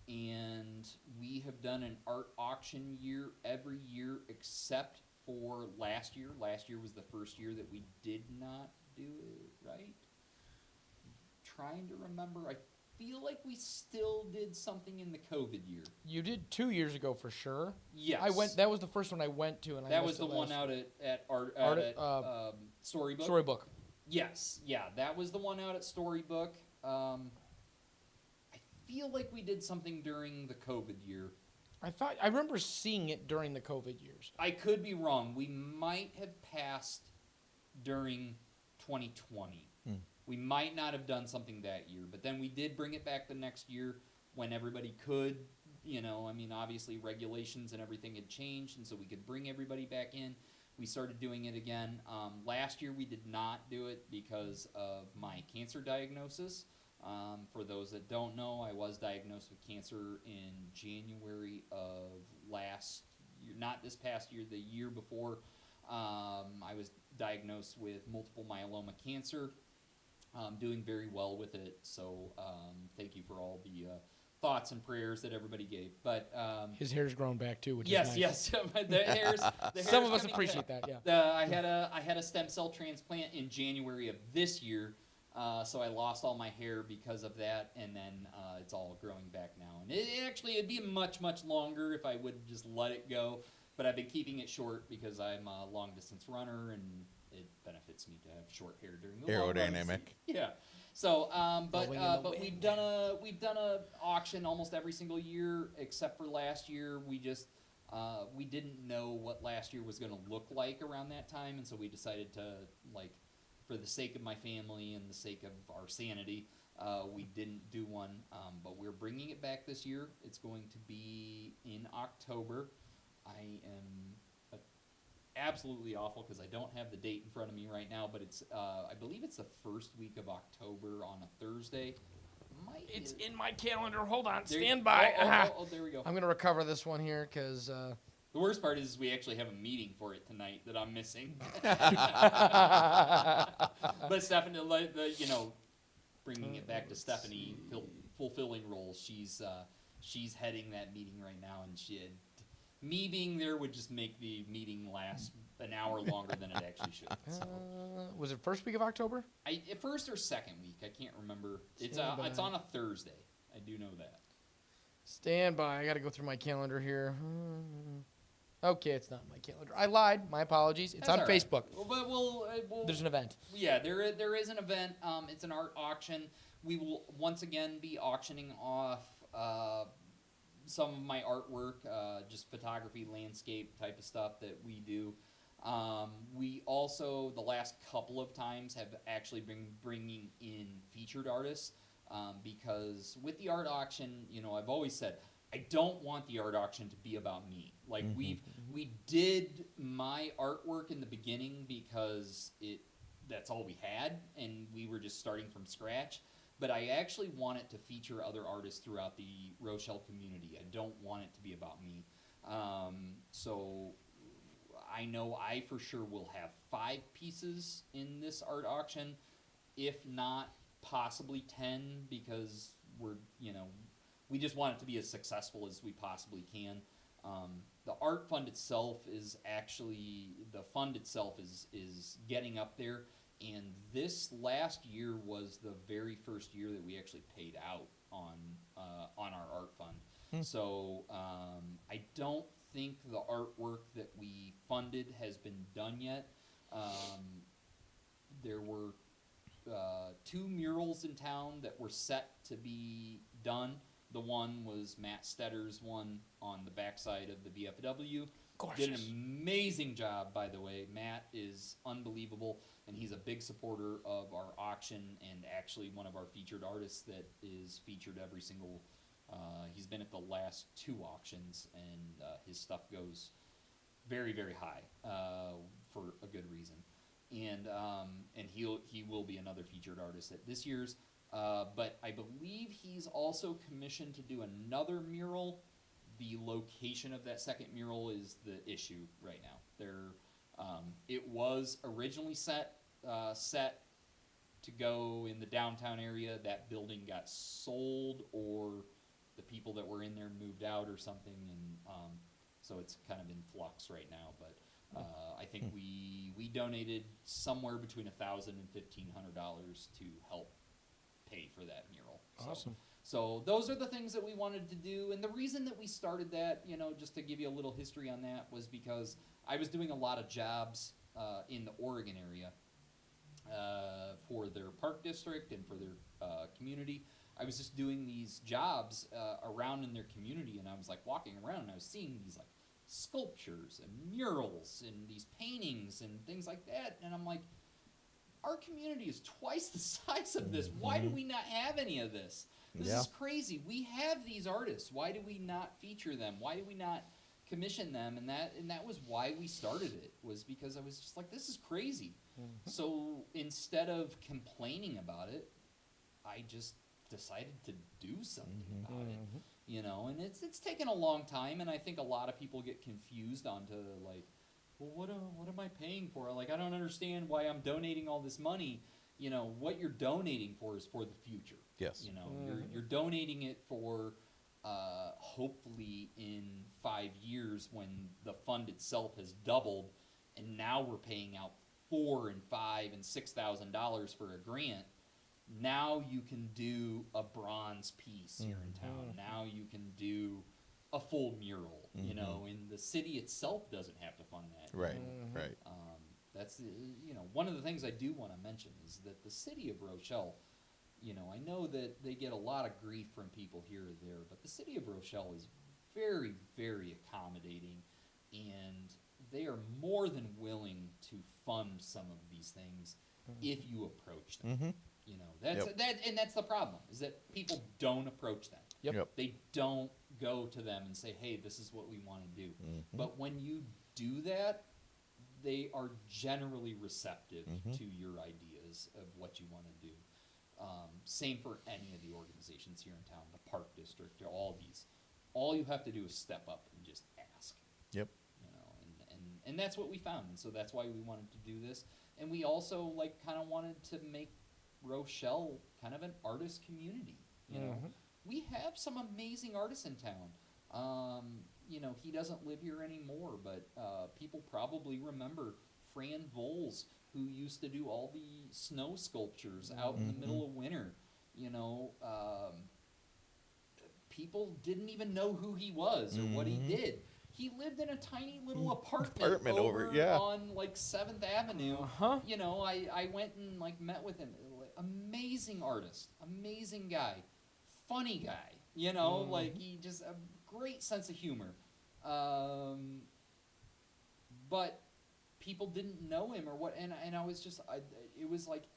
And we have done an art auction year every year except for last year. Last year was the first year that we did not do it, right? Trying to remember. I feel like we still did something in the COVID year. You did 2 years ago for sure. Yes. That was the first one I went to, and that was the one out at Storybook. Storybook. Yes, yeah, that was the one out at Storybook. I feel like we did something during the COVID year. I remember seeing it during the COVID years. I could be wrong. We might have passed during 2020. We might not have done something that year, but then we did bring it back the next year when everybody could. Obviously regulations and everything had changed, and so we could bring everybody back in. We started doing it again. Last year we did not do it because of my cancer diagnosis. For those that don't know, I was diagnosed with cancer in January of last year, not this past year, the year before. I was diagnosed with multiple myeloma cancer. Doing very well with it, so thank you for all the thoughts and prayers that everybody gave. But his hair's grown back too, which yes, is nice. Yes. The hair's Some of us coming appreciate back. that. Yeah. I had a stem cell transplant in January of this year, so I lost all my hair because of that, and then it's all growing back now. And it'd be much longer if I would just let it go. But I've been keeping it short because I'm a long distance runner, and it benefits me to have short hair during the long run Aerodynamic. season. Yeah. So, but we've done a auction almost every single year except for last year. We just we didn't know what last year was going to look like around that time, and so we decided to, like, for the sake of my family and the sake of our sanity, we didn't do one. But we're bringing it back this year. It's going to be in October. I am absolutely awful because I don't have the date in front of me right now, but it's I believe it's the first week of October on a Thursday. It's in my calendar. Hold on. There Stand by. Oh, there we go. I'm going to recover this one here because... The worst part is we actually have a meeting for it tonight that I'm missing. But Stephanie, bringing it back to Stephanie, fulfilling roles, she's heading that meeting right now, and me being there would just make the meeting last an hour longer than it actually should. So. Was it first week of October? First or second week, I can't remember. It's on a Thursday. I do know that. Stand by. I got to go through my calendar here. Okay, it's not my calendar. I lied. My apologies. It's That's on all right. Facebook. But we'll There's an event. Yeah, there is an event. It's an art auction. We will once again be auctioning off some of my artwork, just photography, landscape type of stuff that we do. We also, the last couple of times, have actually been bringing in featured artists because with the art auction, I've always said, I don't want the art auction to be about me. Like, we did my artwork in the beginning because that's all we had, and we were just starting from scratch. But I actually want it to feature other artists throughout the Rochelle community. I don't want it to be about me. So I know I for sure will have 5 pieces in this art auction, if not possibly 10, because we just want it to be as successful as we possibly can. The art fund itself is getting up there, and this last year was the very first year that we actually paid out on our art fund. So I don't think the artwork that we funded has been done yet. There were 2 murals in town that were set to be done. The one was Matt Stetter's one on the backside of the VFW. Gorgeous. Did an amazing job, by the way. Matt is unbelievable, and he's a big supporter of our auction, and actually one of our featured artists that is featured every single. He's been at the last 2 auctions, and his stuff goes very, very high for a good reason. And he will be another featured artist at this year's. But I believe he's also commissioned to do another mural. The location of that second mural is the issue right now. It was originally set to go in the downtown area. That building got sold, or the people that were in there moved out or something, and so it's kind of in flux right now. But I think we donated somewhere between $1,000 and $1,500 to help pay for that mural. Awesome. So those are the things that we wanted to do, and the reason that we started that, just to give you a little history on that, was because I was doing a lot of jobs in the Oregon area for their park district and for their community. I was just doing these jobs around in their community, and I was like walking around, and I was seeing these like sculptures and murals and these paintings and things like that, and I'm like, our community is twice the size of this. Why do we not have any of this? This is crazy. We have these artists. Why do we not feature them? Why do we not commission them? And that was why we started it, was because I was just like, this is crazy. So instead of complaining about it, I just decided to do something about it. And it's taken a long time, and I think a lot of people get confused onto like, well, what am I paying for? Like, I don't understand why I'm donating all this money. What you're donating for is for the future. Yes. You're donating it for hopefully in 5 years, when the fund itself has doubled, and now we're paying out $4,000 and $5,000 and $6,000 for a grant. Now you can do a bronze piece here in town. Now you can do a full mural, and the city itself doesn't have to fund that. Right, right. That's, one of the things I do want to mention is that the city of Rochelle, I know that they get a lot of grief from people here or there, but the city of Rochelle is very, very accommodating, and they are more than willing to fund some of these things if you approach them. That's the problem, is that people don't approach them. They don't go to them and say, hey, this is what we want to do. But when you do that, they are generally receptive to your ideas of what you want to do. Same for any of the organizations here in town, the park district, all these. All you have to do is step up and just ask. And that's what we found, and so that's why we wanted to do this. And we also kind of wanted to make Rochelle kind of an artist community. We have some amazing artists in town. He doesn't live here anymore, but people probably remember Fran Voles, who used to do all the snow sculptures out in the middle of winter. People didn't even know who he was or what he did. He lived in a tiny little apartment over on 7th Avenue. I went and met with him. Amazing artist, amazing guy, funny guy. He just a great sense of humor. But people didn't know him or what, and I was just, it was like,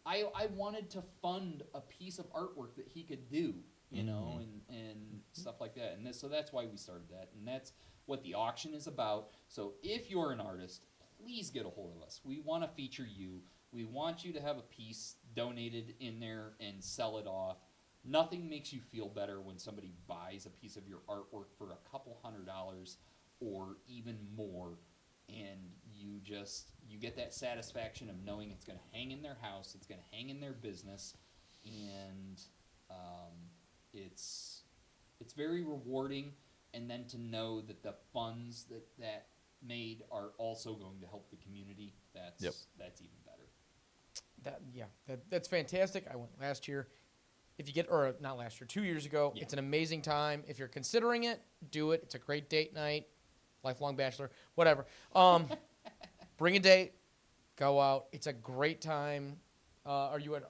I wanted to fund a piece of artwork that he could do, and stuff like that. And so that's why we started that, and that's what the auction is about. So if you're an artist, please get a hold of us. We want to feature you. We want you to have a piece donated in there and sell it off. nothing makes you feel better when somebody buys a piece of your artwork for a couple $100 or even more, and you get that satisfaction of knowing it's going to hang in their house, it's going to hang in their business, and it's very rewarding. And then to know that the funds that made are also going to help the community, that's even better. That's fantastic. I went last year. If you get, or not last year, 2 years ago, it's an amazing time. If you're considering it, do it. It's a great date night, lifelong bachelor, whatever. Bring a date, go out. It's a great time. Are you at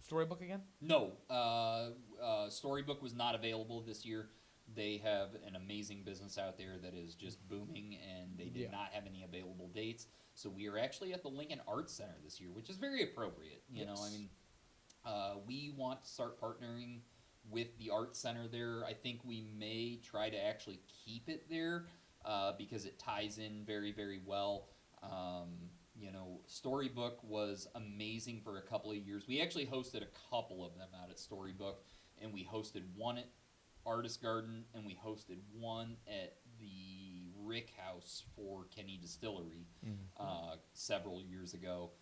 Storybook again? No, Storybook was not available this year. They have an amazing business out there that is just booming, and they did not have any available dates. So we are actually at the Lincoln Arts Center this year, which is very appropriate. You know, I mean, we want to start partnering with the Arts Center there. I think we may try to actually keep it there because it ties in very, very well. You know, Storybook was amazing for a couple of years. We actually hosted a couple of them out at Storybook, and we hosted one at Artist Garden, and we hosted one at the Rick House for Kenny Distillery several years ago.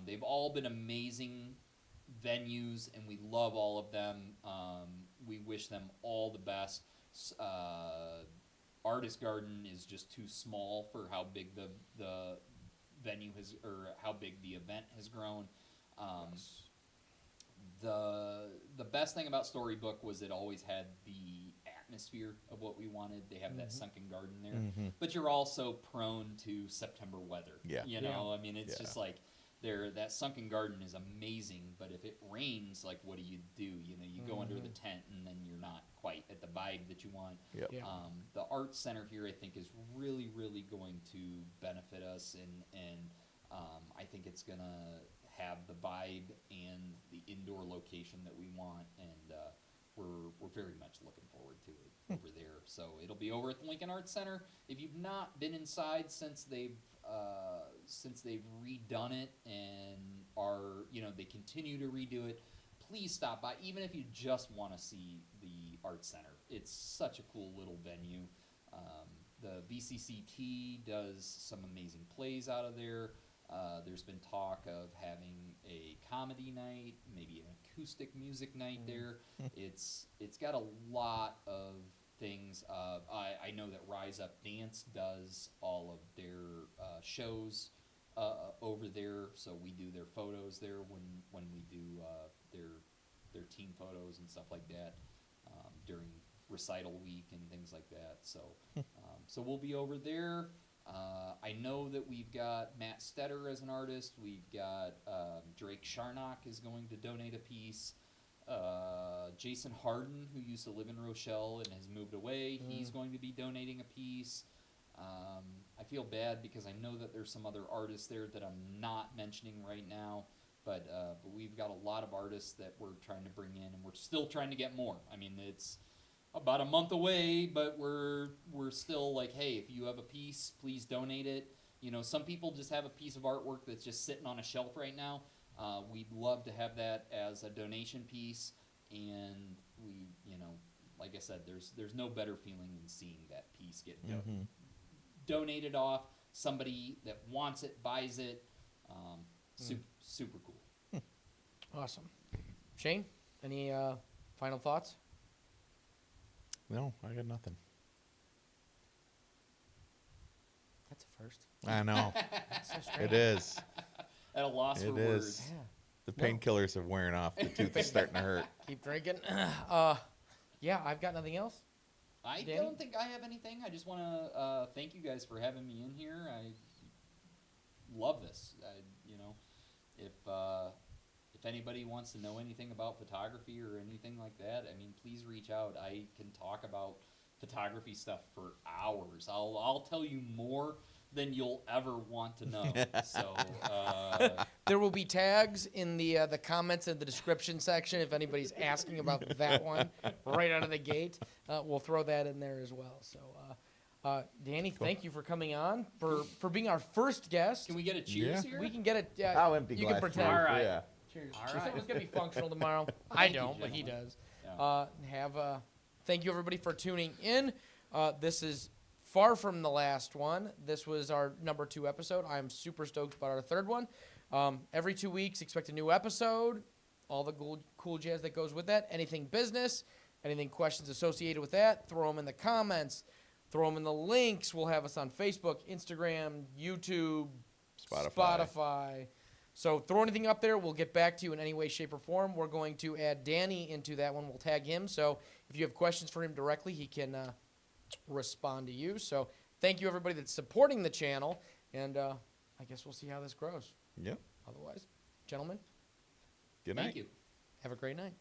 They've all been amazing venues, and we love all of them. We wish them all the best. Artist Garden is just too small for how big the venue has, or how big the event has grown. The best thing about Storybook was it always had the atmosphere of what we wanted. They have that sunken garden there, but you're also prone to September weather. You know, I mean, it's just like that sunken garden is amazing, but if it rains, like, what do? You know, you go under the tent, and then you're not quite at the vibe that you want. The Arts Center here, I think, is really, really going to benefit us, and I think it's gonna have the vibe and the indoor location that we want, and we're very much looking forward to it over there. So it'll be over at the Lincoln Arts Center. If you've not been inside since they've redone it and they continue to redo it, please stop by, even if you just want to see the Arts Center. It's such a cool little venue. The VCCT does some amazing plays out of there. There's been talk of having a comedy night, maybe an acoustic music night there. It's got a lot of things. I know that Rise Up Dance does all of their shows over there, so we do their photos there when we do their team photos and stuff like that during recital week and things like that. So so we'll be over there. I know that we've got Matt Stetter as an artist. We've got Drake Sharnock is going to donate a piece. Jason Harden, who used to live in Rochelle and has moved away, he's going to be donating a piece. I feel bad because I know that there's some other artists there that I'm not mentioning right now, but we've got a lot of artists that we're trying to bring in, and we're still trying to get more. I mean, it's about a month away, but we're still like, hey, if you have a piece, please donate it. You know, some people just have a piece of artwork that's just sitting on a shelf right now. We'd love to have that as a donation piece, and we, like I said, there's no better feeling than seeing that piece get donated off. Somebody that wants it buys it. Super cool. Awesome. Shane, any final thoughts? No, I got nothing. That's a first. I know. So strange. It is. At a loss for words. Yeah. The painkillers are wearing off. The tooth is starting to hurt. Keep drinking. Yeah, I've got nothing else. I Danny? don't think I have anything. I just want to thank you guys for having me in here. I love this. If anybody wants to know anything about photography or anything like that, I mean, please reach out. I can talk about photography stuff for hours. I'll tell you more than you'll ever want to know. So There will be tags in the comments in the description section if anybody's asking about that one right out of the gate. We'll throw that in there as well. So, Danny, thank you for coming on, for being our first guest. can we get a cheers here? We can get it. I'll empty You glass can pretend. for you. All right. Yeah. Cheers. All He said right. it was gonna be functional tomorrow. I Thank you, don't, but he gentlemen. does. Yeah. Thank you everybody for tuning in. This is far from the last one. This was our number 2 episode. I'm super stoked about our 3rd one. Every 2 weeks, expect a new episode. All the cool jazz that goes with that. Anything business, anything questions associated with that, throw them in the comments. Throw them in the links. We'll have us on Facebook, Instagram, YouTube, Spotify. So throw anything up there. We'll get back to you in any way, shape, or form. We're going to add Danny into that one. We'll tag him. So if you have questions for him directly, he can respond to you. So thank you, everybody that's supporting the channel. And I guess we'll see how this grows. Yep. Otherwise, gentlemen, Good night. Thank you. have a great night.